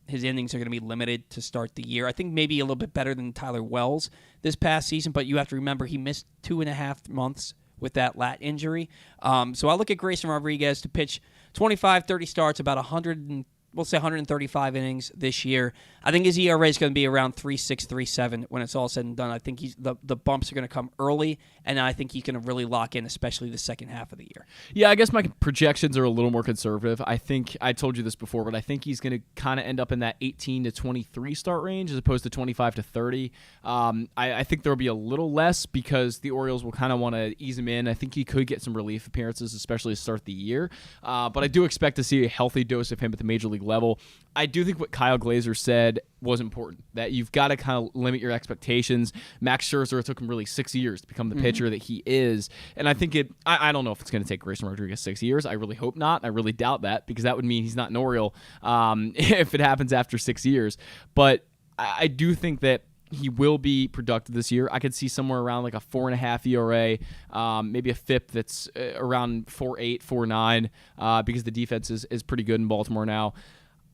his innings are going to be limited to start the year. I think maybe a little bit better than Tyler Wells this past season, but you have to remember he missed 2.5 months with that lat injury. So I look at Grayson Rodriguez to pitch 25, 30 starts, about 135 innings this year. I think his ERA is going to be around 3.6, 3.7 when it's all said and done. I think the bumps are going to come early, and I think he's going to really lock in, especially the second half of the year. Yeah, I guess my projections are a little more conservative. I think I told you this before, but I think he's going to kind of end up in that 18 to 23 start range as opposed to 25 to 30. I think there will be a little less because the Orioles will kind of want to ease him in. I think he could get some relief appearances, especially to start the year. But I do expect to see a healthy dose of him at the major league level. I do think what Kyle Glaser said was important, that you've got to kind of limit your expectations. Max Scherzer, it took him really 6 years to become the pitcher that he is. And I think I don't know if it's going to take Grayson Rodriguez 6 years. I really hope not. I really doubt that because that would mean he's not an Oriole if it happens after 6 years. But I do think that he will be productive this year. I could see somewhere around like a 4.5 ERA, maybe a FIP that's around 4.8, 4.9 because the defense is pretty good in Baltimore now.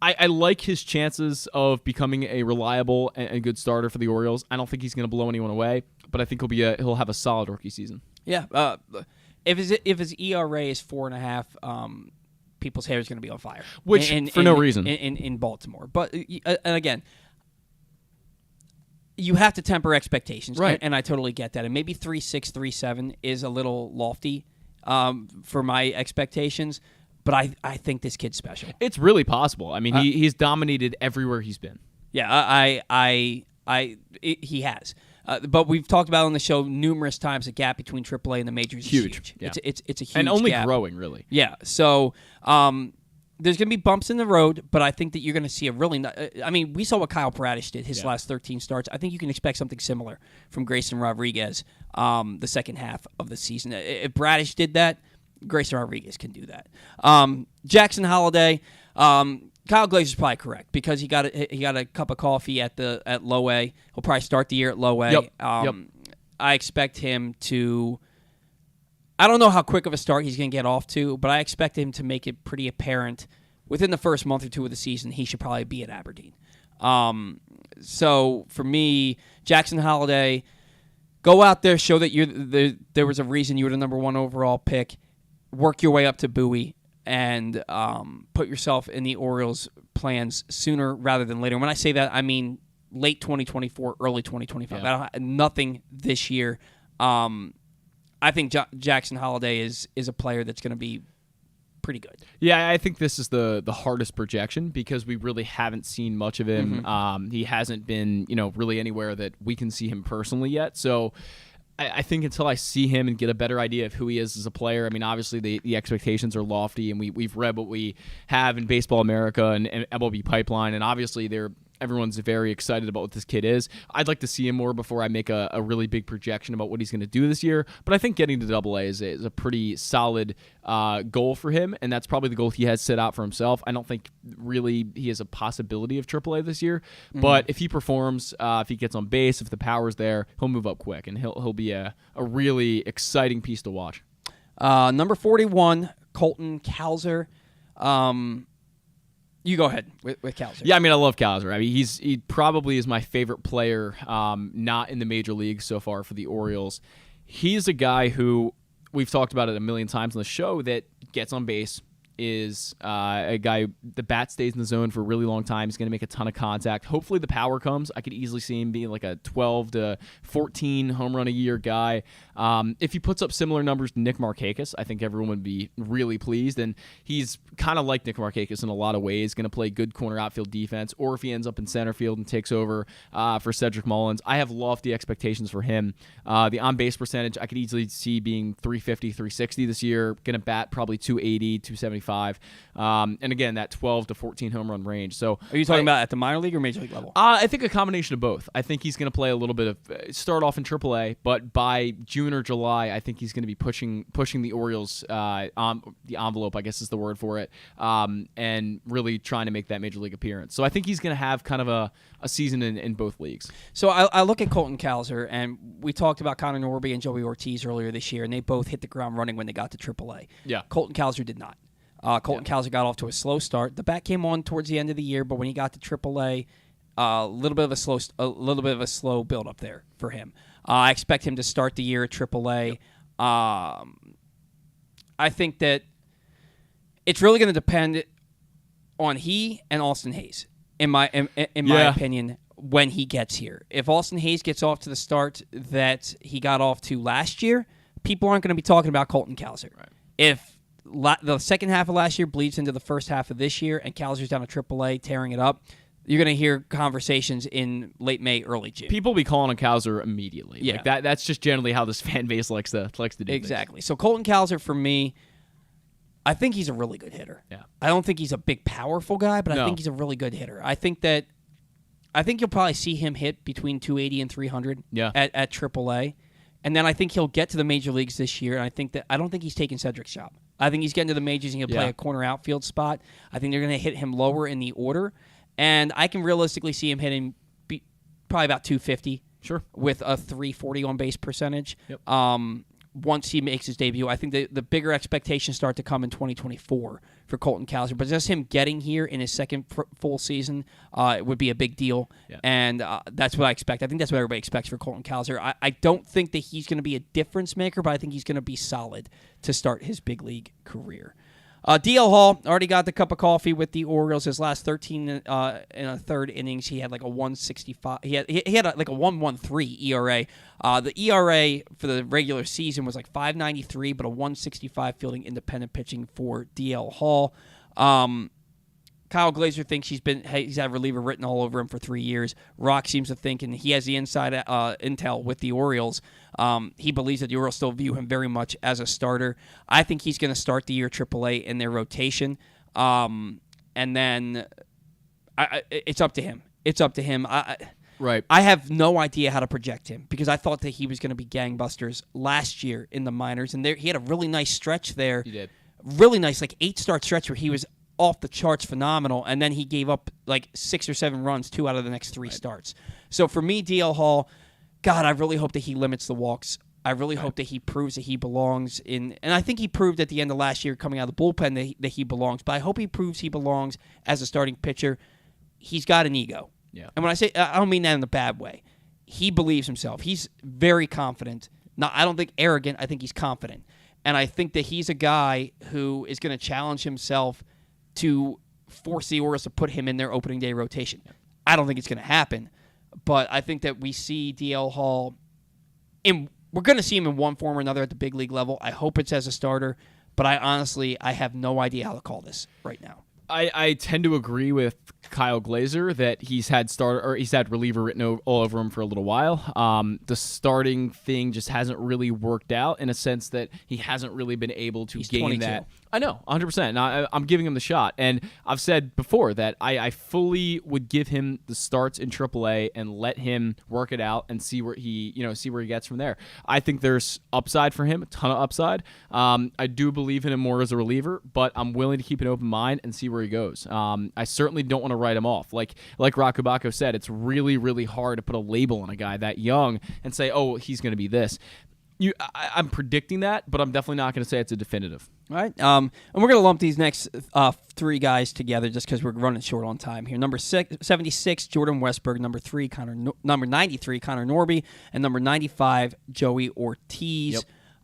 I like his chances of becoming a reliable and good starter for the Orioles. I don't think he's going to blow anyone away, but I think he'll have a solid rookie season. Yeah. If his ERA is 4.5, people's hair is going to be on fire. Which, for no reason. In Baltimore. But, and again, you have to temper expectations, right? And I totally get that. And maybe 3.6, 3.7 is a little lofty for my expectations, but I think this kid's special. It's really possible. I mean, he's dominated everywhere he's been. Yeah, he has. But we've talked about on the show numerous times the gap between AAA and the majors is huge. Yeah. It's a huge and only gap. growing, really. Yeah. So there's going to be bumps in the road, but I think that you're going to see a really I mean, we saw what Kyle Bradish did his last 13 starts. I think you can expect something similar from Grayson Rodriguez the second half of the season. If Bradish did that, Grayson Rodriguez can do that. Jackson Holiday, Kyle Glazer's probably correct because he got a cup of coffee at low A. He'll probably start the year at low A. Yep. I expect him to. I don't know how quick of a start he's going to get off to, but I expect him to make it pretty apparent within the first month or two of the season he should probably be at Aberdeen. So for me, Jackson Holiday, go out there, show that there was a reason you were the number 1 overall pick. Work your way up to Bowie and put yourself in the Orioles' plans sooner rather than later. When I say that, I mean late 2024, early 2025. Yeah. Nothing this year. I think Jackson Holiday is a player that's going to be pretty good. Yeah, I think this is the hardest projection because we really haven't seen much of him. Mm-hmm. He hasn't been, really anywhere that we can see him personally yet. So I think until I see him and get a better idea of who he is as a player, I mean, obviously the expectations are lofty, and we've read what we have in Baseball America and MLB Pipeline, and obviously everyone's very excited about what this kid is. I'd like to see him more before I make a really big projection about what he's going to do this year, but I think getting to AA is a pretty solid goal for him, and that's probably the goal he has set out for himself. I don't think really he has a possibility of AAA this year, but if he performs, if he gets on base, if the power's there, he'll move up quick, and he'll be a really exciting piece to watch. Number 41, Colton Cowser. You go ahead with Cowser. Yeah, I mean, I love Cowser. I mean, he probably is my favorite player, not in the major leagues so far for the Orioles. He's a guy who we've talked about it a million times on the show that gets on base, is a guy, the bat stays in the zone for a really long time. He's going to make a ton of contact. Hopefully the power comes. I could easily see him being like a 12 to 14 home run a year guy. If he puts up similar numbers to Nick Markakis, I think everyone would be really pleased. And he's kind of like Nick Markakis in a lot of ways, going to play good corner outfield defense, or if he ends up in center field and takes over for Cedric Mullins. I have lofty expectations for him. The on-base percentage, I could easily see being 350, 360 this year. Going to bat probably 280, 275. And again, that 12 to 14 home run range. So, are you talking about at the minor league or major league level? I think a combination of both. I think he's going to play a little bit of start off in AAA, but by June or July, I think he's going to be pushing the Orioles on the envelope, I guess is the word for it, and really trying to make that major league appearance. So I think he's going to have kind of a season in both leagues. So I look at Colton Cowser, and we talked about Connor Norby and Joey Ortiz earlier this year, and they both hit the ground running when they got to AAA. Yeah. Colton Cowser did not. Colton Cowser got off to a slow start. The bat came on towards the end of the year, but when he got to AAA, a little bit of a slow build up there for him. I expect him to start the year at AAA. I think that it's really going to depend on he and Austin Hayes, in my opinion, when he gets here. If Austin Hayes gets off to the start that he got off to last year, people aren't going to be talking about Colton Cowser. Right. If the second half of last year bleeds into the first half of this year and Cowser's down to AAA tearing it up, you're going to hear conversations in late May, early June. People will be calling on Cowser immediately. Yeah. Like that's just generally how this fan base likes to do Exactly. things. So Colton Cowser, for me, I think he's a really good hitter. Yeah. I don't think he's a big, powerful guy, but No. I think he's a really good hitter. I think you'll probably see him hit between 280 and 300 at AAA. And then I think he'll get to the major leagues this year, and I don't think he's taking Cedric's job. I think he's getting to the majors and he'll play a corner outfield spot. I think they're going to hit him lower in the order, and I can realistically see him hitting probably about 250. Sure. With a 340 on base percentage. Yep. Once he makes his debut, I think the bigger expectations start to come in 2024 for Colton Cowser. But just him getting here in his second full season would be a big deal, and that's what I expect. I think that's what everybody expects for Colton Cowser. I don't think that he's going to be a difference maker, but I think he's going to be solid to start his big league career. DL Hall already got the cup of coffee with the Orioles. His last 13 in a third innings, he had like a 165. He had like a 1.13 ERA. The ERA for the regular season was like 5.93, but a 1.65 fielding independent pitching for DL Hall. Kyle Glaser thinks he's had reliever written all over him for 3 years. Roch seems to think, and he has the inside intel with the Orioles. He believes that the Orioles still view him very much as a starter. I think he's going to start the year AAA in their rotation, and then it's up to him. It's up to him. Right. I have no idea how to project him because I thought that he was going to be gangbusters last year in the minors, and he had a really nice stretch there. He did. Really nice, like 8-start stretch where he was off the charts phenomenal, and then he gave up like 6 or 7 runs 2 out of the next 3 starts. So for me, DL Hall, God, I really hope that he limits the walks. I really hope that he proves that he belongs in, and I think he proved at the end of last year coming out of the bullpen that he belongs, but I hope he proves he belongs as a starting pitcher. He's got an ego. Yeah. And when I say, I don't mean that in a bad way. He believes himself. He's very confident. Now, I don't think arrogant. I think he's confident. And I think that he's a guy who is going to challenge himself to force the Orioles to put him in their opening day rotation. I don't think it's going to happen, but I think that we see DL Hall we're going to see him in one form or another at the big league level. I hope it's as a starter, but I have no idea how to call this right now. I tend to agree with Kyle Glaser that he's had reliever written all over him for a little while. The starting thing just hasn't really worked out in a sense that he hasn't really been able to gain 22. that. I know, 100%. And I'm giving him the shot. And I've said before that I fully would give him the starts in AAA and let him work it out and see where he gets from there. I think there's upside for him, a ton of upside. I do believe in him more as a reliever, but I'm willing to keep an open mind and see where he goes. I certainly don't want to write him off. Like Roch Kubatko said, it's really, really hard to put a label on a guy that young and say, oh, he's going to be this. I'm predicting that, but I'm definitely not going to say it's a definitive. All right. And we're going to lump these next 3 guys together just because we're running short on time here. Number 76, Jordan Westberg. Number 93, Connor Norby. And number 95, Joey Ortiz. Yep.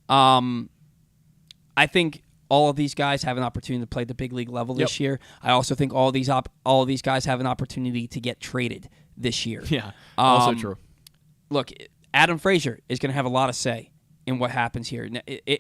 I think all of these guys have an opportunity to play at the big league level this year. I also think all of these guys have an opportunity to get traded this year. Yeah, also true. Look, Adam Frazier is going to have a lot of say in what happens here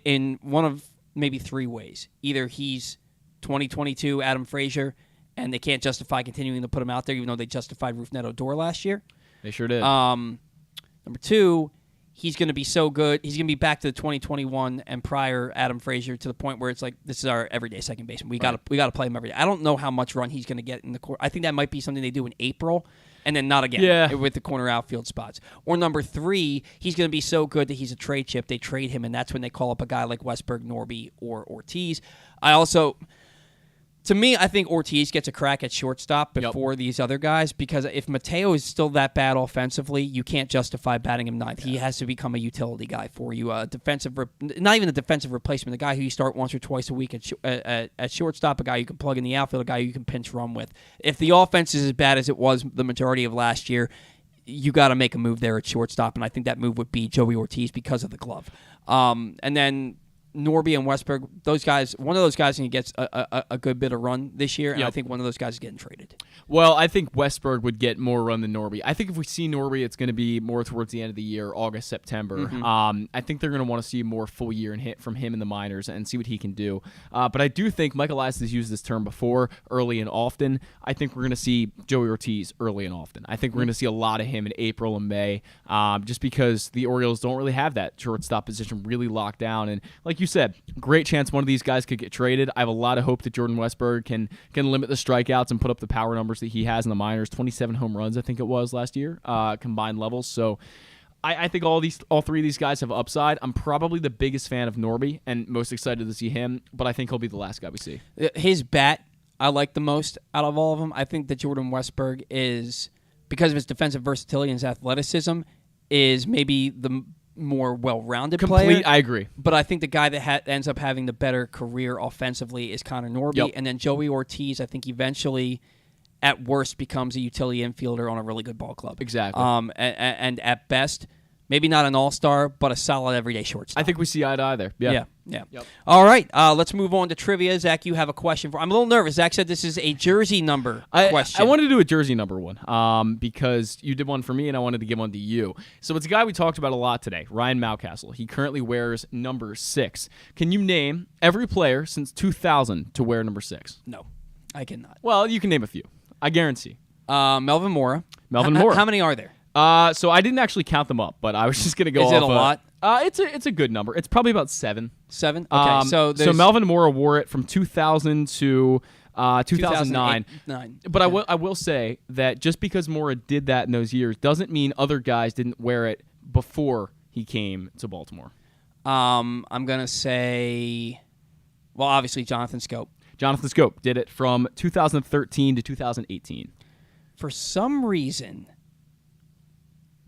in one of maybe three ways. Either he's 2022 Adam Frazier, and they can't justify continuing to put him out there, even though they justified Rougned Odor last year. They sure did. Number two, he's going to be so good. He's going to be back to the 2021 and prior Adam Frazier to the point where it's like, this is our everyday second baseman. We got to play him every day. I don't know how much run he's going to get in the court. I think that might be something they do in April, and then not again with the corner outfield spots. Or number three, he's going to be so good that he's a trade chip. They trade him, and that's when they call up a guy like Westberg, Norby, or Ortiz. To me, I think Ortiz gets a crack at shortstop before these other guys, because if Mateo is still that bad offensively, you can't justify batting him ninth. He has to become a utility guy for you, not even a defensive replacement, a guy who you start once or twice a week at shortstop, a guy you can plug in the outfield, a guy you can pinch run with. If the offense is as bad as it was the majority of last year, you got to make a move there at shortstop, and I think that move would be Joey Ortiz because of the glove. And then Norby and Westberg, those guys, one of those guys gets a good bit of run this year, and I think one of those guys is getting traded. Well, I think Westberg would get more run than Norby. I think if we see Norby, it's going to be more towards the end of the year, August, September. I think they're going to want to see more full year and hit from him in the minors and see what he can do. But I do think Michael Elias has used this term before, early and often. I think we're going to see Joey Ortiz early and often. I think we're going to see a lot of him in April and May, just because the Orioles don't really have that shortstop position really locked down. And like you said, great chance one of these guys could get traded. I have a lot of hope that Jordan Westberg can limit the strikeouts and put up the power numbers that he has in the minors. 27 home runs, I think it was last year, combined levels. So I think all three of these guys have upside. I'm probably the biggest fan of Norby and most excited to see him, but I think he'll be the last guy we see. His bat, I like the most out of all of them. I think that Jordan Westberg is, because of his defensive versatility and his athleticism, is maybe the more well-rounded player. I agree. But I think the guy that ends up having the better career offensively is Connor Norby. And then Joey Ortiz, I think eventually, at worst, becomes a utility infielder on a really good ball club. Exactly. And at best, maybe not an all-star, but a solid everyday shortstop. I think we see eye to eye there. Yeah. Yep. All right, let's move on to trivia. Zach, you have a question I'm a little nervous. Zach said this is a jersey number question. I wanted to do a jersey number one because you did one for me and I wanted to give one to you. So it's a guy we talked about a lot today, Ryan Mountcastle. He currently wears number 6. Can you name every player since 2000 to wear number 6? No, I cannot. Well, you can name a few. I guarantee. Melvin Mora. Mora. How many are there? So I didn't actually count them up, but I was just going to go off. Is it a lot? It's a good number. It's probably about 7. 7? Okay, so Melvin Mora wore it from 2000 to 2009. But I will say that just because Mora did that in those years doesn't mean other guys didn't wear it before he came to Baltimore. I'm going to say, well, obviously Jonathan Scope. Jonathan Scope did it from 2013 to 2018. For some reason,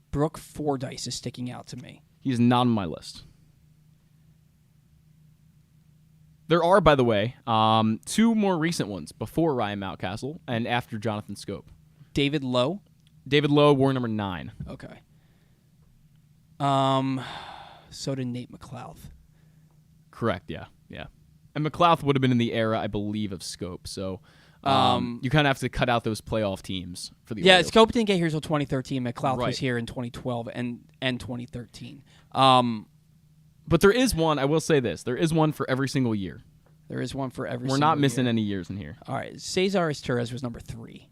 Brooke Fordyce is sticking out to me. He's not on my list. There are, by the way, 2 more recent ones before Ryan Mountcastle and after Jonathan Scope. David Lowe? David Lowe wore number 9. Okay. So did Nate McLouth. Correct, yeah. And McLouth would have been in the era, I believe, of Scope. So you kind of have to cut out those playoff teams for the Orioles. Scope didn't get here until 2013. McLouth was here in 2012 and 2013. But there is one, I will say this, there is one for every single year. There is one for every We're single not missing year. any years in here. All right, Cesar Esturez was number 3.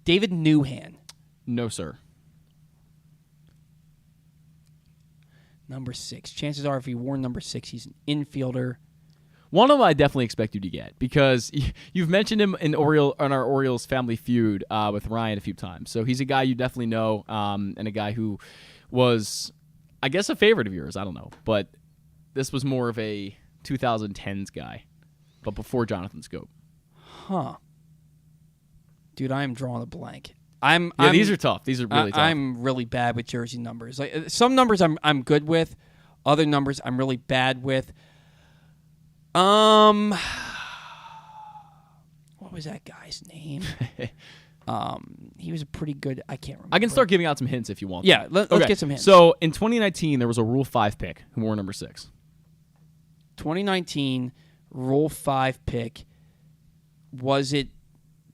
David Newhan. No, sir. Number 6. Chances are if he wore number 6, he's an infielder. One of them I definitely expect you to get because you've mentioned him on our Orioles Family Feud with Ryan a few times. So he's a guy you definitely know and a guy who was, I guess, a favorite of yours. I don't know. But this was more of a 2010s guy, but before Jonathan Scope. Huh. Dude, I am drawing a blank. These are tough. These are really tough. I'm really bad with jersey numbers. Like some numbers I'm good with, other numbers I'm really bad with. What was that guy's name? He was a pretty good. I can't remember. I can start giving out some hints if you want. Yeah, let's get some hints. So in 2019, there was a Rule 5 pick who wore number 6. 2019 Rule 5 pick. Was it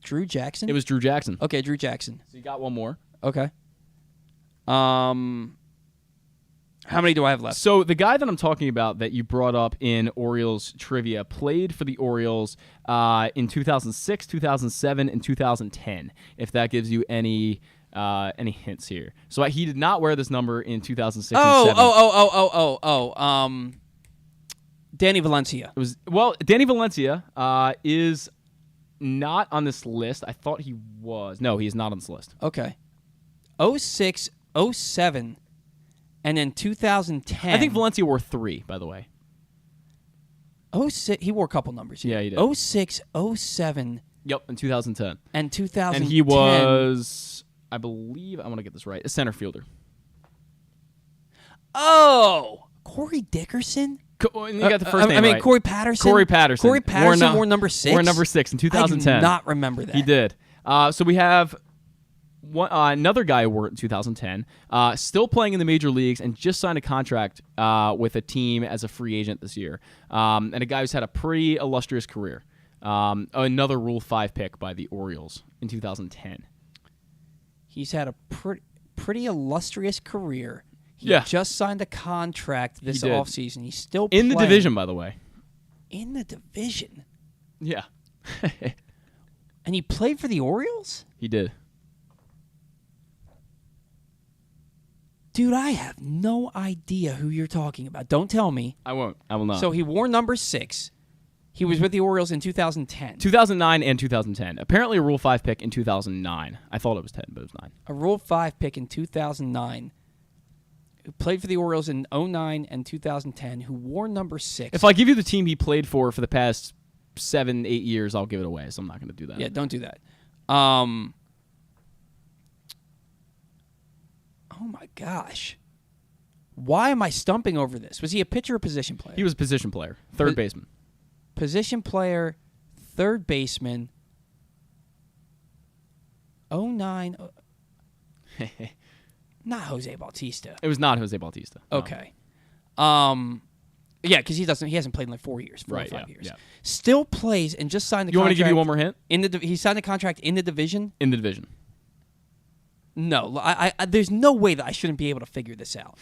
Drew Jackson? It was Drew Jackson. Okay, Drew Jackson. So you got one more. Okay. How many do I have left? So the guy that I'm talking about that you brought up in Orioles trivia played for the Orioles in 2006, 2007, and 2010, if that gives you any hints here. So he did not wear this number in 2006 and 2007. Danny Valencia. Danny Valencia is not on this list. I thought he was. No, he is not on this list. Okay. 06, 07, and then 2010. I think Valencia wore 3, by the way. 06, he wore a couple numbers. Yeah, he did. 06, 07. Yep, in 2010. And 2010. And he was, I believe, I want to get this right, a center fielder. Oh, Corey Dickerson? You got the first name right. Corey Patterson. Corey Patterson wore number 6? Wore number 6 in 2010. I do not remember that. He did. So we have another guy who wore it in 2010, still playing in the major leagues and just signed a contract with a team as a free agent this year. And a guy who's had a pretty illustrious career. Another Rule 5 pick by the Orioles in 2010. He's had a pretty illustrious career. He just signed a contract this offseason. He's still playing. In the division, by the way. In the division? Yeah. And he played for the Orioles? He did. Dude, I have no idea who you're talking about. Don't tell me. I won't. I will not. So he wore number 6. He was with the Orioles in 2010. 2009 and 2010. Apparently a Rule 5 pick in 2009. I thought it was 10, but it was 9. A Rule 5 pick in 2009. Who played for the Orioles in 2009 and 2010, who wore number 6. If I give you the team he played for the past 7-8 years, I'll give it away, so I'm not going to do that. Yeah, don't do that. Oh, my gosh. Why am I stumping over this? Was he a pitcher or position player? He was a position player, third baseman. Position player, third baseman. 2009. Not Jose Bautista. It was not Jose Bautista. No. Okay. Yeah, because he hasn't played in like 4 years, 4 or 5 years. Yeah. Still plays and just signed the contract. You want me to give you one more hint? He signed a contract in the division? In the division. No, I there's no way that I shouldn't be able to figure this out.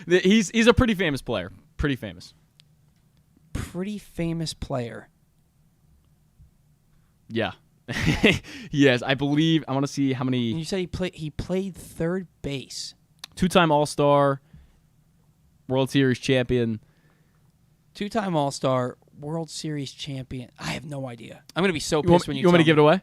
He's a pretty famous player. Pretty famous. Pretty famous player. Yeah. Yes, I believe. I want to see how many. And you said he played third base. 2-time All-Star, World Series champion. 2-time All-Star, World Series champion. I have no idea. I'm gonna be so pissed when you want me to give it away?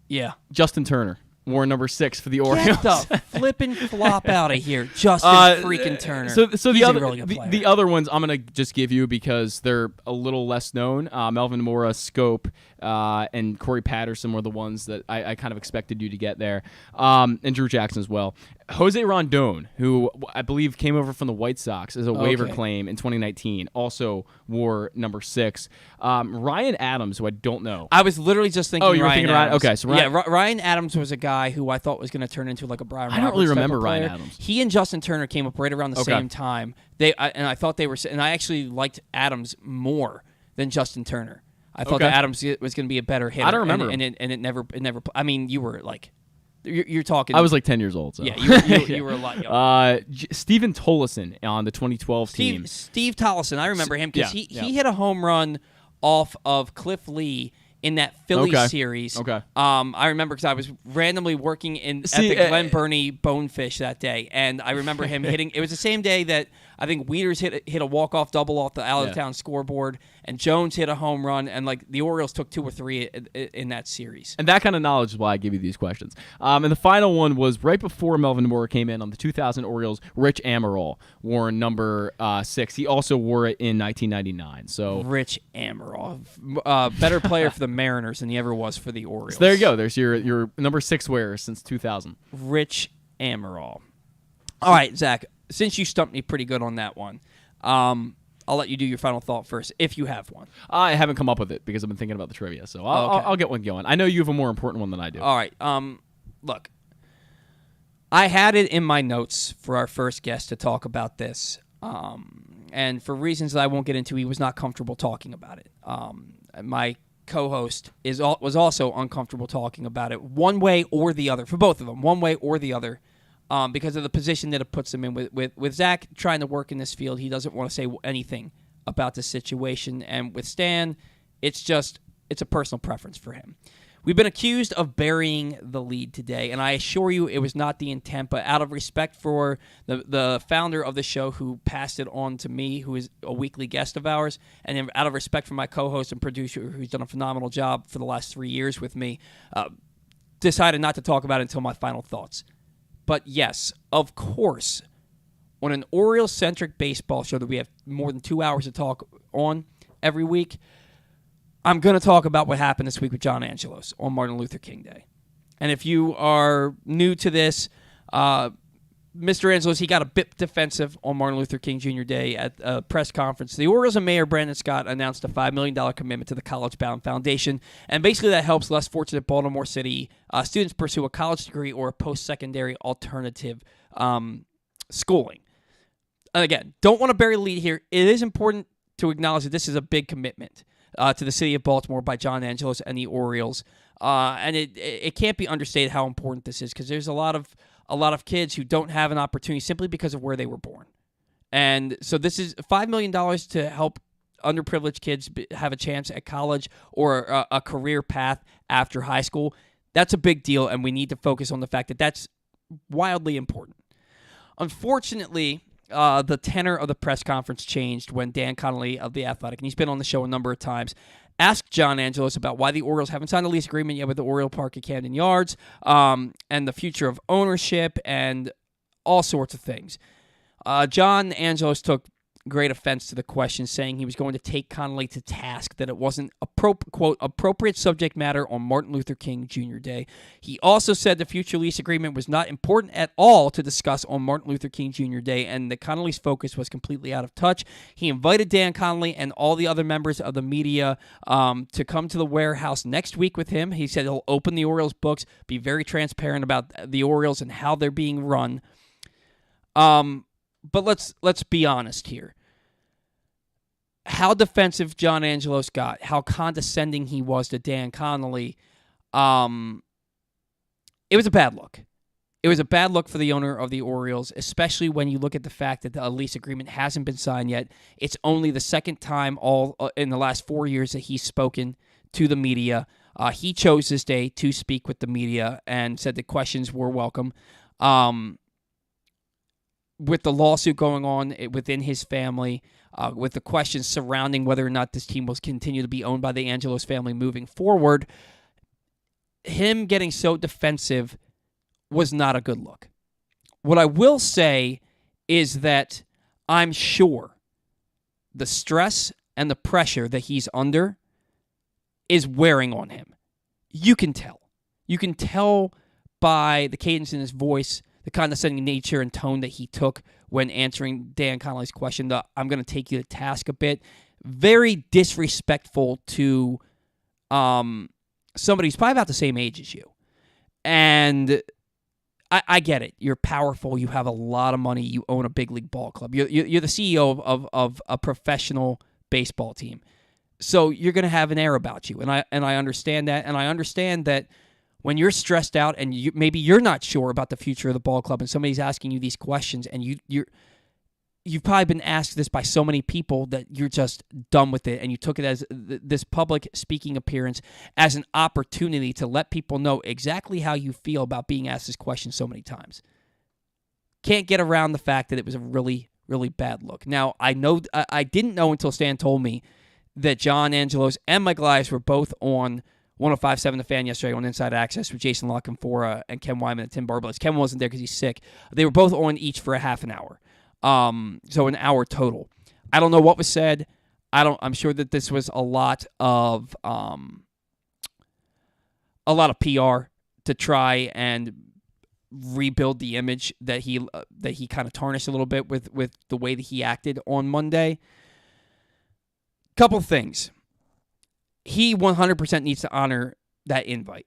Yeah. Justin Turner. Wore number 6 for the Orioles. Get the flippin' flop out of here, Justin freaking Turner. So He's the a really good player. the other ones I'm gonna just give you because they're a little less known. Melvin Mora, Scope, and Corey Patterson were the ones that I kind of expected you to get there, and Drew Jackson as well. Jose Rondon, who I believe came over from the White Sox as a waiver claim in 2019, also wore number 6. Ryan Adams, who I don't know. I was literally just thinking. Oh, you were Ryan thinking Adams. Ryan? Okay, so Ryan, Ryan Adams was a guy who I thought was going to turn into like a Brian Roberts. I don't really type remember of Ryan player. Adams. He and Justin Turner came up right around the same time. And I thought they were, and I actually liked Adams more than Justin Turner. I thought that Adams was going to be a better hitter. I don't remember, and it never. I mean, you were like. You're talking. I was like 10 years old. So. Yeah, you were a lot younger. Stephen Tollison on the 2012 team. Steve Tollison, I remember him because he hit a home run off of Cliff Lee in that Phillies series. Okay. I remember because I was randomly working at the Glen Burnie Bonefish that day, and I remember him hitting. It was the same day that I think Wieters hit a walk-off double off the out-of-town scoreboard, and Jones hit a home run, and like the Orioles took 2 or 3 in that series. And that kind of knowledge is why I give you these questions. And the final one was right before Melvin Mora came in on the 2000 Orioles. Rich Amaral wore number 6. He also wore it in 1999. So Rich Amaral, better player for the Mariners than he ever was for the Orioles. So there you go. There's your number 6 wearer since 2000. Rich Amaral. All right, Zach. Since you stumped me pretty good on that one, I'll let you do your final thought first, if you have one. I haven't come up with it because I've been thinking about the trivia, so I'll get one going. I know you have a more important one than I do. All right. Look, I had it in my notes for our first guest to talk about this. And for reasons that I won't get into, he was not comfortable talking about it. My co-host was also uncomfortable talking about it one way or the other, for both of them, one way or the other, because of the position that it puts them in. With Zack trying to work in this field, he doesn't want to say anything about the situation. And with Stan, it's a personal preference for him. We've been accused of burying the lead today, and I assure you it was not the intent, but out of respect for the founder of the show who passed it on to me, who is a weekly guest of ours, and then out of respect for my co-host and producer who's done a phenomenal job for the last 3 years with me, decided not to talk about it until my final thoughts. But yes, of course, on an Orioles-centric baseball show that we have more than 2 hours to talk on every week, I'm going to talk about what happened this week with John Angelos on Martin Luther King Day. And if you are new to this, Mr. Angelos, he got a bit defensive on Martin Luther King Jr. Day at a press conference. The Orioles and Mayor Brandon Scott announced a $5 million commitment to the College Bound Foundation, and basically that helps less fortunate Baltimore City students pursue a college degree or a post-secondary alternative schooling. Again, don't want to bury the lead here. It is important to acknowledge that this is a big commitment to the city of Baltimore by John Angelos and the Orioles, and it can't be understated how important this is, because there's a lot of kids who don't have an opportunity simply because of where they were born, and so this is $5 million to help underprivileged kids have a chance at college or a career path after high school. That's a big deal, and we need to focus on the fact that that's wildly important. Unfortunately, the tenor of the press conference changed when Dan Connolly of The Athletic, and he's been on the show a number of times, asked John Angelos about why the Orioles haven't signed a lease agreement yet with the Oriole Park at Camden Yards, and the future of ownership and all sorts of things. John Angelos took great offense to the question, saying he was going to take Connolly to task that it wasn't quote, appropriate subject matter on Martin Luther King Jr. Day. He also said the future lease agreement was not important at all to discuss on Martin Luther King Jr. Day, and that Connolly's focus was completely out of touch. He invited Dan Connolly and all the other members of the media to come to the warehouse next week with him. He said he'll open the Orioles books, be very transparent about the Orioles and how they're being run. But let's be honest here. How defensive John Angelos got, how condescending he was to Dan Connolly, it was a bad look. It was a bad look for the owner of the Orioles, especially when you look at the fact that the lease agreement hasn't been signed yet. It's only the second time in the last 4 years that he's spoken to the media. He chose this day to speak with the media and said the questions were welcome. With the lawsuit going on within his family, with the questions surrounding whether or not this team will continue to be owned by the Angelos family moving forward, him getting so defensive was not a good look. What I will say is that I'm sure the stress and the pressure that he's under is wearing on him. You can tell. You can tell by the cadence in his voice, the condescending nature and tone that he took when answering Dan Connolly's question. I'm going to take you to task a bit. Very disrespectful to somebody who's probably about the same age as you. And I get it. You're powerful. You have a lot of money. You own a big league ball club. You're the CEO of a professional baseball team. So you're going to have an air about you. And I understand that. And I understand that when you're stressed out and maybe you're not sure about the future of the ball club and somebody's asking you these questions and you've probably been asked this by so many people that you're just done with it, and you took it as this public speaking appearance as an opportunity to let people know exactly how you feel about being asked this question so many times. Can't get around the fact that it was a really, really bad look. Now, I didn't know until Stan told me that John Angelos and Mike Elias were both on 105.7 The Fan yesterday on Inside Access with Jason Lockenfora and Ken Wyman and Tim Barbalas. Ken wasn't there because he's sick. They were both on each for a half an hour. So an hour total. I don't know what was said. I'm sure that this was a lot of PR to try and rebuild the image that he kind of tarnished a little bit with the way that he acted on Monday. Couple things. He 100% needs to honor that invite.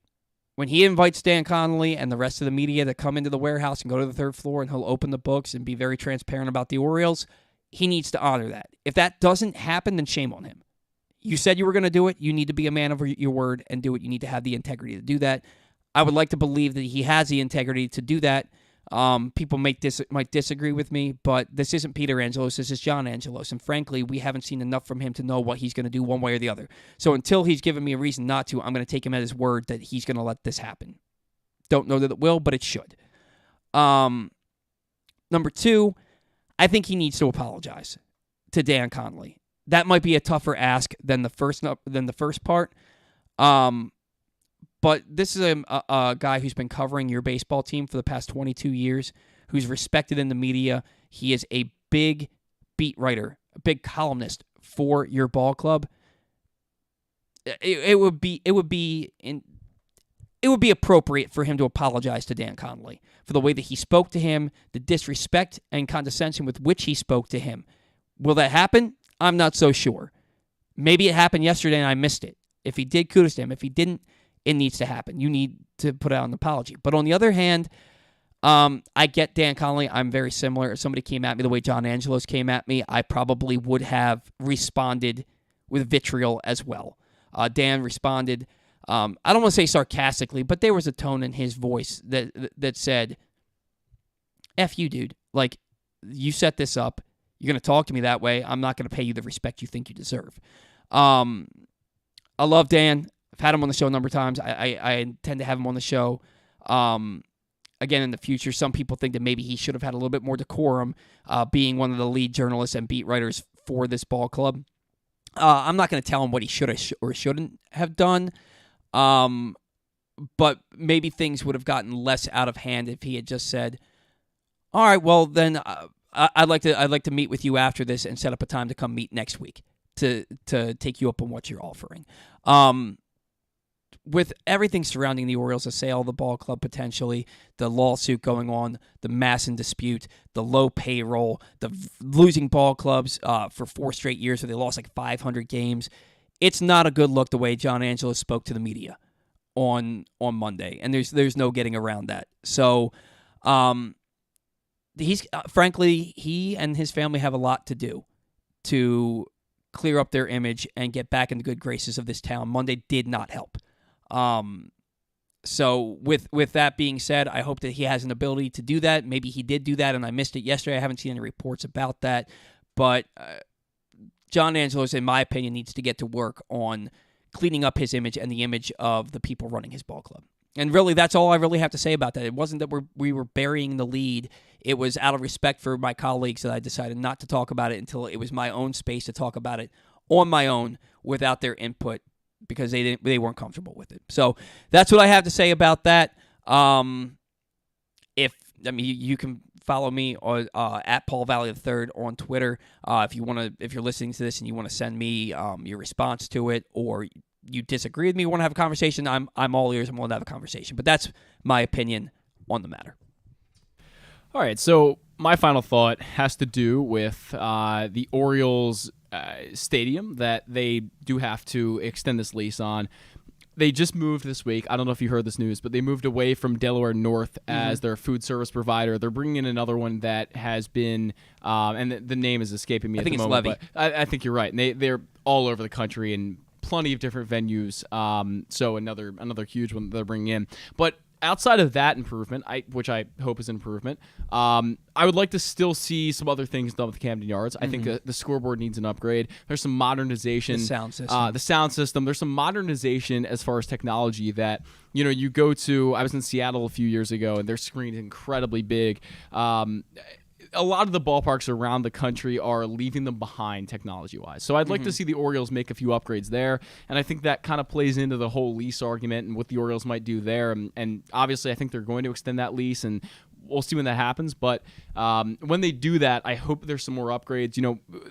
When he invites Dan Connolly and the rest of the media to come into the warehouse and go to the third floor and he'll open the books and be very transparent about the Orioles, he needs to honor that. If that doesn't happen, then shame on him. You said you were going to do it. You need to be a man of your word and do it. You need to have the integrity to do that. I would like to believe that he has the integrity to do that. People might disagree with me, but this isn't Peter Angelos. This is John Angelos. And frankly, we haven't seen enough from him to know what he's going to do one way or the other. So until he's given me a reason not to, I'm going to take him at his word that he's going to let this happen. Don't know that it will, but it should. Number 2, I think he needs to apologize to Dan Connolly. That might be a tougher ask than the first part. But this is a guy who's been covering your baseball team for the past 22 years, who's respected in the media. He is a big beat writer, a big columnist for your ball club. It would be appropriate for him to apologize to Dan Connolly for the way that he spoke to him, the disrespect and condescension with which he spoke to him. Will that happen? I'm not so sure. Maybe it happened yesterday and I missed it. If he did, kudos to him. If he didn't, it needs to happen. You need to put out an apology. But on the other hand, I get Dan Connolly. I'm very similar. If somebody came at me the way John Angelos came at me, I probably would have responded with vitriol as well. Dan responded, I don't want to say sarcastically, but there was a tone in his voice that said, F you, dude. Like, you set this up. You're going to talk to me that way. I'm not going to pay you the respect you think you deserve. I love Dan. I've had him on the show a number of times. I intend to have him on the show again in the future. Some people think that maybe he should have had a little bit more decorum being one of the lead journalists and beat writers for this ball club. I'm not going to tell him what he should or shouldn't have done, but maybe things would have gotten less out of hand if he had just said, all right, well, then I'd like to meet with you after this and set up a time to come meet next week to take you up on what you're offering. With everything surrounding the Orioles, the sale of the ball club potentially, the lawsuit going on, the Masson dispute, the low payroll, the losing ball clubs for 4 straight years where they lost like 500 games, it's not a good look the way John Angelos spoke to the media on Monday, and there's no getting around that. So, he's frankly, he and his family have a lot to do to clear up their image and get back in the good graces of this town. Monday did not help. So with that being said, I hope that he has an ability to do that. Maybe he did do that and I missed it yesterday. I haven't seen any reports about that. But John Angelos, in my opinion, needs to get to work on cleaning up his image and the image of the people running his ball club. And really, that's all I really have to say about that. It wasn't that we were burying the lead. It was out of respect for my colleagues that I decided not to talk about it until it was my own space to talk about it on my own without their input, because they weren't comfortable with it. So that's what I have to say about that. You can follow me on at Paul Valley III on Twitter if you're listening to this and you want to send me your response to it, or you disagree with me, want to have a conversation. I'm all ears. I'm willing to have a conversation. But that's my opinion on the matter. All right, so my final thought has to do with the Orioles stadium that they do have to extend this lease on. They just moved this week. I don't know if you heard this news, but they moved away from Delaware North as their food service provider. They're bringing in another one that has been, and the name is escaping me at the moment. Levy. But I think you're right. And they're all over the country in plenty of different venues. So another huge one that they're bringing in. But outside of that improvement, which I hope is an improvement, I would like to still see some other things done with the Camden Yards. I think the scoreboard needs an upgrade. There's some modernization. The sound system. There's some modernization as far as technology that, you go to. I was in Seattle a few years ago, and their screen is incredibly big. A lot of the ballparks around the country are leaving them behind technology-wise. So I'd like to see the Orioles make a few upgrades there, and I think that kind of plays into the whole lease argument and what the Orioles might do there. And obviously, I think they're going to extend that lease, and we'll see when that happens. But when they do that, I hope there's some more upgrades.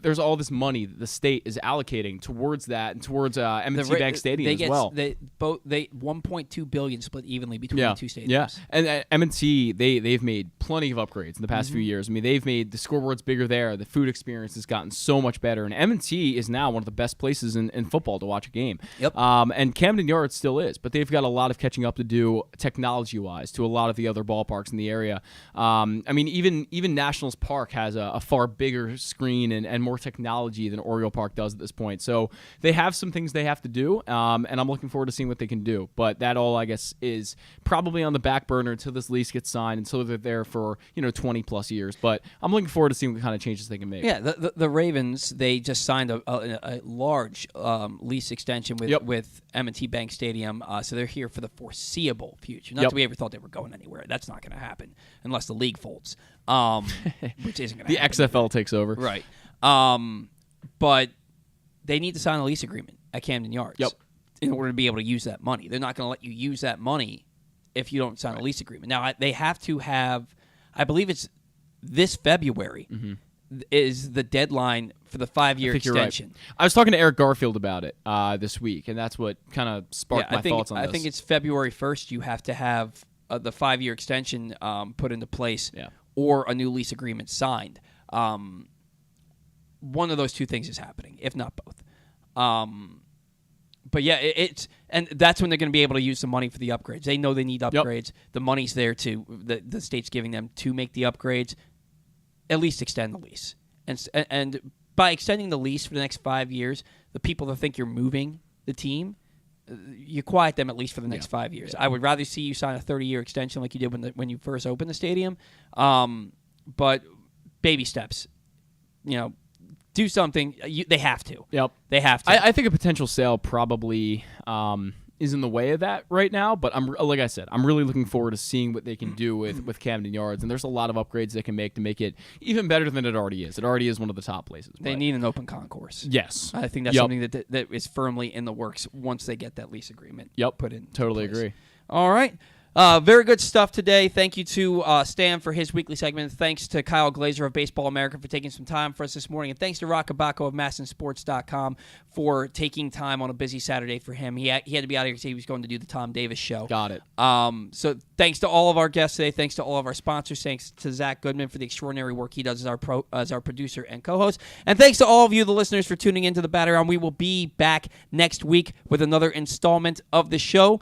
There's all this money that the state is allocating towards that and towards M&T Bank Stadium as well. They $1.2 billion split evenly between the two stadiums. Yeah, and M&T they've made plenty of upgrades in the past few years. I mean, they've made the scoreboards bigger there. The food experience has gotten so much better. And M&T is now one of the best places in football to watch a game. Yep. And Camden Yards still is, but they've got a lot of catching up to do technology-wise to a lot of the other ballparks in the area. I mean, even Nationals Park has a far bigger screen and more technology than Oriole Park does at this point. So they have some things they have to do, and I'm looking forward to seeing what they can do. But that all, I guess, is probably on the back burner until this lease gets signed, until they're there for 20-plus years. But I'm looking forward to seeing what kind of changes they can make. Yeah, the Ravens, they just signed a large lease extension with M&T Bank Stadium, so they're here for the foreseeable future. Not that we ever thought they were going anywhere. That's not going to happen unless the league folds, which isn't going to happen. The XFL takes over. Right. But they need to sign a lease agreement at Camden Yards in order to be able to use that money. They're not going to let you use that money if you don't sign a lease agreement. Now, they have to have, I believe it's this February is the deadline for the 5-year extension. Right. I was talking to Eric Garfield about it this week, and that's what kind of sparked my thoughts on this. I think it's February 1st you have to have the 5-year extension put into place or a new lease agreement signed. One of those two things is happening, if not both. But yeah, and that's when they're going to be able to use the money for the upgrades. They know they need upgrades. The money's there the state's giving them to make the upgrades. At least extend the lease, and by extending the lease for the next 5 years, the people that think you're moving the team, you quiet them at least for the next 5 years. I would rather see you sign a 30-year extension like you did when you first opened the stadium, but baby steps, do something. They have to. Yep. They have to. I think a potential sale probably is in the way of that right now, but like I said, I'm really looking forward to seeing what they can do with Camden Yards, and there's a lot of upgrades they can make to make it even better than it already is. It already is one of the top places. They need an open concourse. Yes. I think that's something that is firmly in the works once they get that lease agreement put in. Totally place. agree. All right. Very good stuff today. Thank you to Stan for his weekly segment. Thanks to Kyle Glaser of Baseball America for taking some time for us this morning. And thanks to Roch Kubatko of MASNsports.com for taking time on a busy Saturday for him. He had to be out here because he was going to do the Tom Davis show. Got it. So thanks to all of our guests today. Thanks to all of our sponsors. Thanks to Zack Goodman for the extraordinary work he does as our producer and co-host. And thanks to all of you, the listeners, for tuning into the Batter On. We will be back next week with another installment of the show.